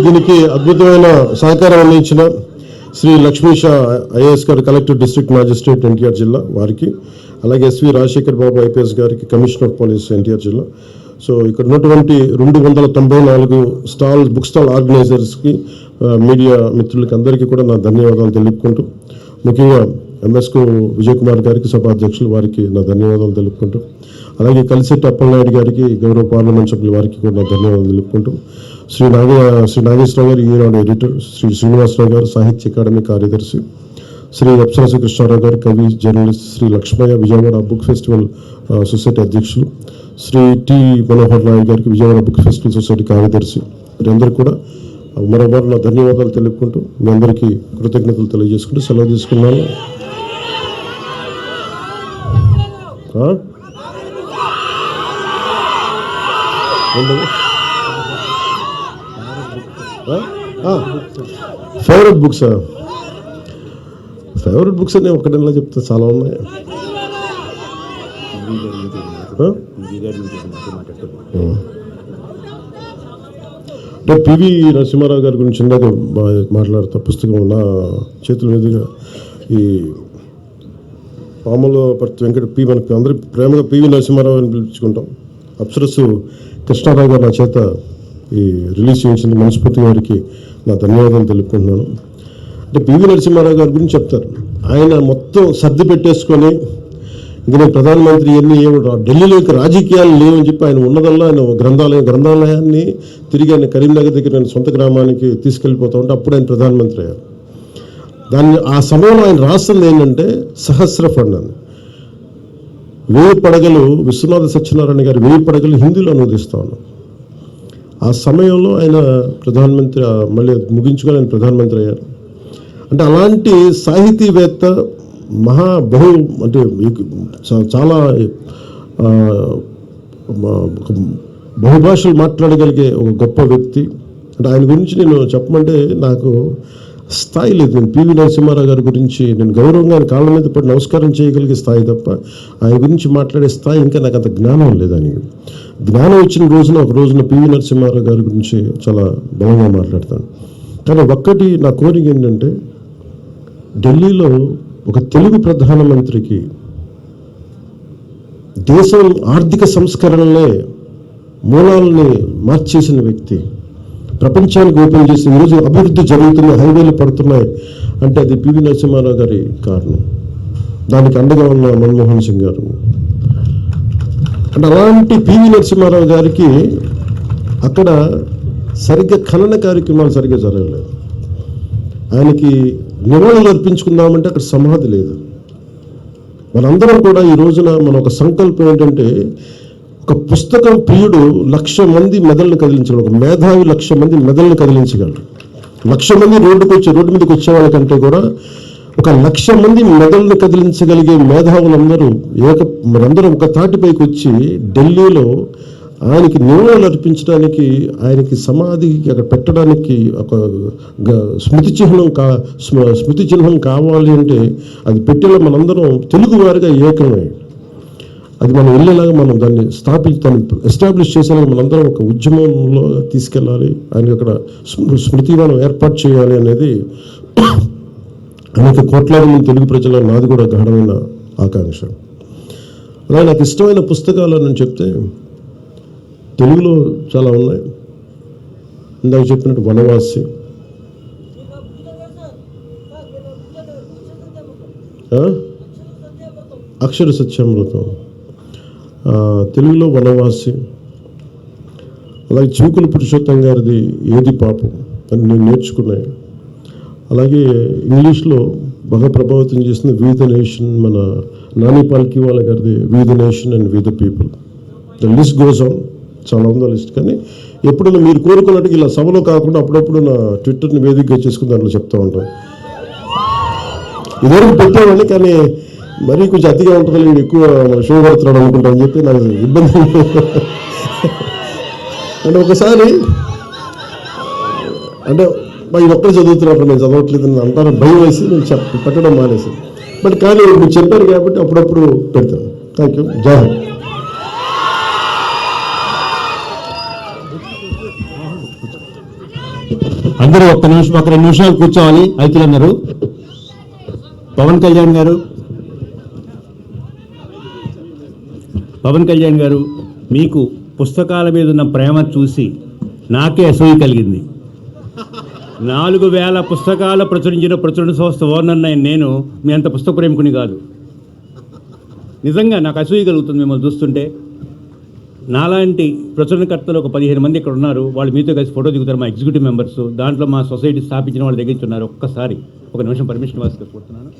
దీనికి అద్భుతమైన సహకారం అందించిన శ్రీ లక్ష్మీషా ఐఏఎస్ గారు, కలెక్టర్ డిస్ట్రిక్ట్ మ్యాజిస్ట్రేట్ ఎన్టీఆర్ జిల్లా వారికి, అలాగే ఎస్వి రాజశేఖర్ బాబు ఐపీఎస్ గారికి, కమిషనర్ ఆఫ్ పోలీస్ ఎన్టీఆర్ జిల్లా, సో ఇక్కడ ఉన్నటువంటి 294 బుక్ స్టాల్ ఆర్గనైజర్స్కి, మీడియా మిత్రులకి అందరికీ కూడా నా ధన్యవాదాలు తెలుపుకుంటూ, ముఖ్యంగా ఎంఎస్కో విజయ్ కుమార్ గారికి, సభాధ్యక్షులు వారికి నా ధన్యవాదాలు తెలుపుకుంటూ, అలాగే కలిసెట్టి అప్పలనాయుడు గారికి, గౌరవ పార్లమెంట్ సభ్యుల వారికి కూడా నా ధన్యవాదాలు తెలుపుకుంటూ, శ్రీ నాగేశ్వరరావు గారు ఈనాడు ఎడిటర్, శ్రీ శ్రీనివాసరావు గారు సాహిత్య అకాడమీ కార్యదర్శి, శ్రీ అప్సరసు కృష్ణారావు గారు కవి, journalist, Shri Lakshmaiah Vijayawada book festival society అధ్యక్షులు, శ్రీ టి మనోహర్ నాయక్ గారికి విజయవాడ బుక్ ఫెస్టివల్ సొసైటీ కార్యదర్శి, వీరందరూ కూడా మరోమారు నా ధన్యవాదాలు తెలుపుకుంటూ మీ అందరికీ కృతజ్ఞతలు తెలియజేసుకుంటూ సెలవు తీసుకున్నాను. ఫేవరెట్ బుక్స్ అని ఒకటేలా చెప్తే చాలా ఉన్నాయి. అంటే పివి నరసింహారావు గారి గురించి ఇందాక మాట్లాడుతా, పుస్తకం నా చేతుల మీదుగా ఈ పాములపర్తి వెంకట మనకి అందరూ ప్రేమగా పివి నరసింహారావు అని పిలుచుకుంటాం. అప్సరస్సు కృష్ణారావు గారు నా చేత ఈ రిలీజ్ చేయించిన మనస్ఫూర్తిగా వారికి నా ధన్యవాదాలు తెలుపుకుంటున్నాను. అంటే పివి నరసింహారావు గారి గురించి చెప్తారు, ఆయన మొత్తం సర్ది పెట్టేసుకొని ఇంక నేను ప్రధానమంత్రి ఇవన్నీ ఢిల్లీలోకి రాజకీయాలు లేవని చెప్పి ఆయన ఉన్నదల్లా ఆయన గ్రంథాలయాన్ని తిరిగి ఆయన కరీంనగర్ దగ్గర ఆయన సొంత గ్రామానికి తీసుకెళ్ళిపోతా ఉంటే అప్పుడు ఆయన ప్రధానమంత్రి అయ్యారు. ఆ సమయంలో ఆయన రాస్తుంది ఏంటంటే సహస్ర ఫండ్ అని, 1000 పడగలు, విశ్వనాథ సత్యనారాయణ గారి 1000 పడగలు హిందీలో అనువదిస్తా ఉన్నాం. ఆ సమయంలో ఆయన ప్రధానమంత్రి, మళ్ళీ ముగించుకొని ఆయన ప్రధానమంత్రి అయ్యారు. అంటే అలాంటి సాహితీవేత్త, అంటే చాలా బహుభాషలు మాట్లాడగలిగే ఒక గొప్ప వ్యక్తి. అంటే ఆయన గురించి నేను చెప్పమంటే నాకు స్థాయి లేదు. నేను పివి నరసింహారావు గారి గురించి నేను గౌరవంగా ఆయన కాళ్ళ మీద పడి నమస్కారం చేయగలిగే స్థాయి తప్ప ఆయన గురించి మాట్లాడే స్థాయి ఇంకా నాకు అంత జ్ఞానం లేదు. ఆయనకి జ్ఞానం వచ్చిన రోజున ఒక రోజున పివి నరసింహారావు గారి గురించి చాలా బలంగా మాట్లాడతాను. కానీ ఒక్కటి నా కోరిక ఏంటంటే, ఢిల్లీలో ఒక తెలుగు ప్రధానమంత్రికి దేశం ఆర్థిక సంస్కరణలే మూలాలని మార్చేసిన వ్యక్తి, ప్రపంచానికి ఓపెన్ చేసి ఈరోజు అభివృద్ధి జరుగుతున్నాయి, హైవేలు పడుతున్నాయి అంటే అది పివి నరసింహారావు గారి కారణం. దానికి అండగా ఉన్న మన్మోహన్ సింగ్ గారు. అంటే అలాంటి పివి నరసింహారావు గారికి అక్కడ సరిగ్గా ఖనన కార్యక్రమాలు సరిగ్గా జరగలేదు. ఆయనకి నివాళులు అర్పించుకుందామంటే అక్కడ సమాధి లేదు. మనందరం కూడా ఈ రోజున మన ఒక సంకల్పం ఏంటంటే, ఒక పుస్తకం ప్రియుడు 1,00,000 మంది మెదళ్ళని కదిలించగలడు, ఒక మేధావి 1,00,000 మంది మెదళ్ళని కదిలించగలడు. 1,00,000 మంది రోడ్డు మీదకి వచ్చే వాళ్ళకంటే కూడా ఒక 1,00,000 మంది మెదళ్ళని కదిలించగలిగే మేధావులందరూ మనందరం ఒక తాటిపైకి వచ్చి ఢిల్లీలో ఆయనకి నివాళులు అర్పించడానికి, ఆయనకి సమాధికి అక్కడ పెట్టడానికి ఒక స్మృతి చిహ్నం కావాలి అంటే అది పెట్టేలా మనందరం తెలుగు వారిగా ఏకమై అది మనం వెళ్ళేలాగా మనం దాన్ని ఎస్టాబ్లిష్ చేసేలాగా మనందరం ఒక ఉద్యమంలో తీసుకెళ్ళాలి. ఆయనకి అక్కడ స్మృతివనం ఏర్పాటు చేయాలి అనేది అనేక కోట్లాది మంది తెలుగు ప్రజల నాది కూడా గాఢమైన ఆకాంక్ష. అలాగే నాకు ఇష్టమైన పుస్తకాలు అని చెప్తే తెలుగులో చాలా ఉన్నాయి. ఇందాక చెప్పినట్టు వనవాసి, అక్షర సత్యామృతం, తెలుగులో వనవాసి, అలాగే చివుకుల పురుషోత్తం గారిది ఏది పాపం అని నేను నేర్చుకున్నాయి. అలాగే ఇంగ్లీష్లో బాగా ప్రభావితం చేసిన వి ద నేషన్, మన నాని పాల్కివాలా గారిది we the nation and we the people. The list goes on, చాలా ఉందా లిస్ట్. కానీ ఎప్పుడైనా మీరు కోరుకున్నట్టుగా ఇలా సభలో కాకుండా అప్పుడప్పుడు నా ట్విట్టర్ని వేదికగా చేసుకుని దాంట్లో చెప్తూ ఉంటాను. ఇదివరకు పెట్టామని, కానీ మరీ కొంచెం అతిగా ఉంటుంది, వీడు ఎక్కువ షో పడుతున్నాడు అనుకుంటాను చెప్పి నాకు ఇబ్బంది. అంటే ఒకసారి అంటే ఇది ఒక్కడే చదువుతున్నప్పుడు నేను చదవట్లేదు అంటారు, భయం వేసి నేను పెట్టడం మానేసి. బట్ కానీ మీరు చెప్పారు కాబట్టి అప్పుడప్పుడు పెడతాను. Thank you. జై హింద్. అందరూ ఒక్క నిమిషం, ఒక 2 నిమిషాలు కూర్చోవాలి. ఐక్యులందరూ. పవన్ కళ్యాణ్ గారు, మీకు పుస్తకాల మీద ఉన్న ప్రేమ చూసి నాకే అసూయ కలిగింది. 4000 పుస్తకాలు ప్రచురించిన ప్రచురణ సంస్థ ఓనర్ నేను మీ అంత పుస్తక ప్రేమికుని కాదు. నిజంగా నాకు అసూయ కలుగుతుంది మిమ్మల్ని చూస్తుంటే. నాలాంటి ప్రచురణకర్తలు ఒక 15 మంది ఇక్కడ ఉన్నారు. వాళ్ళు మీతో కలిసి ఫోటో దిగుతారు, మా ఎగ్జిక్యూటివ్ మెంబర్స్. దాంట్లో మా సొసైటీ స్థాపించిన వాళ్ళు దగ్గర ఉన్నారు. ఒక్కసారి ఒక నిమిషం పర్మిషన్ వాసుగా కోరుతున్నాను.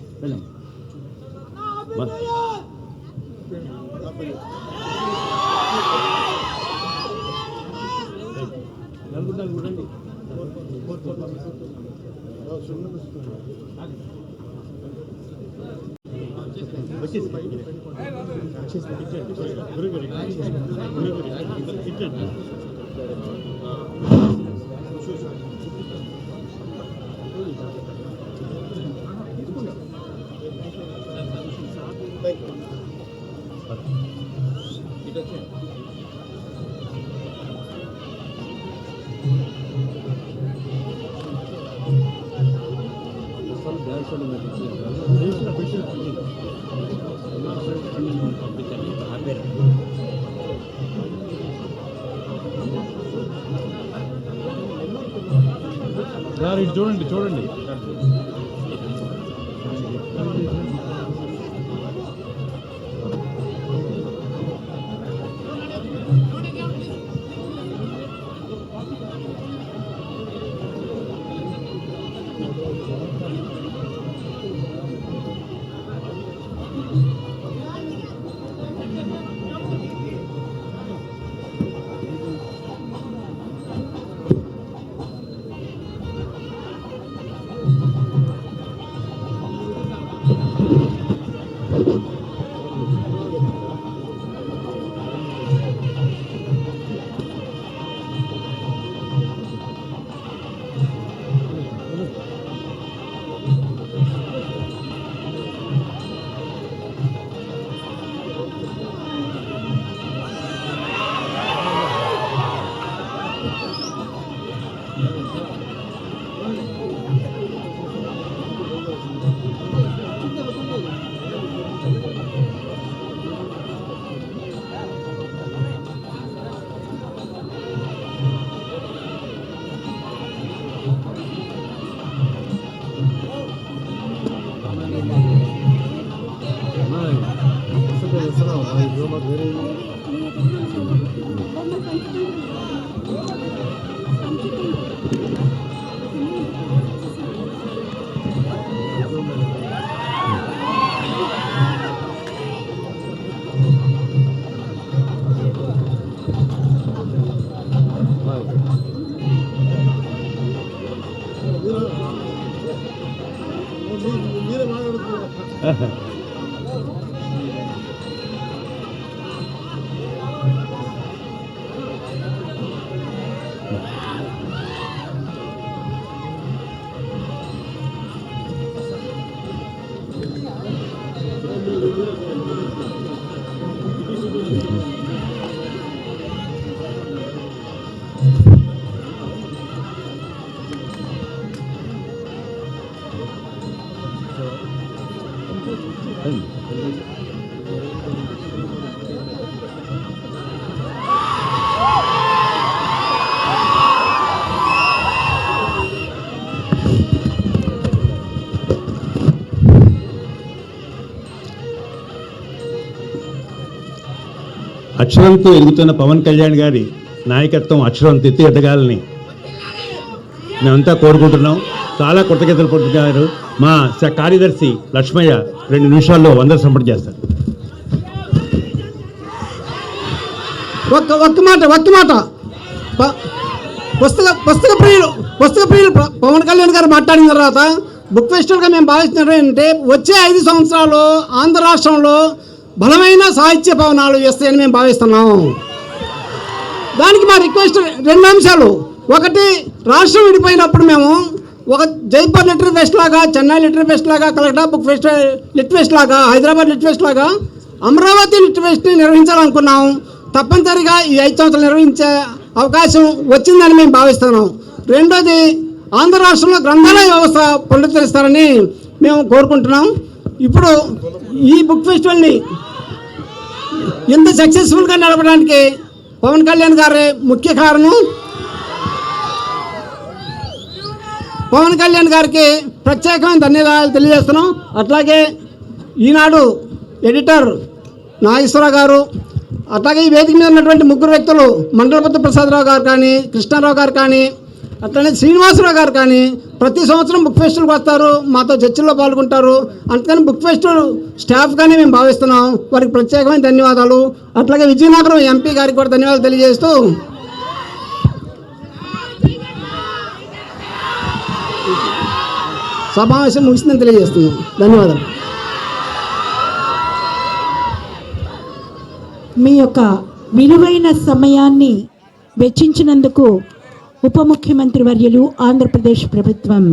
చూడండి చూడండి. అక్షరంతో ఎదుగుతున్న పవన్ కళ్యాణ్ గారి నాయకత్వం అక్షరంతో ఎత్తి ఎదగాలని మేమంతా కోరుకుంటున్నాం. చాలా కృతజ్ఞతలు పడుతున్నారు. మా కార్యదర్శి లక్ష్మయ్య 2 నిమిషాల్లో వందలు సంపద చేస్తారు. ఒక్క మాట పుస్తక ప్రియులు పవన్ కళ్యాణ్ గారు మాట్లాడిన తర్వాత బుక్ ఫెస్టివల్గా మేము భావిస్తున్నట్టు ఏంటంటే వచ్చే 5 సంవత్సరాలు ఆంధ్ర రాష్ట్రంలో బలమైన సాహిత్య భవనాలు వస్తాయని మేము భావిస్తున్నాం. దానికి మా రిక్వెస్ట్ 2 అంశాలు. ఒకటి, రాష్ట్రం విడిపోయినప్పుడు మేము ఒక జైపూర్ లిటరీ ఫెస్ట్ లాగా, చెన్నై లిటరీ ఫెస్ట్ లాగా, Calcutta book fest lit fest లాగా, హైదరాబాద్ లిట్ ఫెస్ట్ లాగా అమరావతి లిట్ ఫెస్ట్ని నిర్వహించాలనుకున్నాం. తప్పనిసరిగా ఈ 5 సంవత్సరాలు నిర్వహించే అవకాశం వచ్చిందని మేము భావిస్తున్నాం. రెండోది, ఆంధ్ర రాష్ట్రంలో గ్రంథాలయ వ్యవస్థ పునరుద్ధరిస్తారని మేము కోరుకుంటున్నాం. ఇప్పుడు ఈ బుక్ ఫెస్టివల్ని ఎంత సక్సెస్ఫుల్గా నడపడానికి పవన్ కళ్యాణ్ గారే ముఖ్య కారణం. పవన్ కళ్యాణ్ గారికి ప్రత్యేకమైన ధన్యవాదాలు తెలియజేస్తున్నాం. అట్లాగే ఈనాడు ఎడిటర్ నాగేశ్వరరావు గారు, అట్లాగే ఈ వేదిక మీద ఉన్నటువంటి ముగ్గురు వ్యక్తులు మండలపతి ప్రసాదరావు గారు కానీ, కృష్ణారావు గారు కానీ, అట్లనే శ్రీనివాసరావు గారు కానీ ప్రతి సంవత్సరం బుక్ ఫెస్టివల్కి వస్తారు, మాతో చర్చల్లో పాల్గొంటారు. అందుకని బుక్ ఫెస్టివల్ స్టాఫ్ కానీ మేము భావిస్తున్నాం. వారికి ప్రత్యేకమైన ధన్యవాదాలు. అట్లాగే విజయనగరం ఎంపీ గారికి కూడా ధన్యవాదాలు తెలియజేస్తూ సమావేశం ముగిసిందని తెలియజేస్తున్నాం. ధన్యవాదాలు. మీ యొక్క విలువైన సమయాన్ని వెచ్చించినందుకు ఉప ముఖ్యమంత్రి వర్యులు ఆంధ్రప్రదేశ్ ప్రభుత్వం